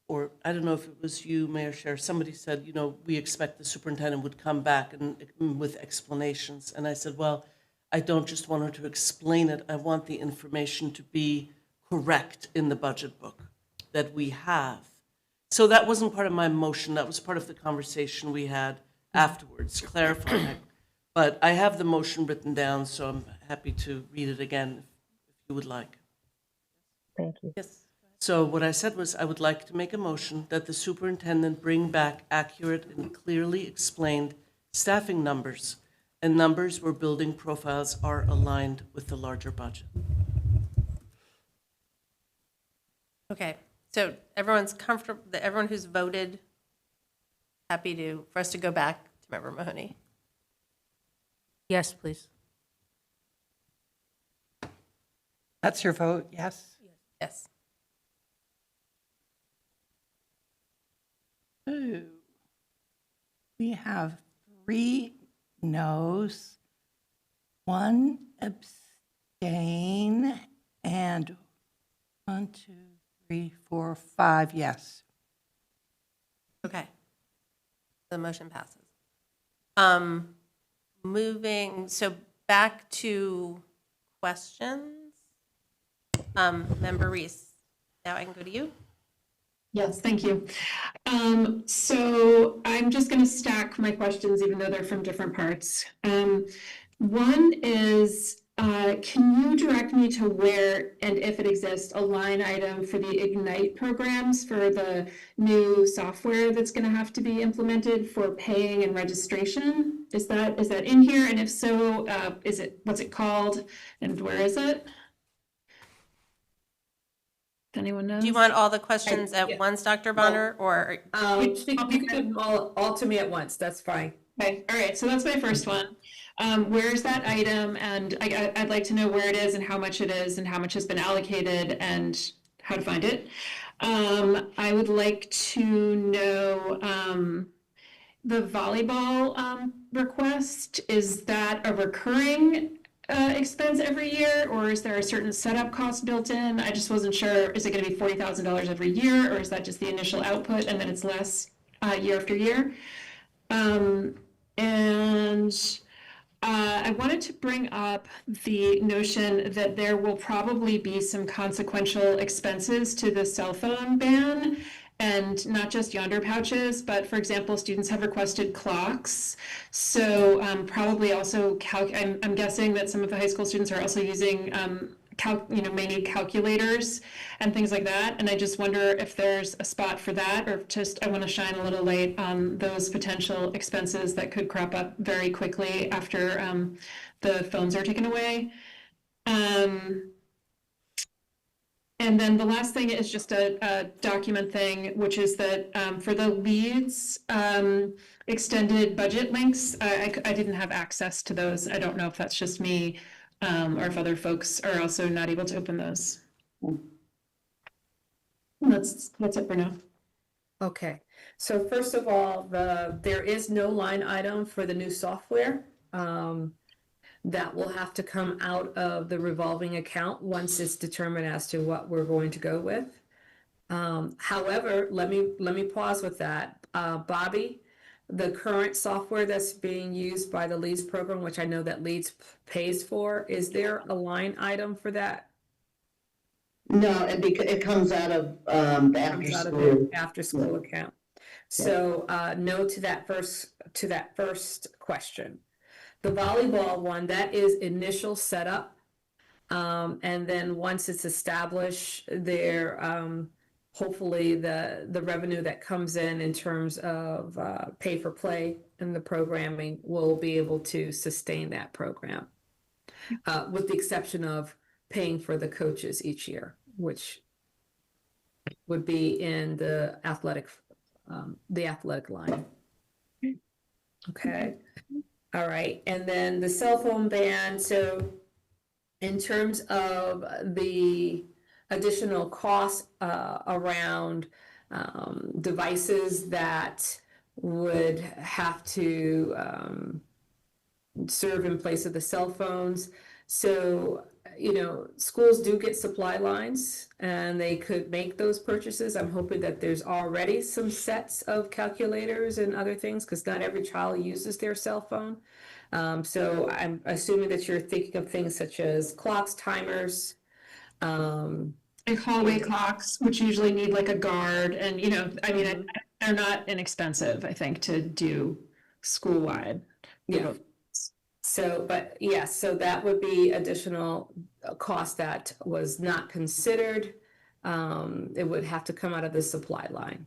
or I don't know if it was you, Mayor Sher, somebody said, you know, we expect the superintendent would come back and with explanations. And I said, well, I don't just want her to explain it. I want the information to be correct in the budget book that we have. So that wasn't part of my motion. That was part of the conversation we had afterwards, clarifying. But I have the motion written down, so I'm happy to read it again if you would like. Thank you. Yes. So what I said was I would like to make a motion that the superintendent bring back accurate and clearly explained staffing numbers and numbers where building profiles are aligned with the larger budget. Okay, so everyone's comfortable, everyone who's voted, happy for us to go back to Member Mahoney? Yes, please. That's your vote, yes? Yes. Ooh. We have 3 noes, 1 abstain, and 1, 2, 3, 4, 5 yes. Okay. The motion passes. Moving, so back to questions. Member Reese, now I can go to you. Yes, thank you. So I'm just going to stack my questions, even though they're from different parts. One is, can you direct me to where, and if it exists, a line item for the Ignite programs for the new software that's going to have to be implemented for paying and registration? Is that in here? And if so, what's it called and where is it? Anyone knows? Do you want all the questions at once, Dr. Bonner, or? You can do them all to me at once, that's fine. Okay, all right, so that's my first one. Where is that item? And I'd like to know where it is and how much it is and how much has been allocated and how to find it. I would like to know the volleyball request. Is that a recurring expense every year, or is there a certain setup cost built in? I just wasn't sure. Is it going to be $40,000 every year, or is that just the initial output and then it's less year after year? I wanted to bring up the notion that there will probably be some consequential expenses to the cell phone ban, and not just yonder pouches, but for example, students have requested clocks. So probably also, I'm guessing that some of the high school students are also using may need calculators and things like that. And I just wonder if there's a spot for that, or just I want to shine a little light on those potential expenses that could crop up very quickly after the phones are taken away. And then the last thing is just a document thing, which is that for the LEADS extended budget links, I didn't have access to those. I don't know if that's just me or if other folks are also not able to open those. That's it for now. Okay, so first of all, there is no line item for the new software. That will have to come out of the revolving account once it's determined as to what we're going to go with. However, let me pause with that. Bobby, the current software that's being used by the LEADS program, which I know that LEADS pays for, is there a line item for that? No, it comes out of the after school account. So no to that first question. The volleyball one, that is initial setup. And then once it's established, there hopefully the revenue that comes in terms of pay for play and the programming will be able to sustain that program. With the exception of paying for the coaches each year, which would be in the athletic line. Okay. All right, and then the cell phone ban. So in terms of the additional costs around devices that would have to serve in place of the cell phones. So, schools do get supply lines and they could make those purchases. I'm hoping that there's already some sets of calculators and other things because not every child uses their cell phone. So I'm assuming that you're thinking of things such as clocks, timers, Like hallway clocks, which usually need like a guard, and they're not inexpensive, I think, to do school-wide. Yeah. So, but yes, so that would be additional cost that was not considered. It would have to come out of the supply line.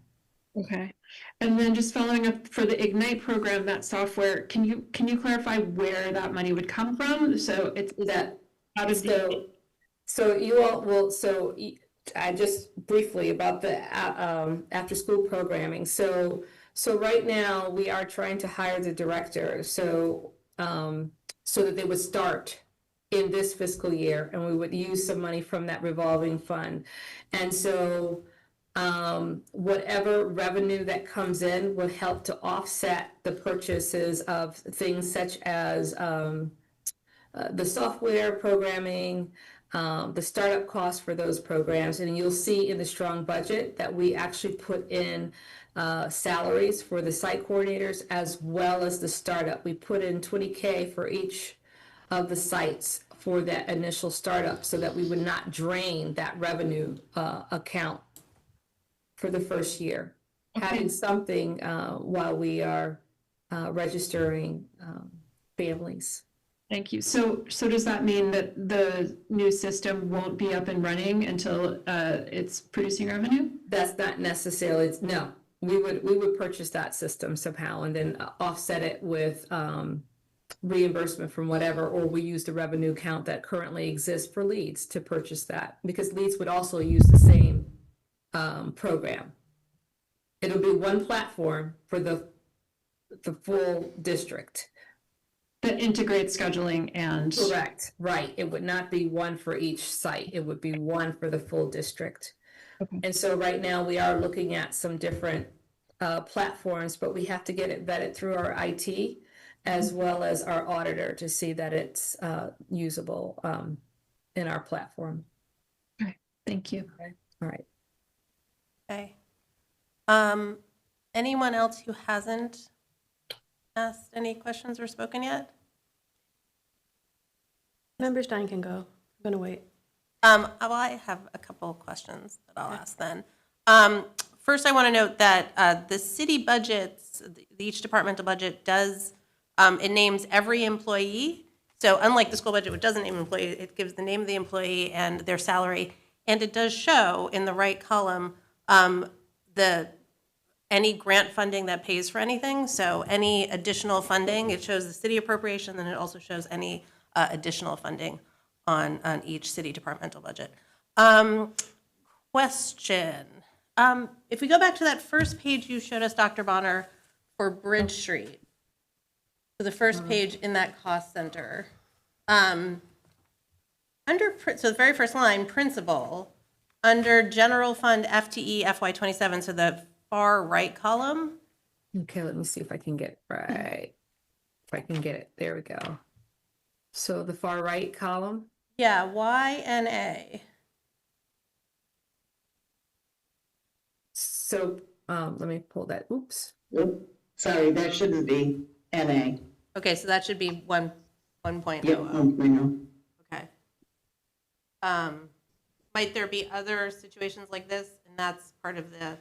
Okay. And then just following up for the Ignite program, that software, can you clarify where that money would come from? So it's that out of the. So you all will, I just briefly about the after-school programming. So right now, we are trying to hire the director, so that they would start in this fiscal year, and we would use some money from that revolving fund. And so whatever revenue that comes in will help to offset the purchases of things such as the software programming, the startup costs for those programs. And you'll see in the strong budget that we actually put in salaries for the site coordinators as well as the startup. We put in $20K for each of the sites for that initial startup so that we would not drain that revenue account for the first year. Having something while we are registering families. Thank you. So does that mean that the new system won't be up and running until it's producing revenue? That's not necessarily, no. We would purchase that system somehow and then offset it with reimbursement from whatever, or we use the revenue account that currently exists for Leeds to purchase that, because Leeds would also use the same program. It'll be one platform for the full district. That integrates scheduling and. Correct, right. It would not be one for each site. It would be one for the full district. Okay. And so right now we are looking at some different platforms, but we have to get it vetted through our IT as well as our auditor to see that it's usable in our platform. Okay, thank you. Okay. All right. Okay. Anyone else who hasn't asked any questions or spoken yet? Member Stein can go. I'm going to wait. Well, I have a couple of questions that I'll ask then. First, I want to note that the city budgets, each departmental budget does, it names every employee. So unlike the school budget, which doesn't name an employee, it gives the name of the employee and their salary. And it does show in the right column any grant funding that pays for anything. So any additional funding, it shows the city appropriation, then it also shows any additional funding on each city departmental budget. Question. If we go back to that first page you showed us, Dr. Bonner, for Bridge Street, so the first page in that cost center, so the very first line, principal, under general fund FTE FY27, so the far right column. Okay, let me see if I can get it right. If I can get it, there we go. So the far right column. Yeah, YNA. So let me pull that. Oops. Oop, sorry, that shouldn't be NA. Okay, so that should be 1.00. Yep, 1.0. Okay. Might there be other situations like this, and that's part of the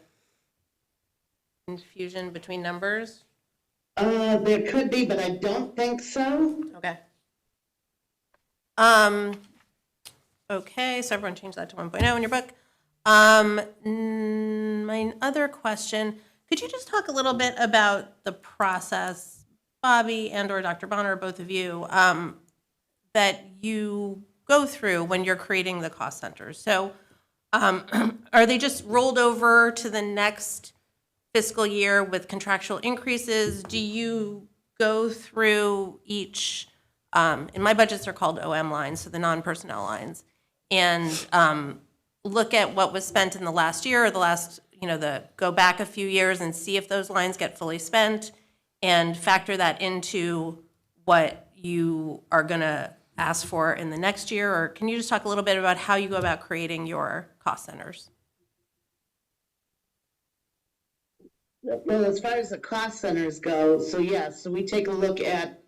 confusion between numbers? There could be, but I don't think so. Okay. Okay, so everyone change that to 1.0 in your book. My other question, could you just talk a little bit about the process, Bobby and or Dr. Bonner, both of you, that you go through when you're creating the cost centers? So are they just rolled over to the next fiscal year with contractual increases? Do you go through each, in my budgets are called OM lines, so the non-personnel lines, and look at what was spent in the last year or the last, go back a few years and see if those lines get fully spent and factor that into what you are going to ask for in the next year? Or can you just talk a little bit about how you go about creating your cost centers? Well, as far as the cost centers go, so yes, so we take a look at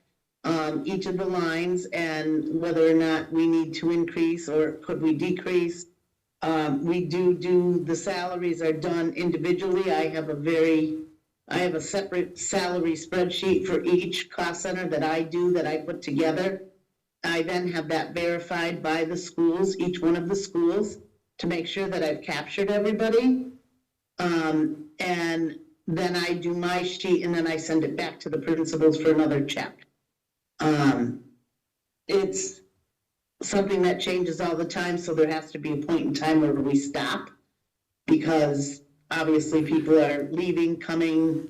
each of the lines and whether or not we need to increase or could we decrease. We do the salaries are done individually. I have a separate salary spreadsheet for each cost center that I put together. I then have that verified by the schools, each one of the schools, to make sure that I've captured everybody. And then I do my sheet and then I send it back to the principals for another check. It's something that changes all the time, so there has to be a point in time where we stop, because obviously people are leaving, coming,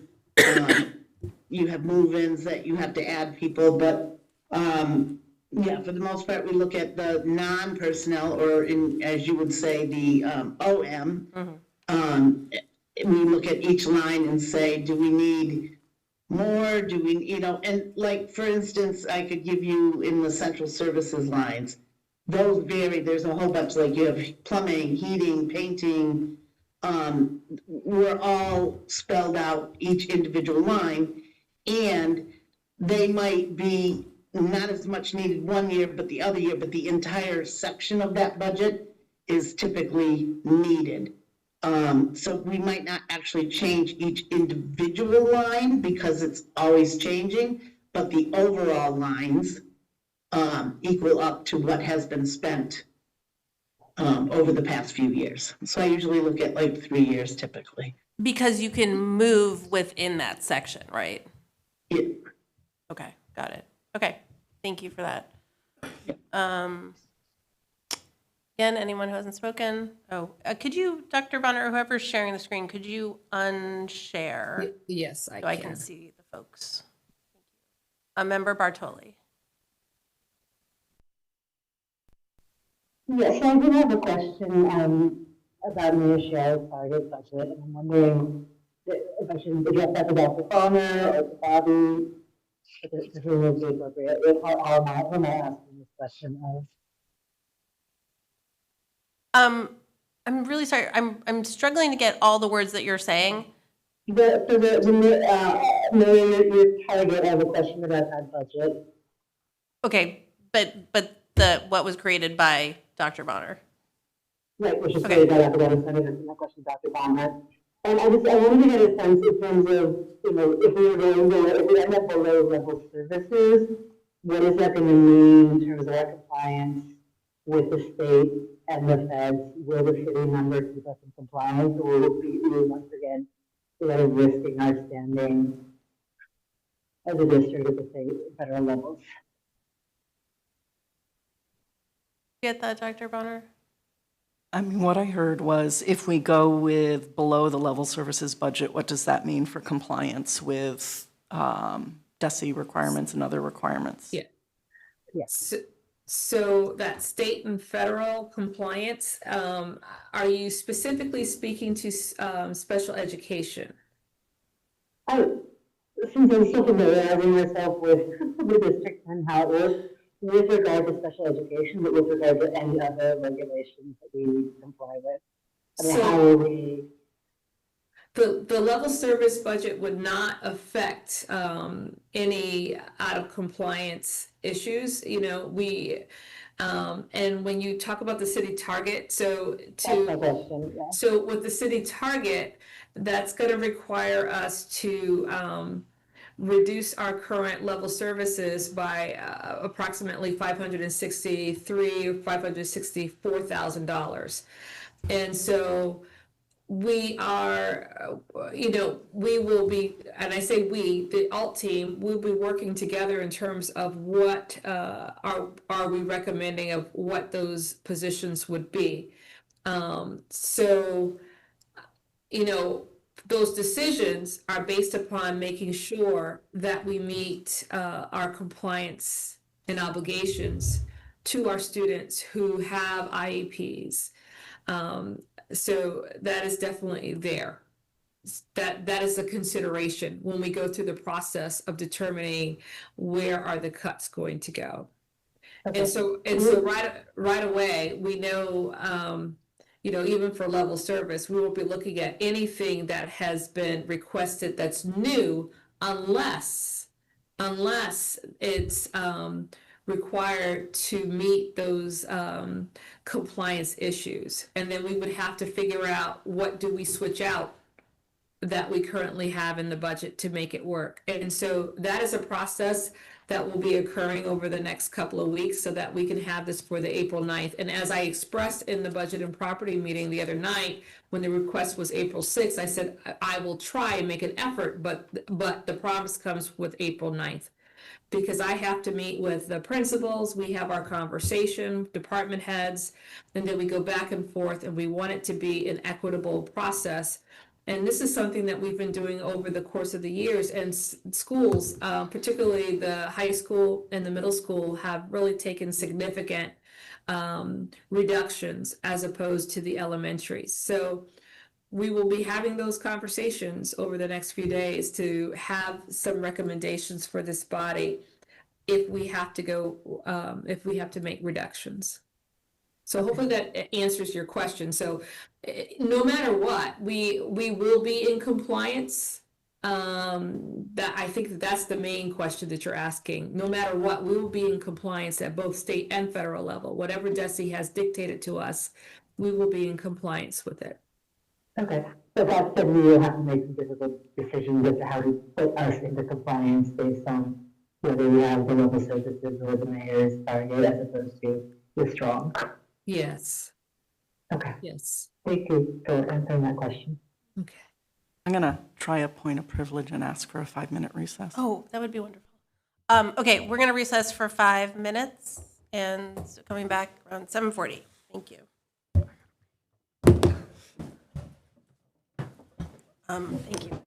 you have move-ins that you have to add people, but yeah, for the most part, we look at the non-personnel, or in, as you would say, the OM. We look at each line and say, do we need more? Do we, and like, for instance, I could give you in the central services lines, those vary. There's a whole bunch, like you have plumbing, heating, painting. We're all spelled out each individual line, and they might be not as much needed one year, but the other year, but the entire section of that budget is typically needed. So we might not actually change each individual line because it's always changing, but the overall lines equal up to what has been spent over the past few years. So I usually look at like 3 years typically. Because you can move within that section, right? Yeah. Okay, got it. Okay, thank you for that. Again, anyone who hasn't spoken? Could you, Dr. Bonner, or whoever's sharing the screen, could you unshare? Yes, I so I can see the folks. Member Bartoli. Yes, I do have a question about Mayor Sherrill's target budget, and I'm wondering if I should address that to Dr. Bonner or to Bobby, to who would be appropriate. How am I asking this question? I'm really sorry. I'm struggling to get all the words that you're saying. Your target, I have a question about that budget. Okay, but what was created by Dr. Bonner? Right, which is great, that academic senate, and my question, Dr. Bonner. And I wanted to get a sense in terms of, if we end up below level services, what is that going to mean in terms of our compliance with the state and the feds? Will the city number keep us in compliance, or will we once again risking our standing as a district at the state and federal levels? Get that, Dr. Bonner? I mean, what I heard was if we go with below the level services budget, what does that mean for compliance with DESE requirements and other requirements? Yeah. Yes. So that state and federal compliance, are you specifically speaking to special education? Since I'm so familiarizing myself with the district and how it works, with regard to special education, but with regard to any other regulations that we need to comply with. I mean, how are we? The level service budget would not affect any out of compliance issues. We and when you talk about the city target, so with the city target, that's going to require us to reduce our current level services by approximately $563,000 or $564,000. And so we are, we will be, and I say we, the alt team, will be working together in terms of what are we recommending of what those positions would be. Those decisions are based upon making sure that we meet our compliance and obligations to our students who have IEPs. So that is definitely there. that is a consideration when we go through the process of determining where are the cuts going to go. And so right away, we know, even for level service, we won't be looking at anything that has been requested that's new unless it's required to meet those compliance issues. And then we would have to figure out what do we switch out that we currently have in the budget to make it work. And so that is a process that will be occurring over the next couple of weeks so that we can have this for the April 9th. And as I expressed in the budget and property meeting the other night, when the request was April 6th, I said, I will try and make an effort, but the promise comes with April 9th. Because I have to meet with the principals, we have our conversation, department heads, and then we go back and forth, and we want it to be an equitable process. And this is something that we've been doing over the course of the years, and schools, particularly the high school and the middle school, have really taken significant reductions as opposed to the elementaries. So we will be having those conversations over the next few days to have some recommendations for this body if we have to go, if we have to make reductions. So hopefully that answers your question. So no matter what, we will be in compliance. That I think that's the main question that you're asking. No matter what, we will be in compliance at both state and federal level. Whatever DESE has dictated to us, we will be in compliance with it. Okay, but that said, we will have to make some difficult decisions as to how to put us into compliance based on whether we have the local services or the mayor's target as opposed to the strong. Yes. Okay. Yes. Thank you for answering that question. Okay. I'm going to try a point of privilege and ask for a 5-minute recess. Oh, that would be wonderful. Okay, we're going to recess for 5 minutes and coming back around 7:40. Thank you. Thank you.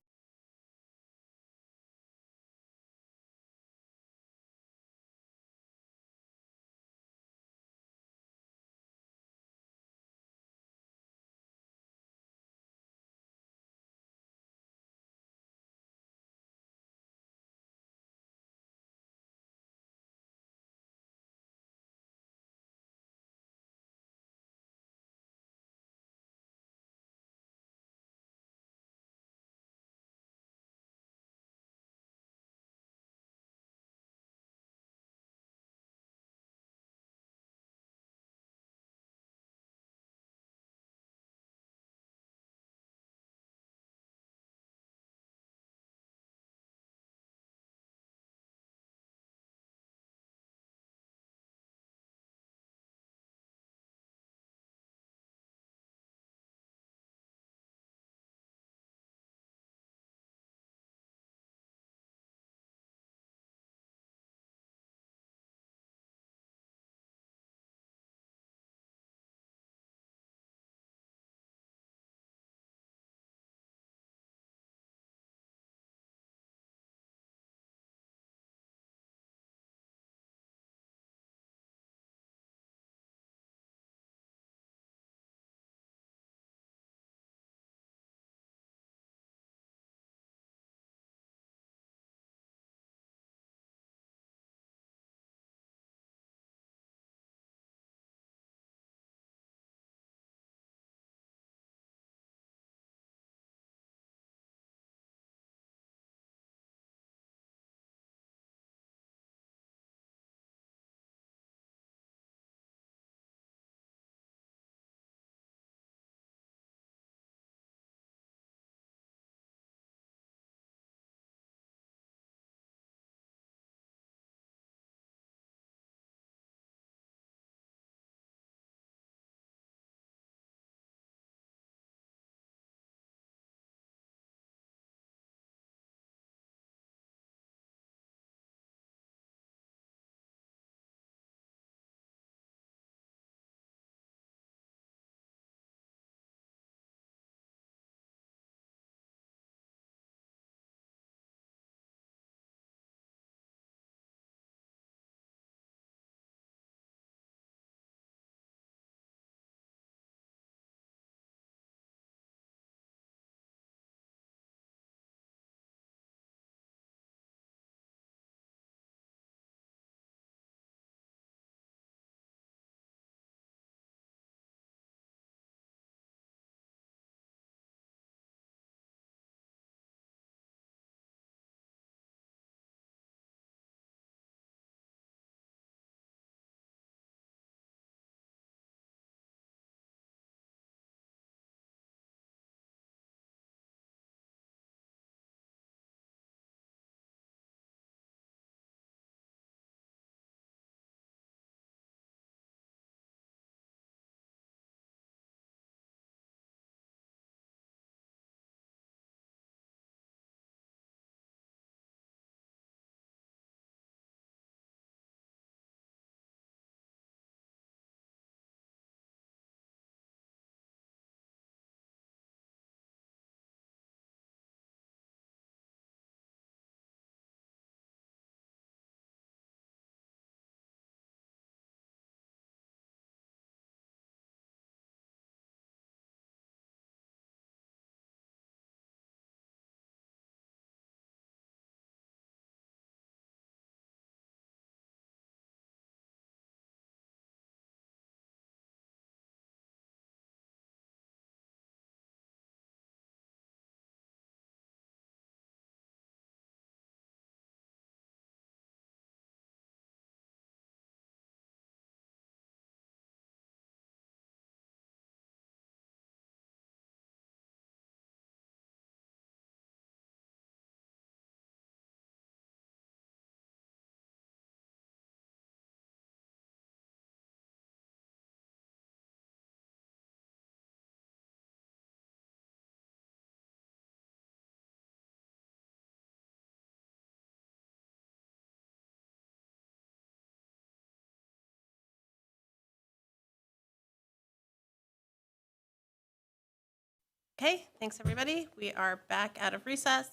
Okay, thanks, everybody. We are back out of recess,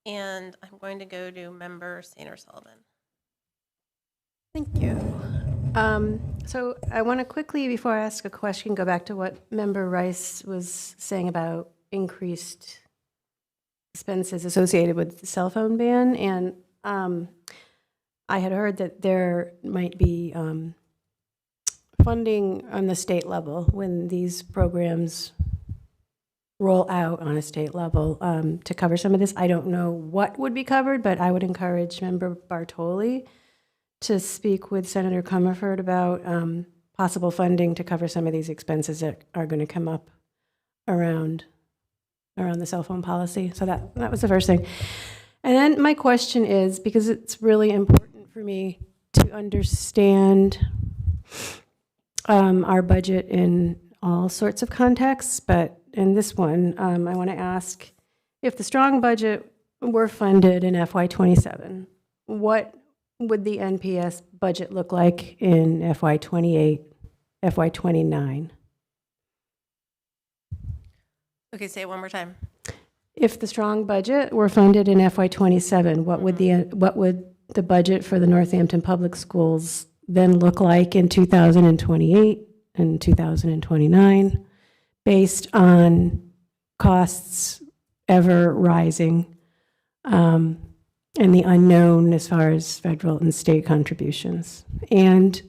and I'm going to go to Member Sainer Sullivan. Thank you. So I want to quickly, before I ask a question, go back to what Member Rice was saying about increased expenses associated with the cell phone ban. And I had heard that there might be funding on the state level when these programs roll out on a state level to cover some of this. I don't know what would be covered, but I would encourage Member Bartoli to speak with Senator Comerford about possible funding to cover some of these expenses that are going to come up around the cell phone policy. So that was the first thing. And then my question is, because it's really important for me to understand our budget in all sorts of contexts, but in this one, I want to ask, if the strong budget were funded in FY27, what would the NPS budget look like in FY28, FY29? Okay, say it one more time. If the strong budget were funded in FY27, what would the budget for the Northampton Public Schools then look like in 2028 and 2029, based on costs ever rising and the unknown as far as federal and state contributions, and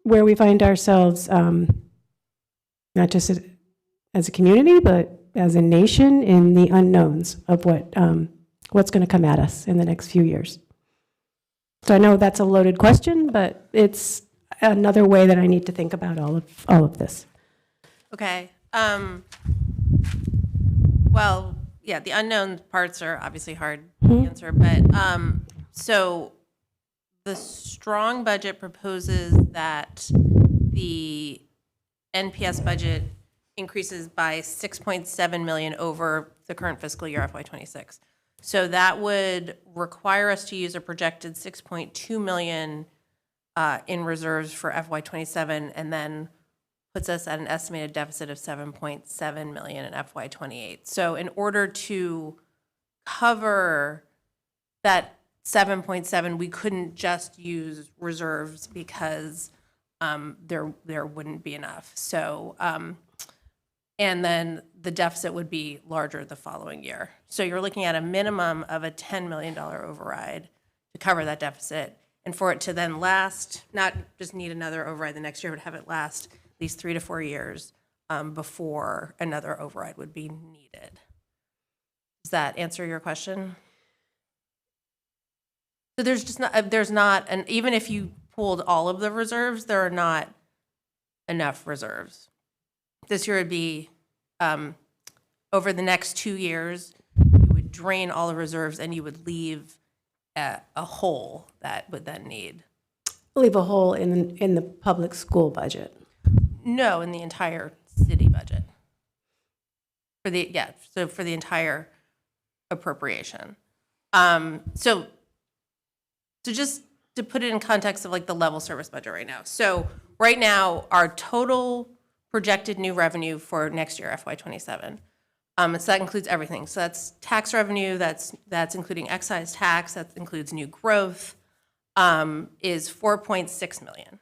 where we find ourselves, not just as a community, but as a nation, in the unknowns of what's going to come at us in the next few years. So I know that's a loaded question, but it's another way that I need to think about all of this. Okay. Well, yeah, the unknown parts are obviously hard to answer, but so the strong budget proposes that the NPS budget increases by 6.7 million over the current fiscal year FY26. So that would require us to use a projected 6.2 million in reserves for FY27, and then puts us at an estimated deficit of 7.7 million in FY28. So in order to cover that 7.7, we couldn't just use reserves because there wouldn't be enough. So and then the deficit would be larger the following year. So you're looking at a minimum of a $10 million override to cover that deficit, and for it to then last, not just need another override the next year, but have it last at least 3 to 4 years before another override would be needed. Does that answer your question? So there's not, and even if you pooled all of the reserves, there are not enough reserves. This year would be, over the next 2 years, you would drain all the reserves and you would leave a hole that would then need. Leave a hole in the public school budget. No, in the entire city budget. For the entire appropriation. So just to put it in context of like the level service budget right now. So right now, our total projected new revenue for next year, FY27. So that includes everything. So that's tax revenue, that's including excise tax, that includes new growth, is 4.6 million.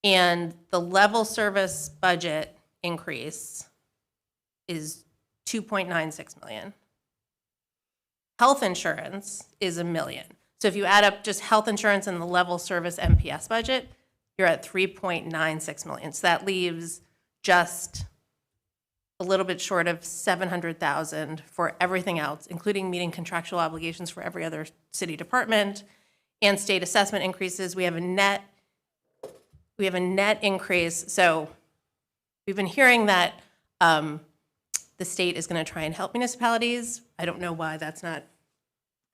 And the level service budget increase is 2.96 million. Health insurance is $1 million. So if you add up just health insurance and the level service MPS budget, you're at 3.96 million. So that leaves just a little bit short of 700,000 for everything else, including meeting contractual obligations for every other city department and state assessment increases. We have a net increase. So we've been hearing that the state is going to try and help municipalities. I don't know why that's not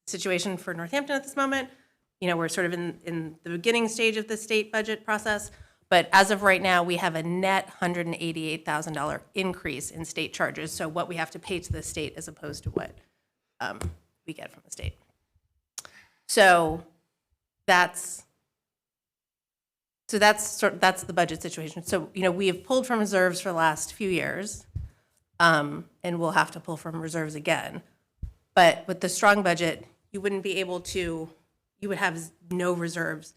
the situation for Northampton at this moment. You know, we're sort of in the beginning stage of the state budget process, but as of right now, we have a net $188,000 increase in state charges. So what we have to pay to the state as opposed to what we get from the state. So that's the budget situation. So, you know, we have pulled from reserves for the last few years. and we'll have to pull from reserves again. But with the strong budget, you wouldn't be able to, you would have no reserves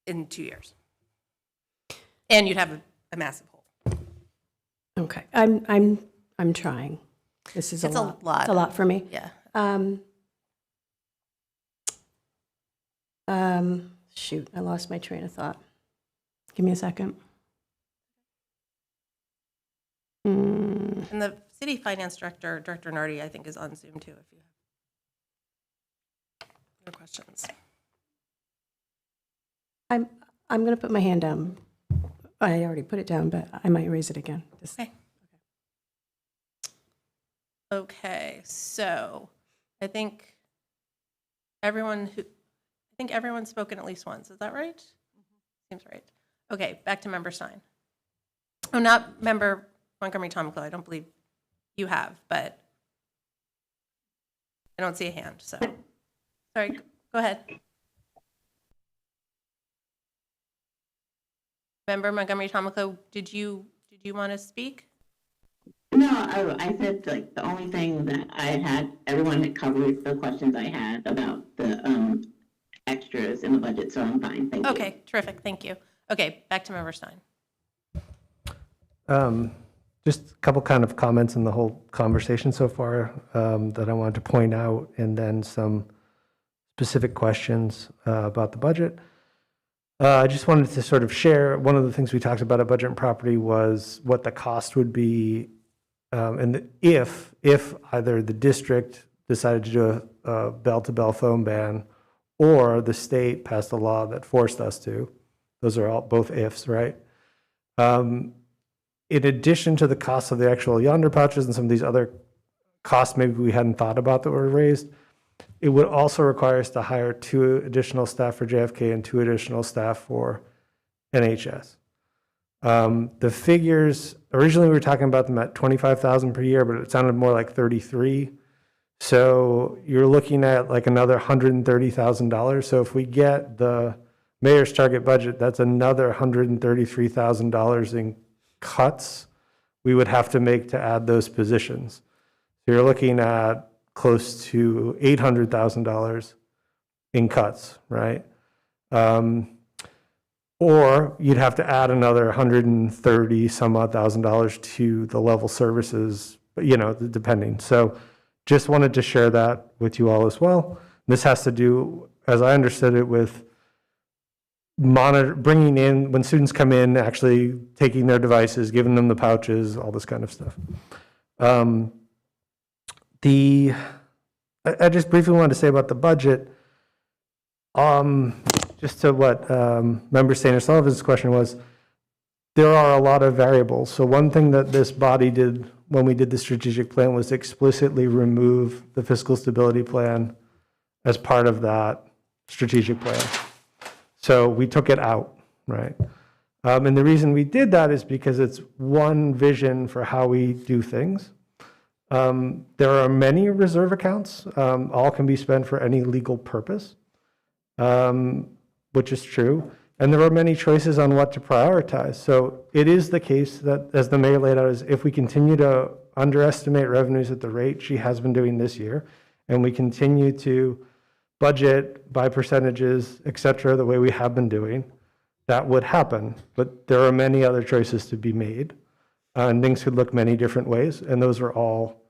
in 2 years. And you'd have a massive hole. Okay, I'm trying. This is It's a lot. It's a lot for me. Yeah. Shoot, I lost my train of thought. Give me a second. And the city finance director, Director Nardi, I think is on Zoom too, if you have other questions. I'm going to put my hand down. I already put it down, but I might raise it again. Just- Okay, so I think everyone's spoken at least once. Is that right? Seems right. Okay, back to Member Stein. Oh, not Member Montgomery Tomco. I don't believe you have, but I don't see a hand, so. Sorry, go ahead. Member Montgomery Tomco, did you want to speak? No, I said like the only thing that I had, everyone had covered the questions I had about the extras in the budget, so I'm fine, thank you. Okay, terrific, thank you. Okay, back to Member Stein. Just a couple kind of comments in the whole conversation so far that I wanted to point out, and then some specific questions about the budget. I just wanted to sort of share, one of the things we talked about at Budget and Property was what the cost would be, and if either the district decided to do a bell-to-bell phone ban, or the state passed a law that forced us to. Those are all both ifs, right? In addition to the cost of the actual yonder pouches and some of these other costs maybe we hadn't thought about that were raised, it would also require us to hire 2 additional staff for JFK and 2 additional staff for NHS. The figures, originally we were talking about them at $25,000 per year, but it sounded more like 33. So you're looking at like another $130,000. So if we get the mayor's target budget, that's another $133,000 in cuts we would have to make to add those positions. So you're looking at close to $800,000 in cuts, right? Or you'd have to add another 130 some odd $1,000 to the level services, depending. So just wanted to share that with you all as well. This has to do, as I understood it, with bringing in, when students come in, actually taking their devices, giving them the pouches, all this kind of stuff. I just briefly wanted to say about the budget, just to what Member Sainer Sullivan's question was, there are a lot of variables. So one thing that this body did when we did the strategic plan was explicitly remove the fiscal stability plan as part of that strategic plan. So we took it out, right? And the reason we did that is because it's one vision for how we do things. There are many reserve accounts. All can be spent for any legal purpose, which is true. And there are many choices on what to prioritize. So it is the case that, as the mayor laid out, is if we continue to underestimate revenues at the rate she has been doing this year, and we continue to budget by percentages, et cetera, the way we have been doing, that would happen. But there are many other choices to be made, and things could look many different ways, and those are all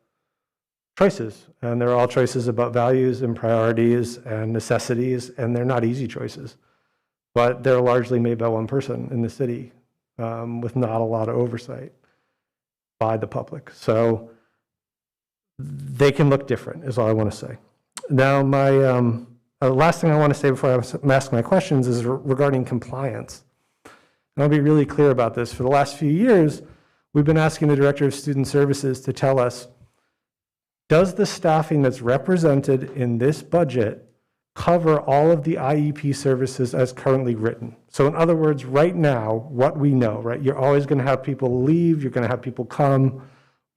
choices. And they're all choices about values and priorities and necessities, and they're not easy choices. But they're largely made by one person in the city with not a lot of oversight by the public. So they can look different, is all I want to say. Now, my last thing I want to say before I ask my questions is regarding compliance. And I'll be really clear about this. For the last few years, we've been asking the Director of Student Services to tell us, does the staffing that's represented in this budget cover all of the IEP services as currently written? So in other words, right now, what we know, right? You're always going to have people leave, you're going to have people come.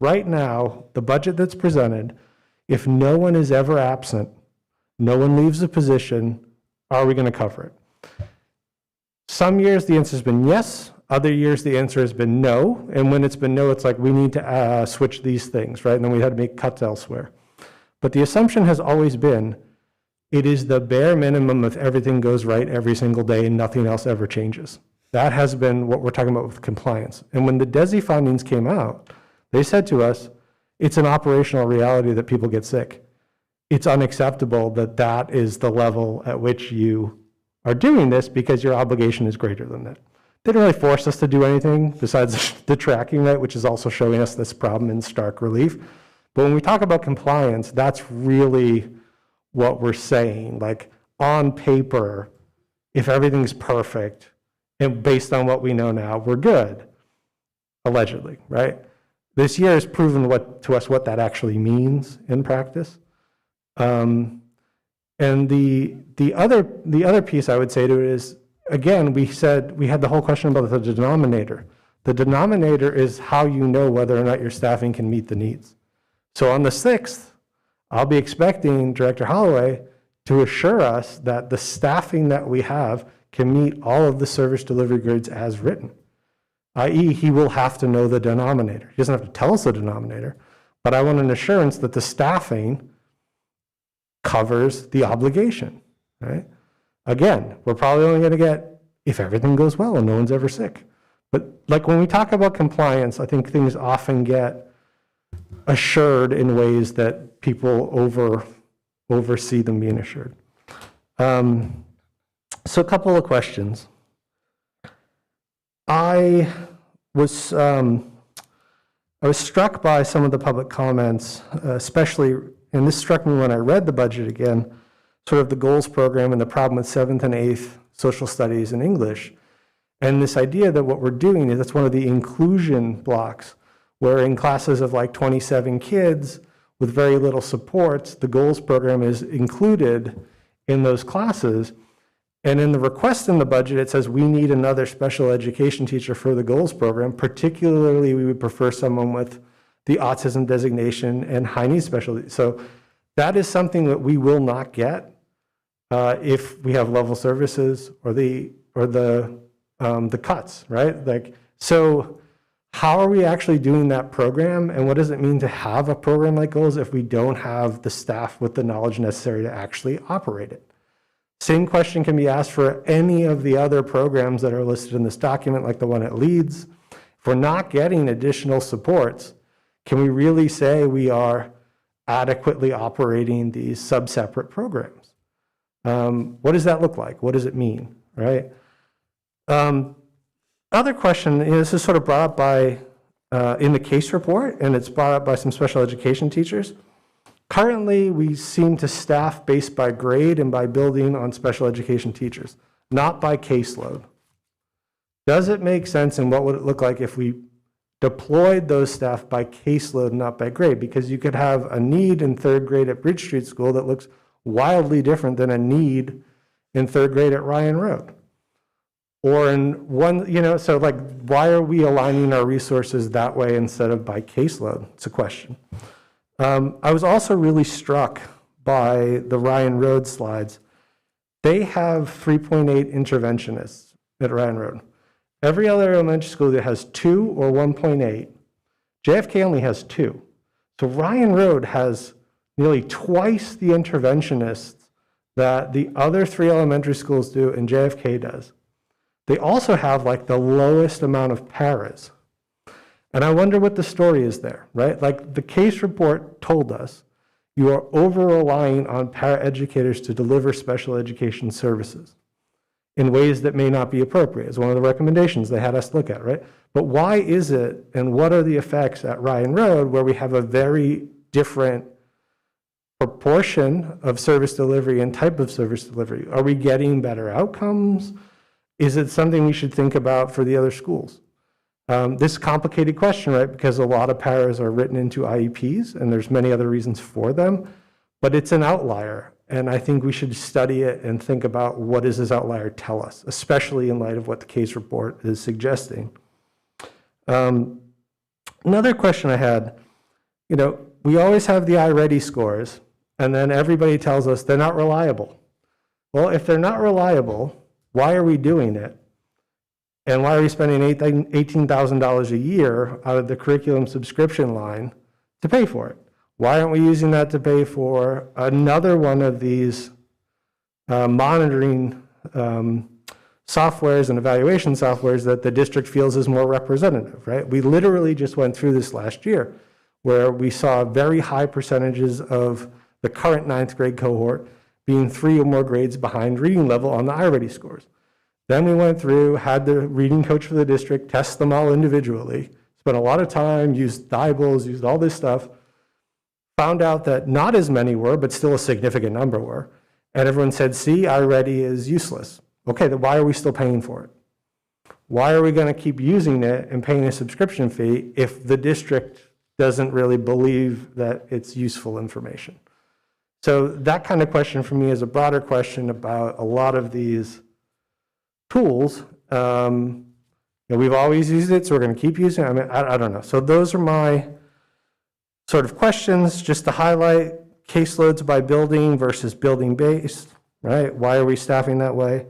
Right now, the budget that's presented, if no one is ever absent, no one leaves the position, are we going to cover it? Some years the answer has been yes, Other years, the answer has been no. And when it's been no, it's like, we need to switch these things, right? And then we had to make cuts elsewhere. But the assumption has always been, it is the bare minimum if everything goes right every single day and nothing else ever changes. That has been what we're talking about with compliance. And when the DESI findings came out, they said to us, it's an operational reality that people get sick. It's unacceptable that that is the level at which you are doing this because your obligation is greater than that. They didn't really force us to do anything besides the tracking, right, which is also showing us this problem in stark relief. But when we talk about compliance, that's really what we're saying. Like, on paper, if everything's perfect, and based on what we know now, we're good, allegedly, right? This year has proven to us what that actually means in practice. And the other piece I would say to it is, again, we said we had the whole question about the denominator. The denominator is how you know whether or not your staffing can meet the needs. So on the 6th, I'll be expecting Director Holloway to assure us that the staffing that we have can meet all of the service delivery grids as written, i.e. he will have to know the denominator. He doesn't have to tell us the denominator, but I want an assurance that the staffing covers the obligation, right? Again, we're probably only going to get if everything goes well and no one's ever sick. But like when we talk about compliance, I think things often get assured in ways that people oversee them being assured. So a couple of questions. I was struck by some of the public comments, especially, and this struck me when I read the budget again, sort of the goals program and the problem with 7th and 8th social studies and English. And this idea that what we're doing is that's one of the inclusion blocks, where in classes of like 27 kids with very little supports, the goals program is included in those classes. And in the request in the budget, it says we need another special education teacher for the goals program. Particularly, we would prefer someone with the autism designation and high needs specialty. So that is something that we will not get if we have level services or the cuts, right? Like, so how are we actually doing that program? And what does it mean to have a program like goals if we don't have the staff with the knowledge necessary to actually operate it? Same question can be asked for any of the other programs that are listed in this document, like the one at Leeds. If we're not getting additional supports, can we really say we are adequately operating these sub-separate programs? What does that look like? What does it mean, right? Other question, this is sort of brought up by, in the case report, and it's brought up by some special education teachers. Currently, we seem to staff based by grade and by building on special education teachers, not by caseload. Does it make sense, and what would it look like if we deployed those staff by caseload, not by grade? Because you could have a need in 3rd grade at Bridge Street School that looks wildly different than a need in 3rd grade at Ryan Road. Or in one, so like, why are we aligning our resources that way instead of by caseload? It's a question. I was also really struck by the Ryan Road slides. They have 3.8 interventionists at Ryan Road. Every other elementary school that has 2 or 1.8. JFK only has 2. So Ryan Road has nearly twice the interventionists that the other 3 elementary schools do and JFK does. They also have like the lowest amount of paras. And I wonder what the story is there, right? Like the case report told us, you are over-relying on paraeducators to deliver special education services in ways that may not be appropriate. It's one of the recommendations they had us look at, right? But why is it, and what are the effects at Ryan Road where we have a very different proportion of service delivery and type of service delivery? Are we getting better outcomes? Is it something we should think about for the other schools? This is a complicated question, right? Because a lot of paras are written into IEPs, and there's many other reasons for them, but it's an outlier. And I think we should study it and think about what does this outlier tell us, especially in light of what the case report is suggesting. Another question I had, we always have the iReady scores, and then everybody tells us they're not reliable. Well, if they're not reliable, why are we doing it? And why are we spending $18,000 a year out of the curriculum subscription line to pay for it? Why aren't we using that to pay for another one of these monitoring softwares and evaluation softwares that the district feels is more representative, right? We literally just went through this last year where we saw very high percentages of the current 9th grade cohort being 3 or more grades behind reading level on the iReady scores. Then we went through, had the reading coach for the district test them all individually, spent a lot of time, used Bibles, used all this stuff, found out that not as many were, but still a significant number were. And everyone said, see, iReady is useless. Okay, then why are we still paying for it? Why are we going to keep using it and paying a subscription fee if the district doesn't really believe that it's useful information? So that kind of question for me is a broader question about a lot of these tools. We've always used it, so we're going to keep using it. I mean, I don't know. So those are my sort of questions, just to highlight caseloads by building versus building based, right? Why are we staffing that way?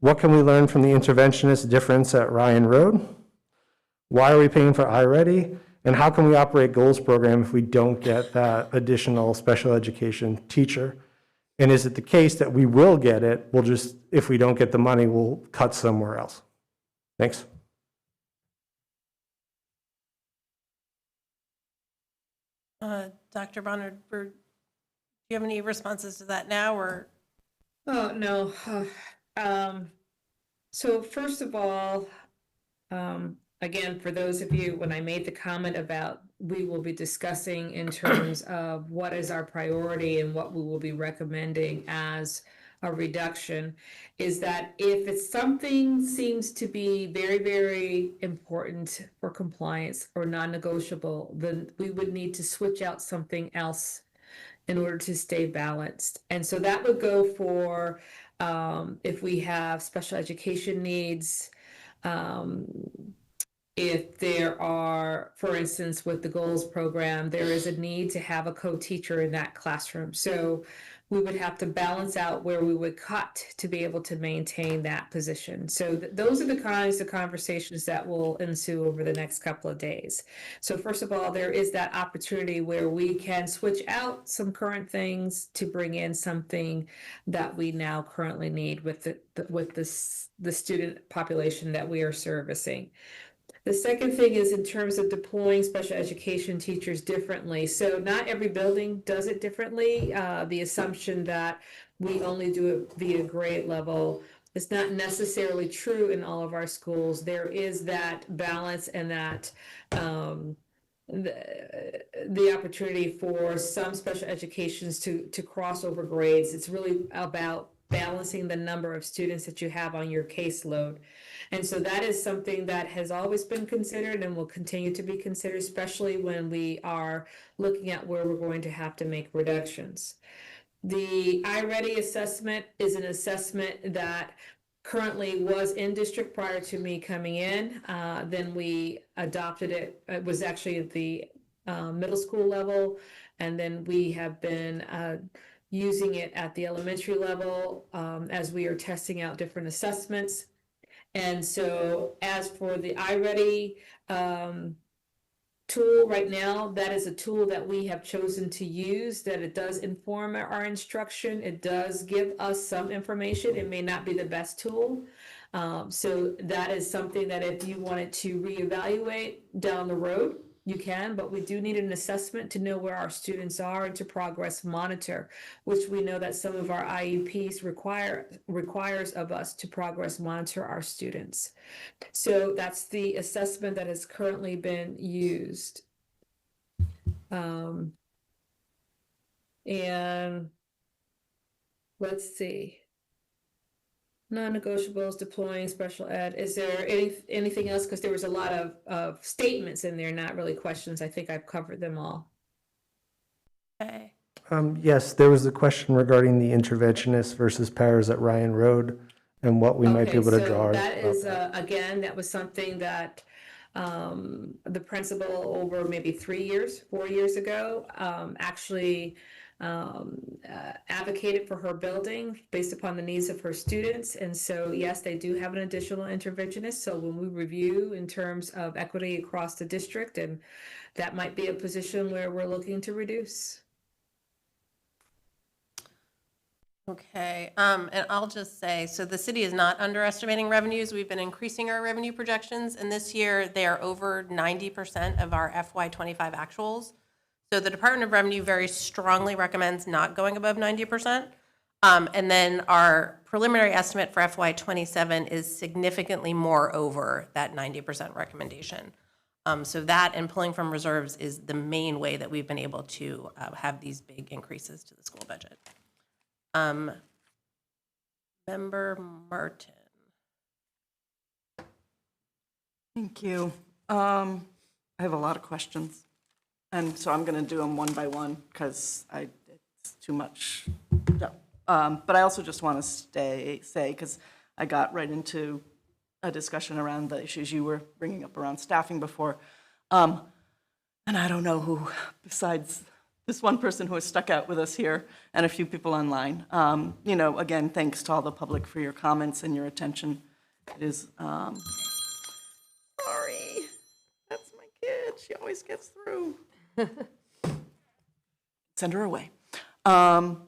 What can we learn from the interventionist difference at Ryan Road? Why are we paying for iReady? And how can we operate goals program if we don't get that additional special education teacher? And is it the case that we will get it? We'll just, if we don't get the money, we'll cut somewhere else. Thanks. Dr. Bonner, do you have any responses to that now, or? Oh, no. So first of all, again, for those of you, when I made the comment about we will be discussing in terms of what is our priority and what we will be recommending as a reduction, is that if it's something seems to be very, very important for compliance or non-negotiable, then we would need to switch out something else in order to stay balanced. And so that would go for if we have special education needs, if there are, for instance, with the goals program, there is a need to have a co-teacher in that classroom. So we would have to balance out where we would cut to be able to maintain that position. So those are the kinds of conversations that will ensue over the next couple of days. So first of all, there is that opportunity where we can switch out some current things to bring in something that we now currently need with the student population that we are servicing. The second thing is in terms of deploying special education teachers differently. So not every building does it differently. The assumption that we only do it via grade level is not necessarily true in all of our schools. There is that balance and that the opportunity for some special educations to cross over grades. It's really about balancing the number of students that you have on your caseload. And so that is something that has always been considered and will continue to be considered, especially when we are looking at where we're going to have to make reductions. The iReady assessment is an assessment that currently was in district prior to me coming in. Then we adopted it. It was actually at the middle school level. And then we have been using it at the elementary level as we are testing out different assessments. And so as for the iReady tool right now, that is a tool that we have chosen to use, that it does inform our instruction. It does give us some information. It may not be the best tool. So that is something that if you wanted to reevaluate down the road, you can, but we do need an assessment to know where our students are and to progress monitor, which we know that some of our IEPs requires of us to progress monitor our students. So that's the assessment that has currently been used. And let's see. Non-negotiables, deploying special ed. Is there anything else? Because there was a lot of statements in there, not really questions. I think I've covered them all. Okay. Yes, there was a question regarding the interventionist versus paras at Ryan Road and what we might be able to draw. That is, again, that was something that the principal over maybe 4 years ago actually advocated for her building based upon the needs of her students. And so, yes, they do have an additional interventionist. So when we review in terms of equity across the district, and that might be a position where we're looking to reduce. Okay, and I'll just say, so the city is not underestimating revenues. We've been increasing our revenue projections, and this year they are over 90% of our FY25 actuals. So the Department of Revenue very strongly recommends not going above 90%. And then our preliminary estimate for FY27 is significantly more over that 90% recommendation. So that and pulling from reserves is the main way that we've been able to have these big increases to the school budget. Member Martin. Thank you. I have a lot of questions, and so I'm going to do them one by one because it's too much. But I also just want to say, because I got right into a discussion around the issues you were bringing up around staffing before, and I don't know who, besides this one person who has stuck out with us here and a few people online. You know, again, thanks to all the public for your comments and your attention. It is, sorry, that's my kid. She always gets through. Send her away. And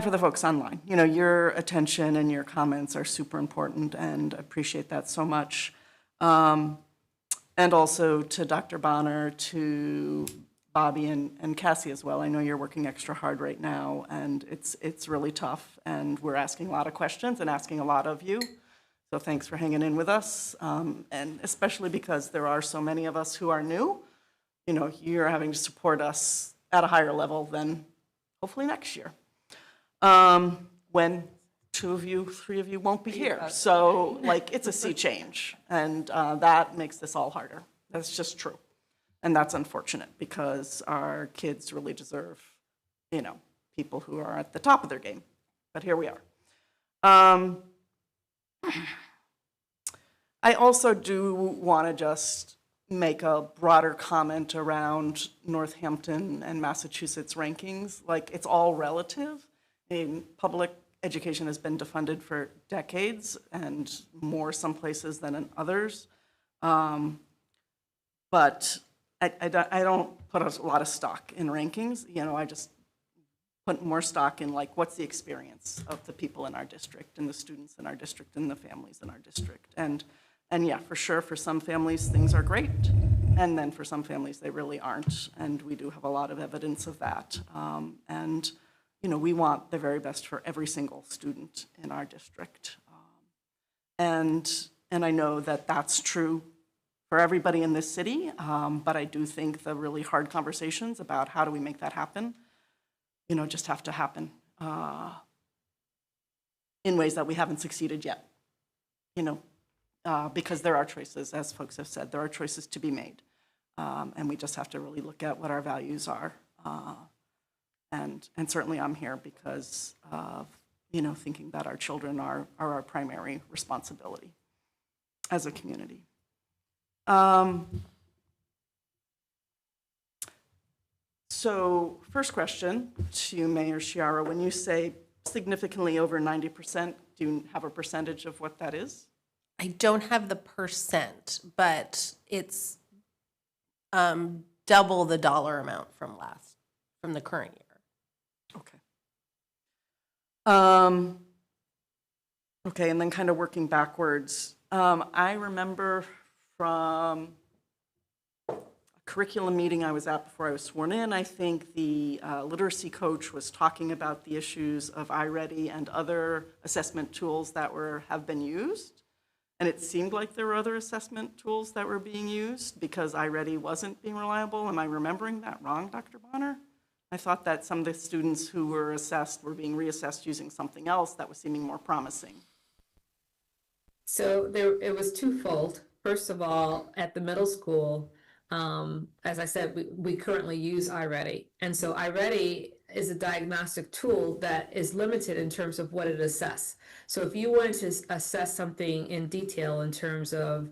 for the folks online, you know, your attention and your comments are super important, and I appreciate that so much. And also to Dr. Bonner, to Bobby and Cassie as well. I know you're working extra hard right now, and it's really tough, and we're asking a lot of questions and asking a lot of you. So thanks for hanging in with us, and especially because there are so many of us who are new. You know, you're having to support us at a higher level than hopefully next year, when 2 of you, 3 of you won't be here. So like, it's a sea change, and that makes this all harder. That's just true. And that's unfortunate because our kids really deserve, you know, people who are at the top of their game. But here we are. I also do want to just make a broader comment around Northampton and Massachusetts rankings. Like, it's all relative. I mean, public education has been defunded for decades, and more some places than in others. But I don't put a lot of stock in rankings. You know, I just put more stock in, like, what's the experience of the people in our district and the students in our district and the families in our district. And yeah, for sure, for some families, things are great. And then for some families, they really aren't. And we do have a lot of evidence of that. And, you know, we want the very best for every single student in our district. And I know that that's true for everybody in this city, but I do think the really hard conversations about how do we make that happen, you know, just have to happen in ways that we haven't succeeded yet, you know, because there are choices, as folks have said, there are choices to be made, and we just have to really look at what our values are, and certainly I'm here because of, you know, thinking that our children are our primary responsibility as a community. So first question to Mayor Chiara, when you say significantly over 90%, do you have a percentage of what that is? I don't have the percent, but it's double the dollar amount from the current year. Okay. Okay, and then kind of working backwards, I remember from a curriculum meeting I was at before I was sworn in, I think the literacy coach was talking about the issues of iReady and other assessment tools that have been used. And it seemed like there were other assessment tools that were being used because iReady wasn't being reliable. Am I remembering that wrong, Dr. Bonner? I thought that some of the students who were assessed were being reassessed using something else that was seeming more promising. So it was twofold. First of all, at the middle school, as I said, we currently use iReady. And so iReady is a diagnostic tool that is limited in terms of what it assesses. So if you wanted to assess something in detail in terms of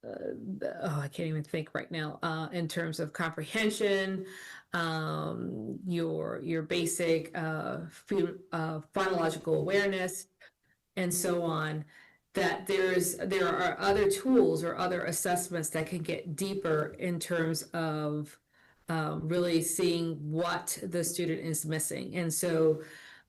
I can't even think right now, in terms of comprehension, your basic phonological awareness, and so on, that there are other tools or other assessments that can get deeper in terms of really seeing what the student is missing. And so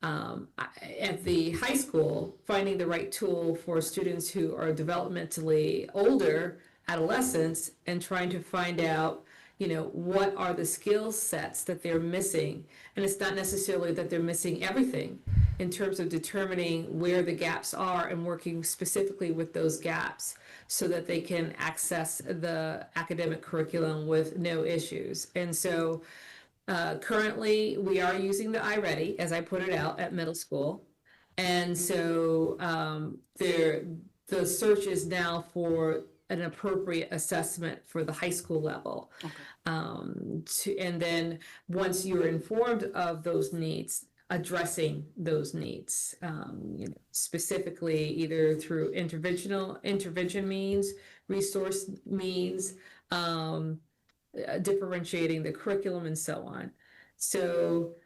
at the high school, finding the right tool for students who are developmentally older, adolescents, and trying to find out, what are the skill sets that they're missing. And it's not necessarily that they're missing everything, in terms of determining where the gaps are and working specifically with those gaps so that they can access the academic curriculum with no issues. And so currently, we are using the iReady, as I put it out, at middle school. And so the search is now for an appropriate assessment for the high school level. And then once you're informed of those needs, addressing those needs, specifically either through intervention means, resource means, differentiating the curriculum and so on. So,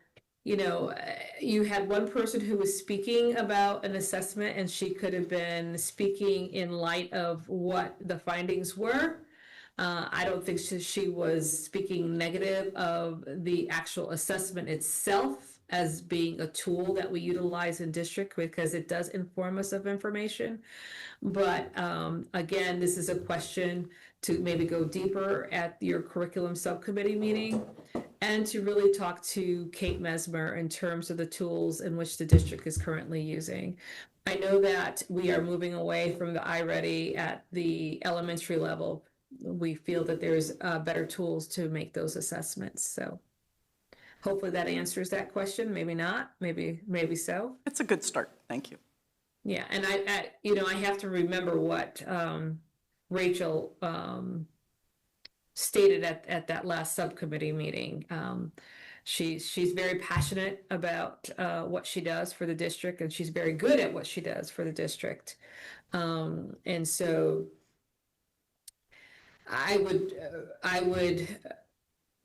you had one person who was speaking about an assessment, and she could have been speaking in light of what the findings were. I don't think she was speaking negative of the actual assessment itself as being a tool that we utilize in district, because it does inform us of information. But again, this is a question to maybe go deeper at your curriculum subcommittee meeting, and to really talk to Kate Mesmer in terms of the tools in which the district is currently using. I know that we are moving away from the iReady at the elementary level. We feel that there's better tools to make those assessments. So hopefully that answers that question. Maybe not, maybe so. It's a good start. Thank you. Yeah, and I have to remember what Rachel stated at that last subcommittee meeting. She's very passionate about what she does for the district, and she's very good at what she does for the district. And so I would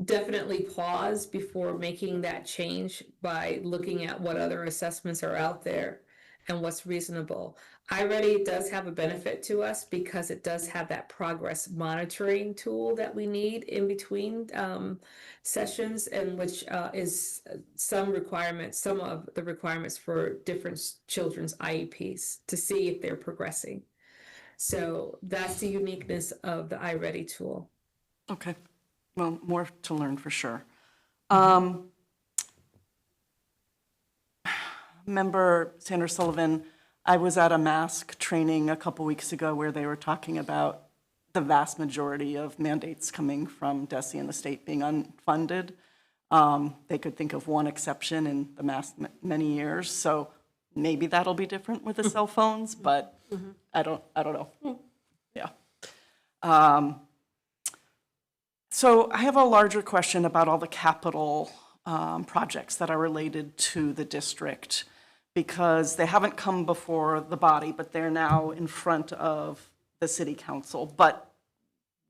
definitely pause before making that change by looking at what other assessments are out there and what's reasonable. iReady does have a benefit to us because it does have that progress monitoring tool that we need in between sessions, and which is some of the requirements for different children's IEPs to see if they're progressing. So that's the uniqueness of the iReady tool. Okay. Well, more to learn for sure. Member Sanders Sullivan, I was at a mask training a couple weeks ago where they were talking about the vast majority of mandates coming from DESE and the state being unfunded. They could think of one exception in the last many years, so maybe that'll be different with the cell phones, but I don't know. Yeah. So I have a larger question about all the capital projects that are related to the district, because they haven't come before the body, but they're now in front of the city council. But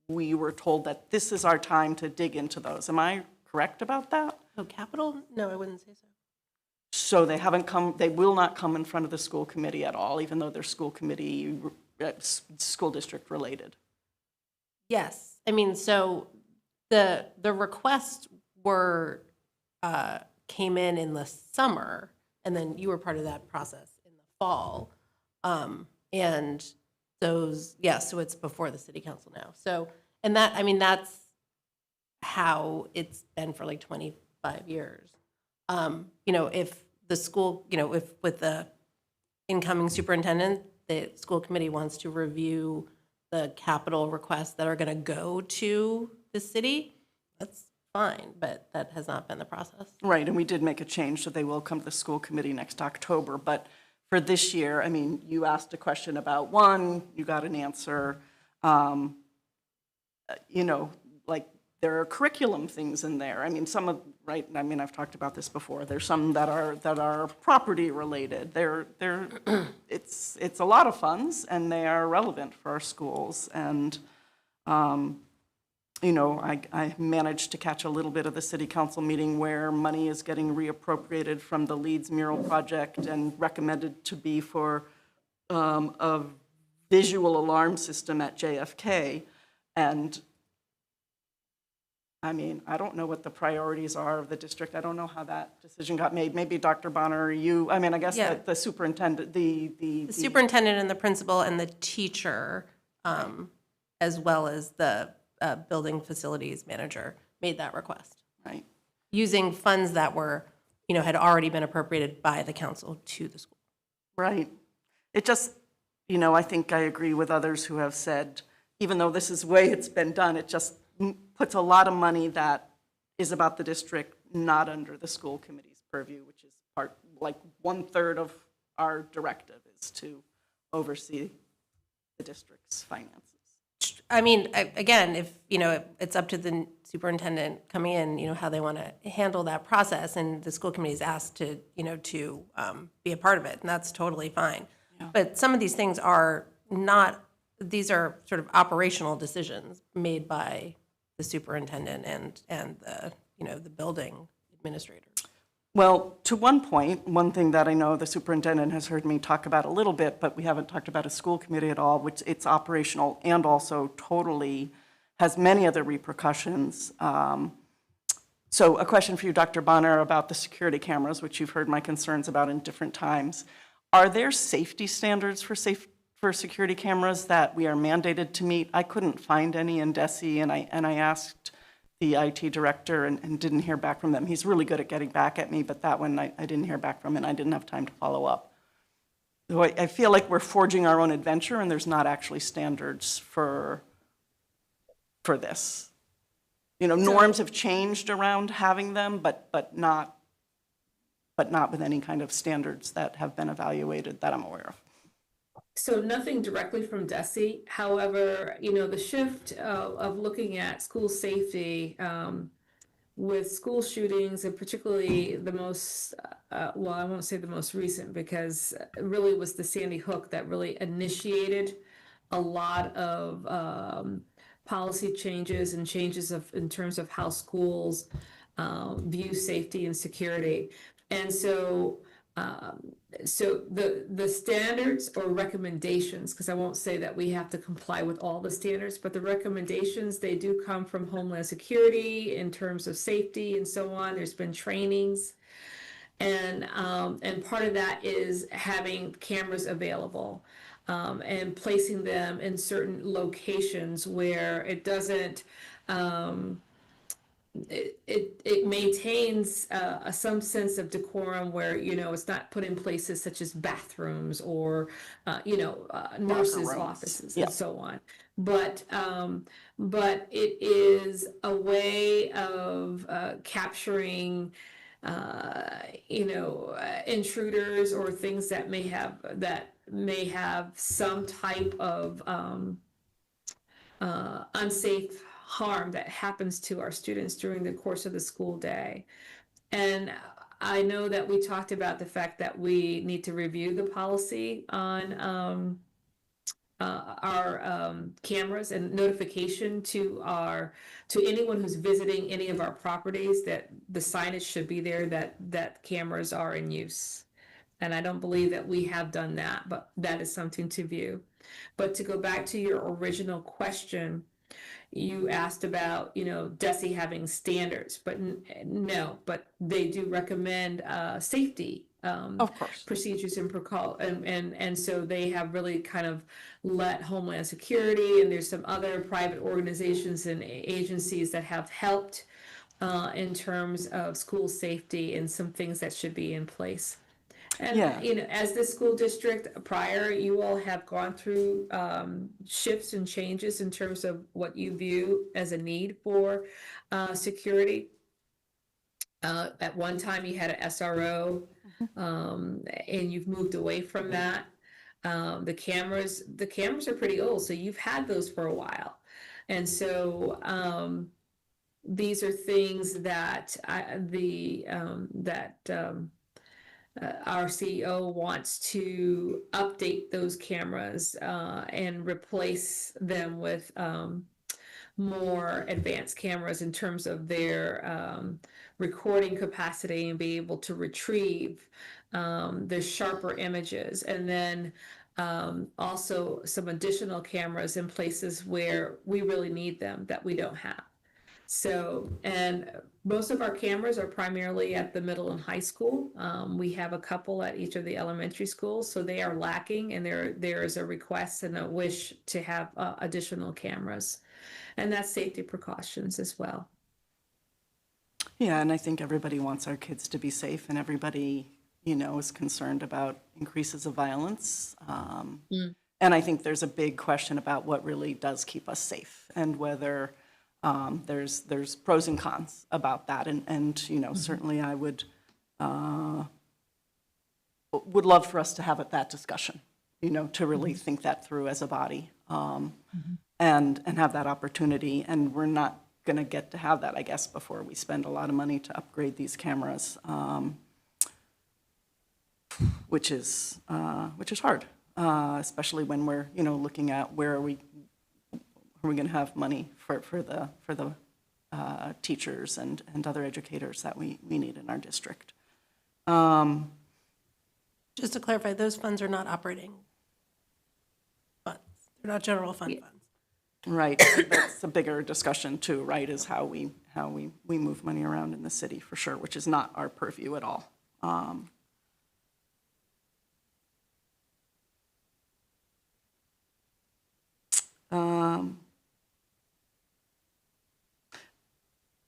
we were told that this is our time to dig into those. Am I correct about that? Oh, capital? No, I wouldn't say so. So they haven't come, they will not come in front of the school committee at all, even though they're school committee, school district related? Yes. I mean, so the requests came in the summer, and then you were part of that process in the fall. And those, so it's before the city council now. So, and that, I mean, that's how it's been for like 25 years. If the school, if with the incoming superintendent, the school committee wants to review the capital requests that are going to go to the city, that's fine, but that has not been the process. Right, and we did make a change, so they will come to the school committee next October. But for this year, I mean, you asked a question about one, you got an answer. Like there are curriculum things in there. I mean, some of, right, I mean, I've talked about this before. There's some that are property related. It's a lot of funds, and they are relevant for our schools. And You know, I managed to catch a little bit of the city council meeting where money is getting reappropriated from the Leeds mural project and recommended to be for a visual alarm system at JFK. And I mean, I don't know what the priorities are of the district. I don't know how that decision got made. Maybe Dr. Bonner or you, I mean, I guess Yeah. the superintendent, The superintendent and the principal and the teacher, as well as the building facilities manager, made that request. Right. Using funds that were, you know, had already been appropriated by the council to the school. Right. It just, you know, I think I agree with others who have said, even though this is the way it's been done, it just puts a lot of money that is about the district not under the school committee's purview, which is part, like 1/3 of our directive is to oversee the district's finances. I mean, again, if, you know, it's up to the superintendent coming in, you know, how they want to handle that process, and the school committee is asked to, you know, to be a part of it, and that's totally fine. Yeah. But some of these things are not, these are sort of operational decisions made by the superintendent and the, you know, the building administrator. Well, to one point, one thing that I know the superintendent has heard me talk about a little bit, but we haven't talked about a school committee at all, which it's operational and also totally has many other repercussions. So a question for you, Dr. Bonner, about the security cameras, which you've heard my concerns about in different times. Are there safety standards for security cameras that we are mandated to meet? I couldn't find any in DESE, and I asked the IT director and didn't hear back from them. He's really good at getting back at me, but that one I didn't hear back from, and I didn't have time to follow up. So I feel like we're forging our own adventure, and there's not actually standards for this. You know, norms have changed around having them, but not with any kind of standards that have been evaluated that I'm aware of. So nothing directly from DESE. However, you know, the shift of looking at school safety with school shootings, and particularly the most, well, I won't say the most recent, because it really was the Sandy Hook that really initiated a lot of policy changes and changes in terms of how schools view safety and security. And so the standards or recommendations, because I won't say that we have to comply with all the standards, but the recommendations, they do come from Homeland Security in terms of safety and so on. There's been trainings. And part of that is having cameras available and placing them in certain locations where it doesn't, it maintains some sense of decorum where, you know, it's not put in places such as bathrooms or, you know, nurses' offices and so on. But it is a way of capturing, you know, intruders or things that may have some type of unsafe harm that happens to our students during the course of the school day. And I know that we talked about the fact that we need to review the policy on our cameras and notification to anyone who's visiting any of our properties that the signage should be there that cameras are in use. And I don't believe that we have done that, but that is something to view. But to go back to your original question, you asked about, you know, DESE having standards, but no, but they do recommend safety of course procedures and so they have really kind of let Homeland Security, and there's some other private organizations and agencies that have helped in terms of school safety and some things that should be in place. And, you know, as the school district prior, you all have gone through shifts and changes in terms of what you view as a need for security. At one time, you had an SRO, and you've moved away from that. The cameras are pretty old, so you've had those for a while. And so these are things that our CEO wants to update those cameras and replace them with more advanced cameras in terms of their recording capacity and be able to retrieve the sharper images. And then also some additional cameras in places where we really need them that we don't have. So, and most of our cameras are primarily at the middle and high school. We have a couple at each of the elementary schools, so they are lacking, and there is a request and a wish to have additional cameras. And that's safety precautions as well. Yeah, and I think everybody wants our kids to be safe, and everybody, you know, is concerned about increases of violence. And I think there's a big question about what really does keep us safe, and whether there's pros and cons about that. And you know, certainly I would love for us to have that discussion, you know, to really think that through as a body, and have that opportunity. And we're not going to get to have that, I guess, before we spend a lot of money to upgrade these cameras, which is hard, especially when we're, you know, looking at where are we going to have money for the teachers and other educators that we need in our district. Just to clarify, those funds are not operating funds. They're not general fund funds. Right, that's a bigger discussion too, right, is how we move money around in the city, for sure, which is not our purview at all.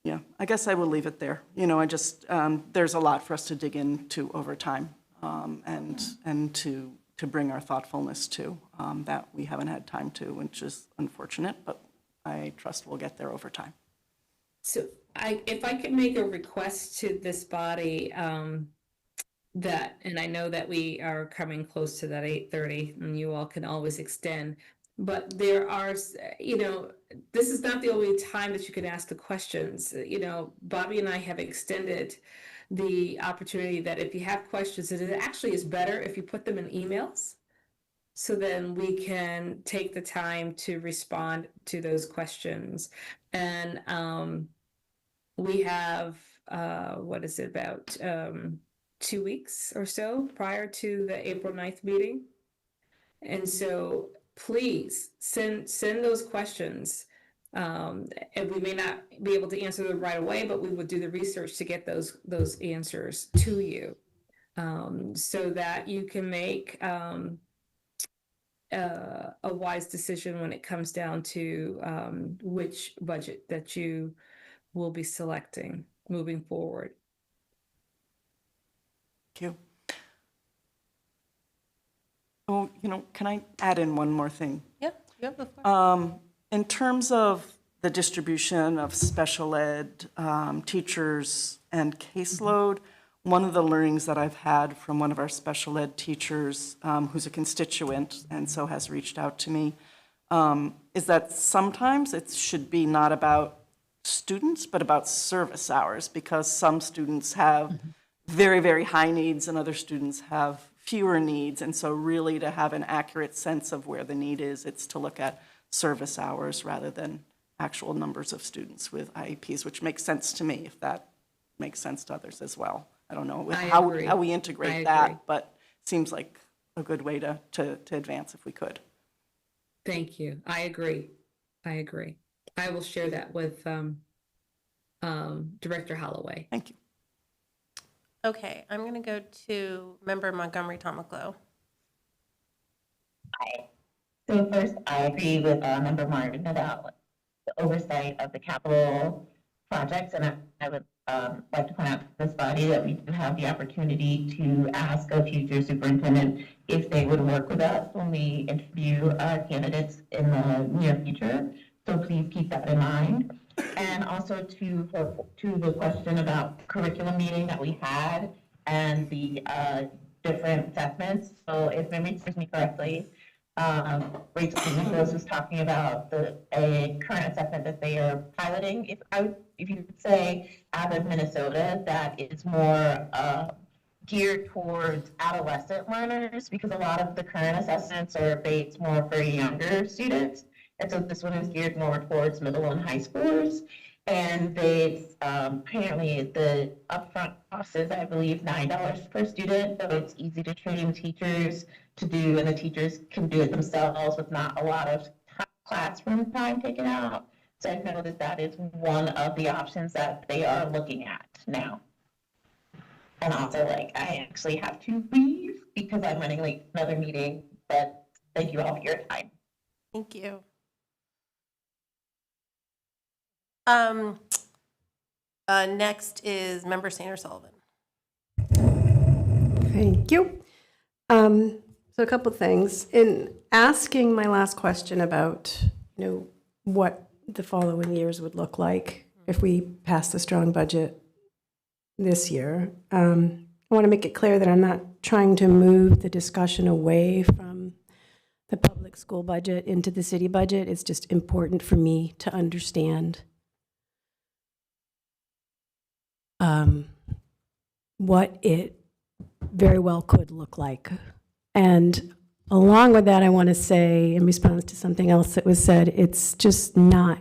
Yeah, I guess I will leave it there. You know, I just, there's a lot for us to dig into over time, and to bring our thoughtfulness to, that we haven't had time to, which is unfortunate, but I trust we'll get there over time. So if I could make a request to this body, that, and I know that we are coming close to that 8:30, and you all can always extend, but there are, you know, this is not the only time that you can ask the questions. You know, Bobby and I have extended the opportunity that if you have questions, it actually is better if you put them in emails. So then we can take the time to respond to those questions. And we have, what is it, about 2 weeks or so prior to the April 9th meeting. And so please send those questions. And we may not be able to answer them right away, but we would do the research to get those answers to you, so that you can make a wise decision when it comes down to which budget that you will be selecting moving forward. Thank you. Oh, you know, can I add in one more thing? Yeah, you have the floor. In terms of the distribution of special ed teachers and caseload, one of the learnings that I've had from one of our special ed teachers, who's a constituent and so has reached out to me, is that sometimes it should be not about students, but about service hours, because some students have very, very high needs and other students have fewer needs. And so really to have an accurate sense of where the need is, it's to look at service hours rather than actual numbers of students with IEPs, which makes sense to me, if that makes sense to others as well. I don't know how we integrate that, but seems like a good way to advance if we could. Thank you. I agree. I will share that with Director Holloway. Thank you. Okay, I'm going to go to Member Montgomery Tomaclo. Hi. So first, I agree with Member Martin about the oversight of the capital projects, and I would like to point out to this body that we do have the opportunity to ask a future superintendent if they would work with us when we interview candidates in the near future. So please keep that in mind. And also to the question about curriculum meeting that we had and the different assessments. So if memory serves me correctly, Rachel Nicholas was talking about a current assessment that they are piloting. If you could say out of Minnesota, that is more geared towards adolescent learners, because a lot of the current assessments are based more for younger students. And so this one is geared more towards middle and high schoolers. And they, apparently the upfront cost is, I believe, $9 per student. So it's easy to train teachers to do, and the teachers can do it themselves with not a lot of classroom time taken out. So I've noticed that is one of the options that they are looking at now. And also, like, I actually have to leave because I'm running late for another meeting, but thank you all for your time. Thank you. Next is Member Sainer Sullivan. Thank you. So a couple things. In asking my last question about, what the following years would look like if we pass the strong budget this year, I want to make it clear that I'm not trying to move the discussion away from the public school budget into the city budget. It's just important for me to understand what it very well could look like. And along with that, I want to say, in response to something else that was said, it's just not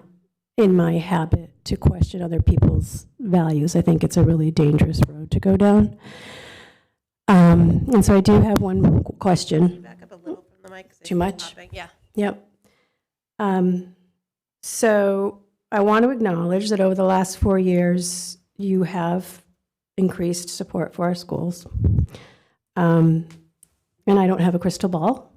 in my habit to question other people's values. I think it's a really dangerous road to go down. And so I do have one question. Back up a little from the mic. Too much? Yeah. Yep. So I want to acknowledge that over the last 4 years, you have increased support for our schools. And I don't have a crystal ball.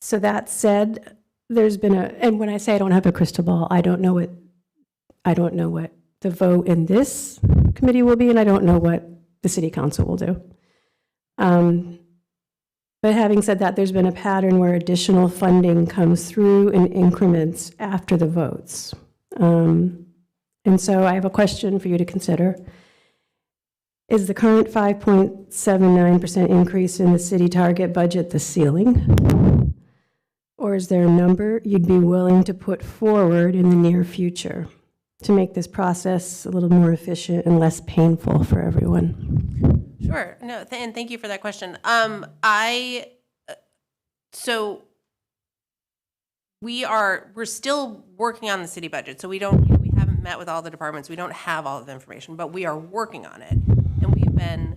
So that said, there's been and when I say I don't have a crystal ball, I don't know what the vote in this committee will be, and I don't know what the city council will do. But having said that, there's been a pattern where additional funding comes through in increments after the votes. And so I have a question for you to consider. Is the current 5.79% increase in the city target budget the ceiling? Or is there a number you'd be willing to put forward in the near future to make this process a little more efficient and less painful for everyone? Sure. No, and thank you for that question. So we're still working on the city budget. So we haven't met with all the departments. We don't have all of the information, but we are working on it. And we've been,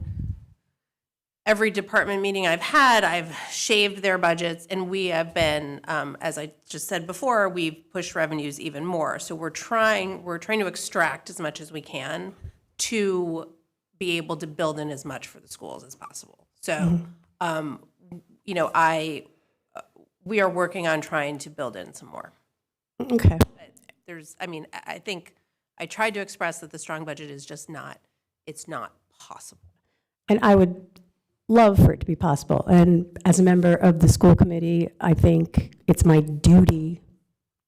every department meeting I've had, I've shaved their budgets, and we have been, as I just said before, we've pushed revenues even more. So we're trying to extract as much as we can to be able to build in as much for the schools as possible. So, we are working on trying to build in some more. Okay. I think I tried to express that the strong budget is just it's not possible. And I would love for it to be possible. And as a member of the school committee, I think it's my duty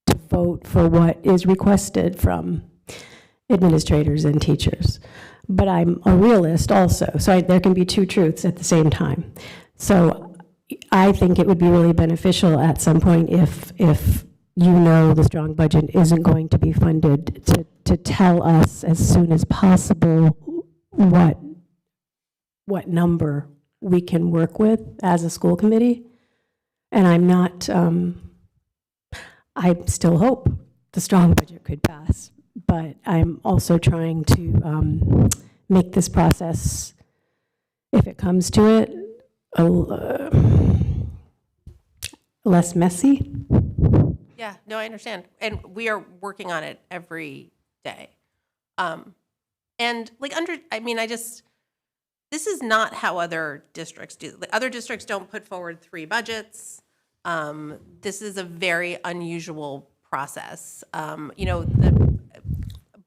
to vote for what is requested from administrators and teachers. But I'm a realist also, so there can be two truths at the same time. So I think it would be really beneficial at some point if the strong budget isn't going to be funded, to tell us as soon as possible what number we can work with as a school committee. And I still hope the strong budget could pass, but I'm also trying to make this process, if it comes to it, less messy. Yeah, no, I understand. And we are working on it every day. This is not how other districts do. Other districts don't put forward 3 budgets. This is a very unusual process.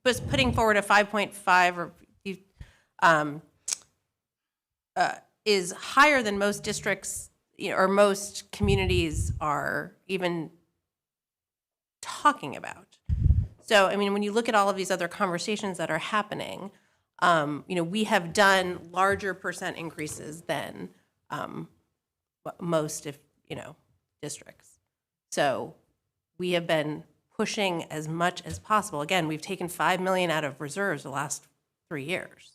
Just putting forward a 5.5 is higher than most districts, or most communities are even talking about. So, when you look at all of these other conversations that are happening, we have done larger percent increases than most, districts. So we have been pushing as much as possible. Again, we've taken $5 million out of reserves the last 3 years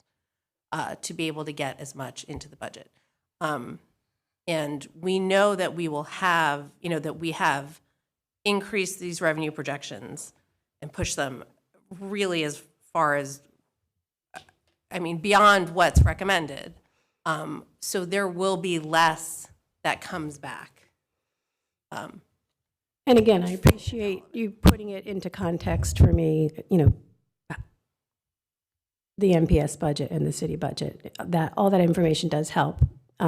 to be able to get as much into the budget. And we know that we will have, that we have increase these revenue projections and push them really as far as, I mean, beyond what's recommended. So there will be less that comes back. And again, I appreciate you putting it into context for me, you know, the MPS budget and the city budget. That, all that information does help. But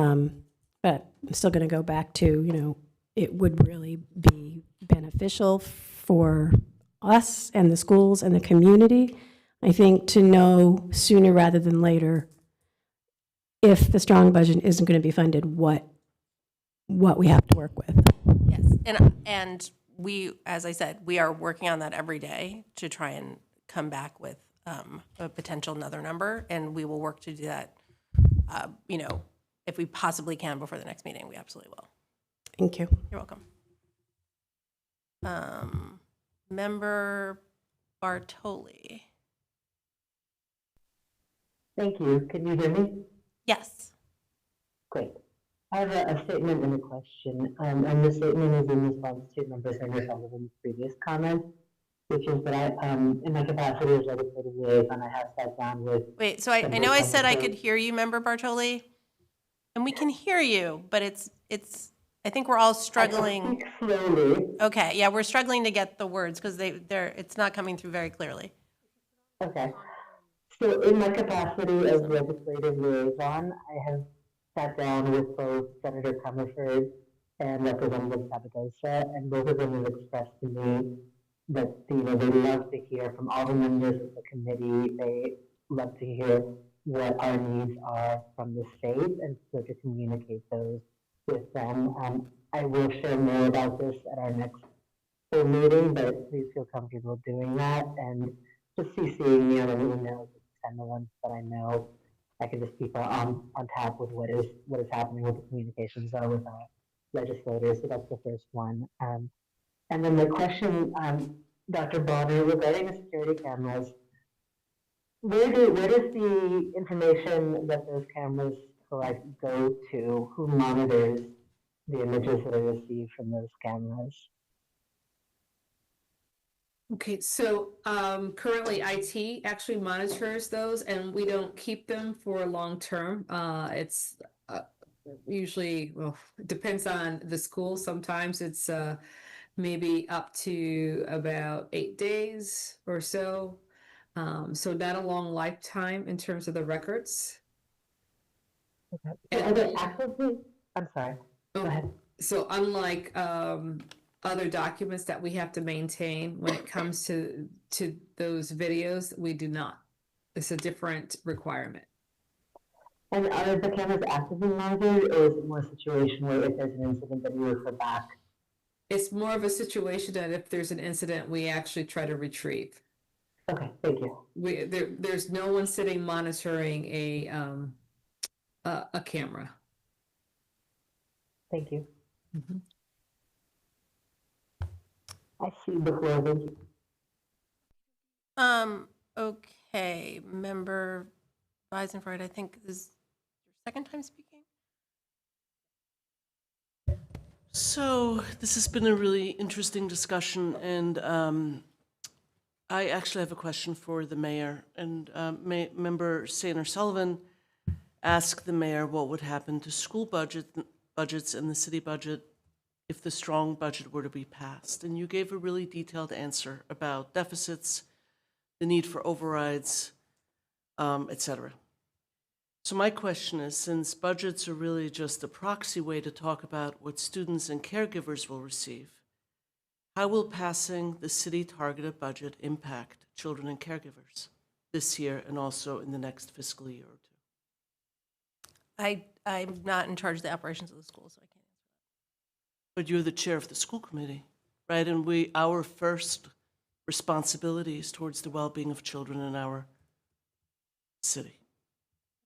I'm still going to go back to, you know, it would really be beneficial for us and the schools and the community, I think, to know sooner rather than later, if the strong budget isn't going to be funded, what we have to work with. Yes, and we, as I said, we are working on that every day to try and come back with a potential another number, and we will work to do that, you know, if we possibly can before the next meeting. We absolutely will. Thank you. You're welcome. Member Bartoli. Thank you. Can you hear me? Yes. Great. I have a statement and a question, and the statement is in response to Member Senator Sullivan's previous comment, which is that I, in my capacity as legislative liaison, I have sat down with. Wait, so I know I said I could hear you, Member Bartoli, and we can hear you, but it's. I think we're all struggling. I can speak slowly. Okay, yeah, we're struggling to get the words because it's not coming through very clearly. Okay. So in my capacity as legislative liaison, I have sat down with both Senator Comerford and Representative Sabadosa, and both of them have expressed to me that, you know, they love to hear from all the members of the committee. They love to hear what our needs are from the state, and so to communicate those with them. I will share more about this at our next full meeting, but please feel comfortable doing that, and just CCing me on any emails and the ones that I know. I can just keep on top with what is happening with the communications are with our legislators. So that's the first one. And then the question, Dr. Bonner, regarding the security cameras, where does the information that those cameras collect go to? Who monitors the images that are received from those cameras? Okay, so currently IT actually monitors those, and we don't keep them for long term. It's usually, well, it depends on the school. Sometimes it's maybe up to about 8 days or so. So not a long lifetime in terms of the records. Okay. So are they actively? I'm sorry. Go ahead. So unlike other documents that we have to maintain when it comes to those videos, we do not. It's a different requirement. And are the cameras actively monitored, or is it more a situation where if there's an incident that you refer back? It's more of a situation that if there's an incident, we actually try to retrieve. Okay, thank you. There's no one sitting monitoring a camera. Thank you. Mm-hmm. I see the floor. Okay, Member Weisenfried, I think is your second time speaking. So this has been a really interesting discussion, and I actually have a question for the mayor. And Member Senator Sullivan asked the mayor what would happen to school budgets and the city budget if the strong budget were to be passed. And you gave a really detailed answer about deficits, the need for overrides, et cetera. So my question is, since budgets are really just a proxy way to talk about what students and caregivers will receive, how will passing the city targeted budget impact children and caregivers this year and also in the next fiscal year or two? I'm not in charge of the operations of the school, so I can't. But you're the chair of the school committee, right? And our first responsibility is towards the well-being of children in our city.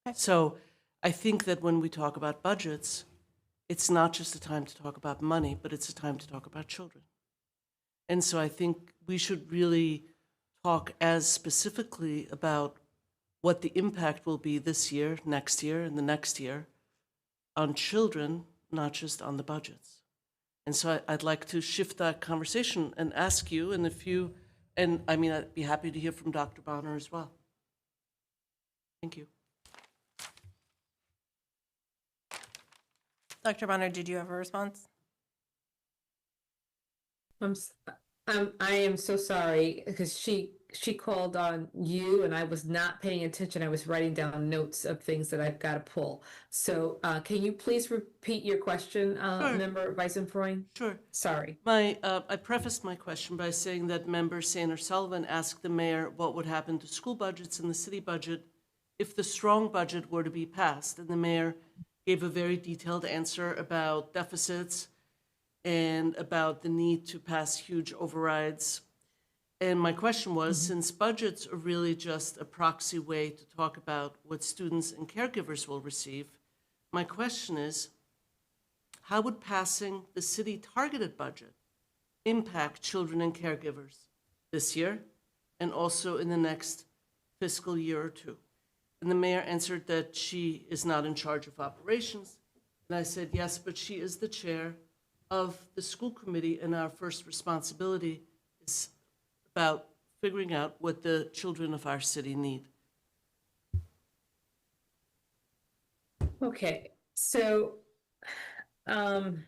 Okay. So I think that when we talk about budgets, it's not just a time to talk about money, but it's a time to talk about children. And so I think we should really talk as specifically about what the impact will be this year, next year, and the next year on children, not just on the budgets. And so I'd like to shift that conversation and ask you, and if you, and I mean, I'd be happy to hear from Dr. Bonner as well. Thank you. Dr. Bonner, did you have a response? I am so sorry because she called on you and I was not paying attention. I was writing down notes of things that I've got to pull. So can you please repeat your question, Sure. Member Weisenfreund? Sure. Sorry. I prefaced my question by saying that Member Sainer Sullivan asked the mayor what would happen to school budgets and the city budget if the strong budget were to be passed. And the mayor gave a very detailed answer about deficits and about the need to pass huge overrides. And my question was, since budgets are really just a proxy way to talk about what students and caregivers will receive, my question is, how would passing the city targeted budget impact children and caregivers this year and also in the next fiscal year or two? And the mayor answered that she is not in charge of operations. And I said, yes, but she is the chair of the school committee, and our first responsibility is about figuring out what the children of our city need. Okay, so in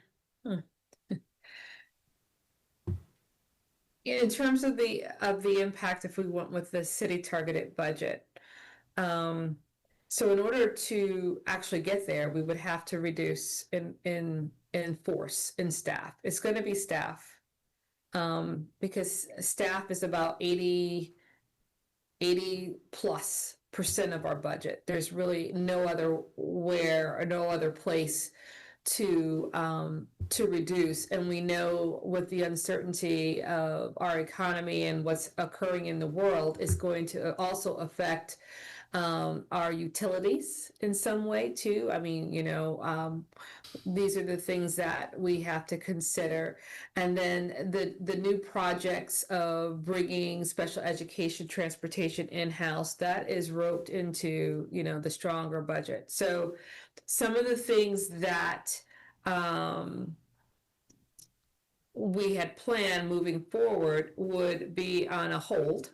terms of the impact, if we went with the city targeted budget, so in order to actually get there, we would have to reduce in force in staff. It's going to be staff, because staff is about 80+ % of our budget. There's really no other where or no other place to reduce. And we know with the uncertainty of our economy and what's occurring in the world is going to also affect our utilities in some way too. I mean, these are the things that we have to consider. And then the new projects of bringing special education transportation in-house, that is roped into, the stronger budget. So some of the things that we had planned moving forward would be on a hold.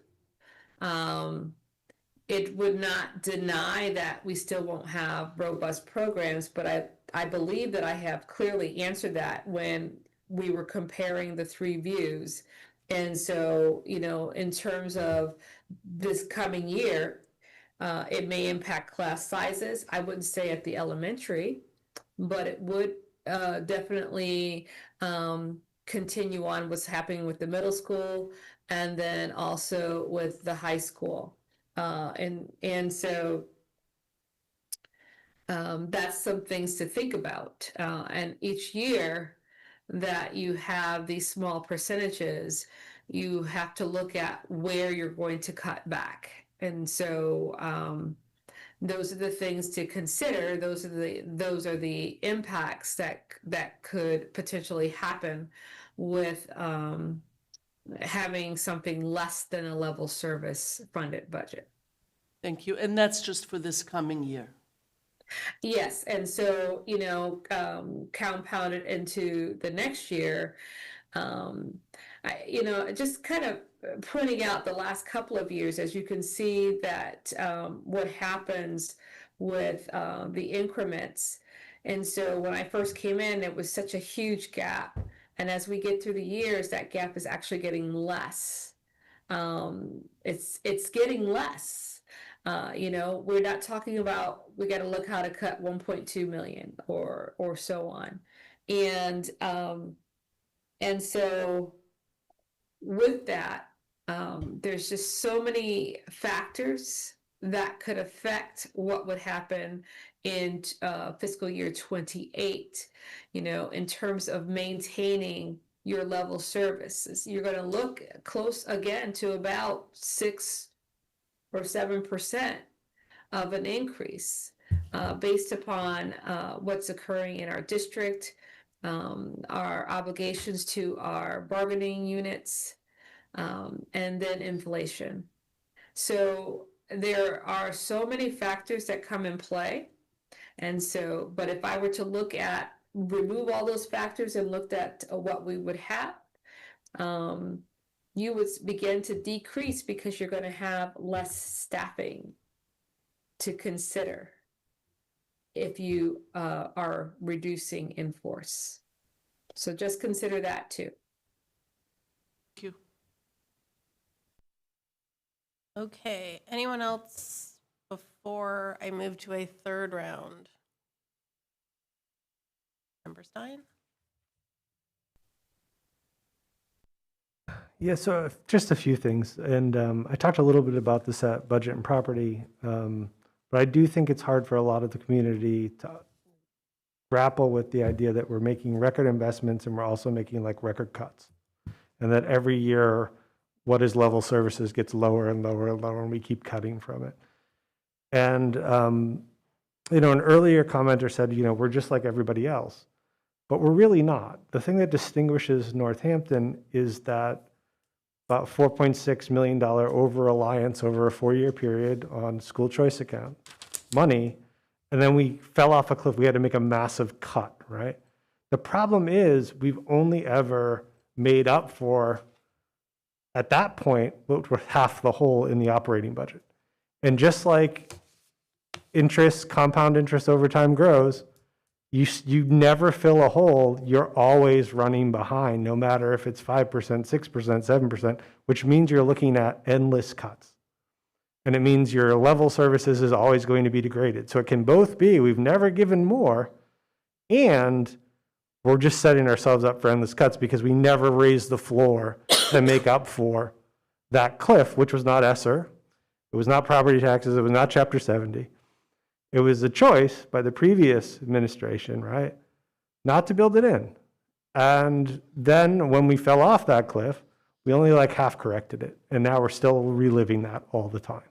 It would not deny that we still won't have robust programs, but I believe that I have clearly answered that when we were comparing the three views. And so, in terms of this coming year, it may impact class sizes. I wouldn't say at the elementary, but it would definitely continue on what's happening with the middle school and then also with the high school. And so that's some things to think about. And each year that you have these small percentages, you have to look at where you're going to cut back. And so those are the things to consider. Those are the impacts that could potentially happen with having something less than a level service funded budget. Thank you. And that's just for this coming year. Yes, and so, compounded into the next year, just kind of pointing out the last couple of years, as you can see that what happens with the increments. And so when I first came in, it was such a huge gap. And as we get through the years, that gap is actually getting less. It's getting less. We're not talking about we got to look how to cut 1.2 million or so on. And so with that, there's just so many factors that could affect what would happen in fiscal year 28, in terms of maintaining your level services. You're going to look close again to about 6 or 7% of an increase based upon what's occurring in our district, our obligations to our bargaining units, and then inflation. So there are so many factors that come in play. And so, but if I were to look at remove all those factors and looked at what we would have, you would begin to decrease because you're going to have less staffing to consider if you are reducing in force. So just consider that too. Thank you. Okay, anyone else before I move to a third round? Member Stein? Yeah, so just a few things. And I talked a little bit about this at Budget and Property, but I do think it's hard for a lot of the community to grapple with the idea that we're making record investments and we're also making like record cuts. And that every year, what is level services gets lower and lower and lower, and we keep cutting from it. And, you know, an earlier commenter said, you know, we're just like everybody else, but we're really not. The thing that distinguishes Northampton is that about $4.6 million over-reliance over a 4-year period on school choice account money, and then we fell off a cliff. We had to make a massive cut, right? The problem is we've only ever made up for, at that point, what was half the hole in the operating budget. And just like interest, compound interest over time grows, you never fill a hole. You're always running behind, no matter if it's 5%, 6%, 7%, which means you're looking at endless cuts. And it means your level services is always going to be degraded. So it can both be, we've never given more, and we're just setting ourselves up for endless cuts because we never raised the floor to make up for that cliff, which was not ESSER, it was not property taxes, it was not Chapter 70. It was a choice by the previous administration, right, not to build it in. And then when we fell off that cliff, we only like half corrected it. And now we're still reliving that all the time.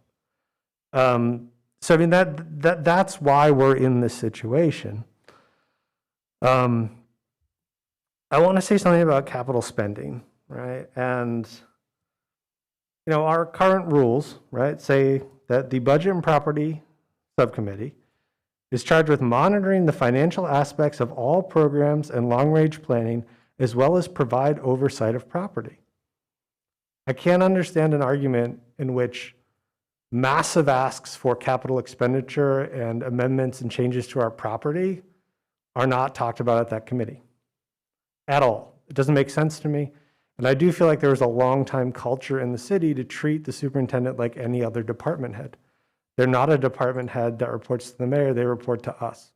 So I mean, that's why we're in this situation. I want to say something about capital spending, right? And, you know, our current rules, right, say that the Budget and Property Subcommittee is charged with monitoring the financial aspects of all programs and long-range planning, as well as provide oversight of property. I can't understand an argument in which massive asks for capital expenditure and amendments and changes to our property are not talked about at that committee at all. It doesn't make sense to me. And I do feel like there was a long-time culture in the city to treat the superintendent like any other department head. They're not a department head that reports to the mayor, they report to us.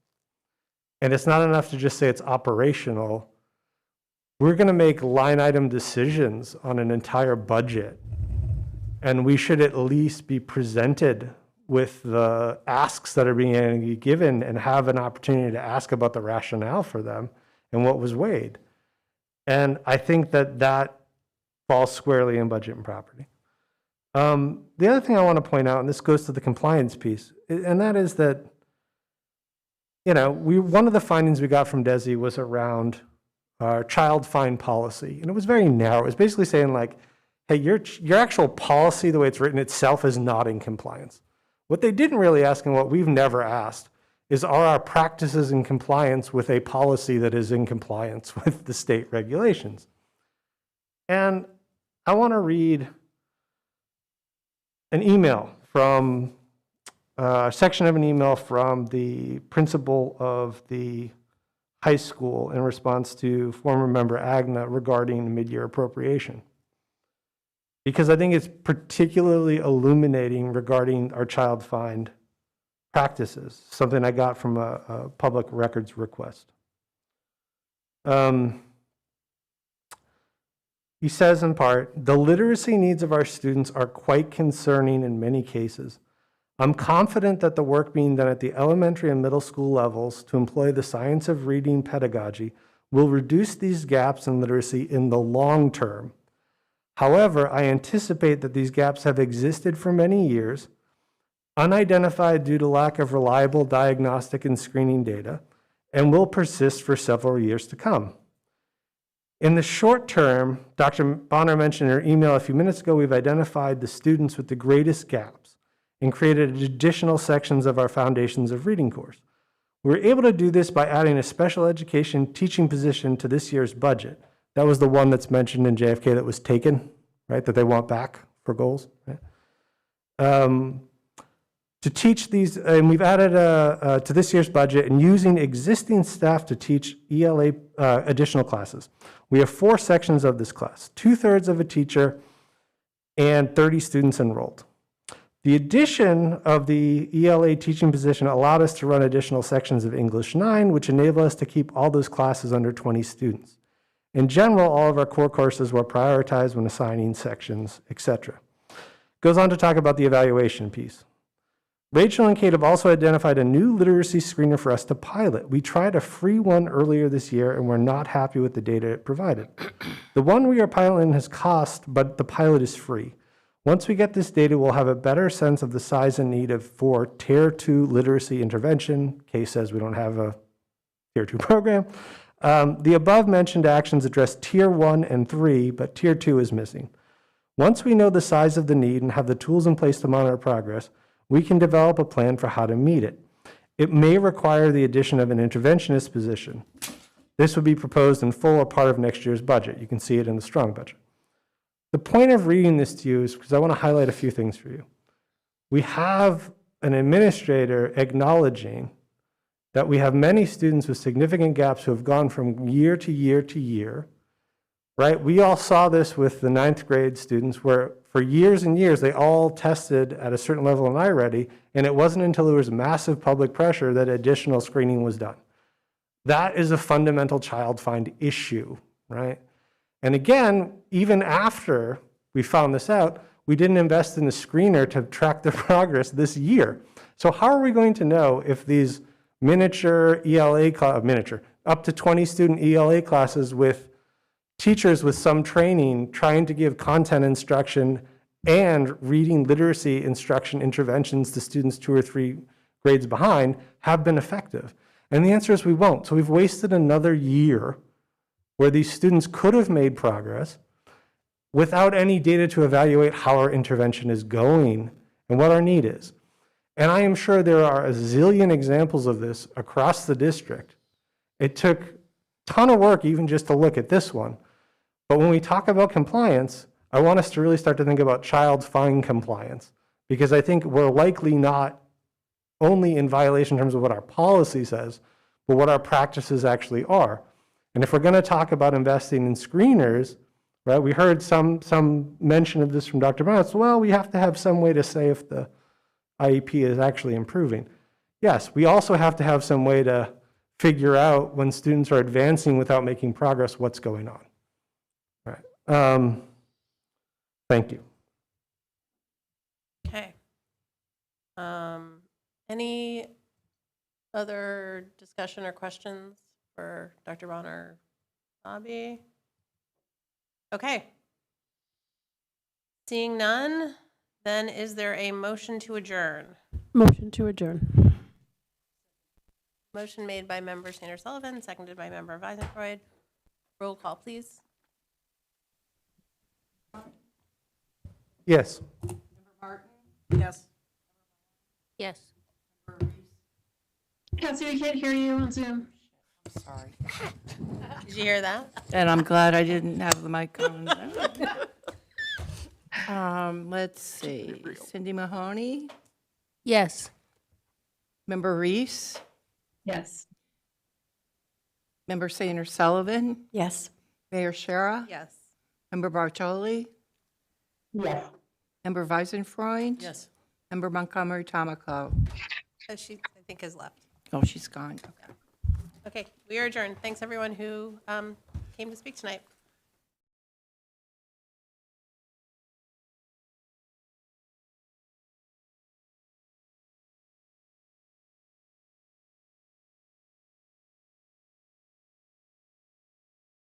And it's not enough to just say it's operational. We're going to make line item decisions on an entire budget, and we should at least be presented with the asks that are being given and have an opportunity to ask about the rationale for them and what was weighed. And I think that that falls squarely in Budget and Property. The other thing I want to point out, and this goes to the compliance piece, and that is that, you know, one of the findings we got from DESI was around our child fine policy, and it was very narrow. It was basically saying like, hey, your actual policy, the way it's written itself, is not in compliance. What they didn't really ask, and what we've never asked, is are our practices in compliance with a policy that is in compliance with the state regulations? And I want to read an email from a section of an email from the principal of the high school in response to former member Agna regarding the mid-year appropriation. Because I think it's particularly illuminating regarding our child find practices, something I got from a public records request. He says in part, the literacy needs of our students are quite concerning in many cases. I'm confident that the work being done at the elementary and middle school levels to employ the science of reading pedagogy will reduce these gaps in literacy in the long term. However, I anticipate that these gaps have existed for many years, unidentified due to lack of reliable diagnostic and screening data, and will persist for several years to come. In the short term, Dr. Bonner mentioned in her email a few minutes ago, we've identified the students with the greatest gaps and created additional sections of our Foundations of Reading course. We were able to do this by adding a special education teaching position to this year's budget. That was the one that's mentioned in JFK that was taken, right, that they want back for goals. Right? To teach these, and we've added to this year's budget and using existing staff to teach ELA additional classes. We have 4 sections of this class, 2/3 of a teacher and 30 students enrolled. The addition of the ELA teaching position allowed us to run additional sections of English 9, which enable us to keep all those classes under 20 students. In general, all of our core courses were prioritized when assigning sections, etc. Goes on to talk about the evaluation piece. Rachel and Kate have also identified a new literacy screener for us to pilot. We tried a free one earlier this year and we're not happy with the data it provided. The one we are piloting has cost, but the pilot is free. Once we get this data, we'll have a better sense of the size and need for Tier 2 literacy intervention. Kate says we don't have a Tier 2 program. The above mentioned actions address Tier 1 and 3, but Tier 2 is missing. Once we know the size of the need and have the tools in place to monitor progress, we can develop a plan for how to meet it. It may require the addition of an interventionist position. This would be proposed in full or part of next year's budget. You can see it in the strong budget. The point of reading this to you is because I want to highlight a few things for you. We have an administrator acknowledging that we have many students with significant gaps who have gone from year to year to year, right? We all saw this with the 9th grade students where for years and years, they all tested at a certain level in iReady, and it wasn't until there was massive public pressure that additional screening was done. That is a fundamental child find issue, right? And again, even after we found this out, we didn't invest in the screener to track their progress this year. So how are we going to know if these miniature ELA, up to 20 student ELA classes with teachers with some training trying to give content instruction and reading literacy instruction interventions to students 2 or 3 grades behind have been effective? And the answer is we won't. So we've wasted another year where these students could have made progress without any data to evaluate how our intervention is going and what our need is. And I am sure there are a zillion examples of this across the district. It took a ton of work even just to look at this one. But when we talk about compliance, I want us to really start to think about child find compliance, because I think we're likely not only in violation in terms of what our policy says, but what our practices actually are. And if we're going to talk about investing in screeners, right, we heard some mention of this from Dr. Brown. So, well, we have to have some way to say if the IEP is actually improving. Yes, we also have to have some way to figure out when students are advancing without making progress, what's going on. Right. Thank you. Okay. Any other discussion or questions for Dr. Bonner or Bobby? Okay. Seeing none, then is there a motion to adjourn? Motion to adjourn. Motion made by member Sanders Sullivan, seconded by member Weisenfreud. Roll call, please. Yes. Yes. Yes. Cassie, we can't hear you on Zoom. Sorry. Did you hear that? And I'm glad I didn't have the mic on. Let's see. Cindy Mahoney, Yes. Member Reese, Yes. Member Sanders Sullivan, Yes. Mayor Shara, Yes. Member Bartoli, Yes. Member Weisenfreund, Yes. Member Montgomery Tamako. She, I think, has left. Oh, she's gone. Okay, we are adjourned. Thanks, everyone who came to speak tonight.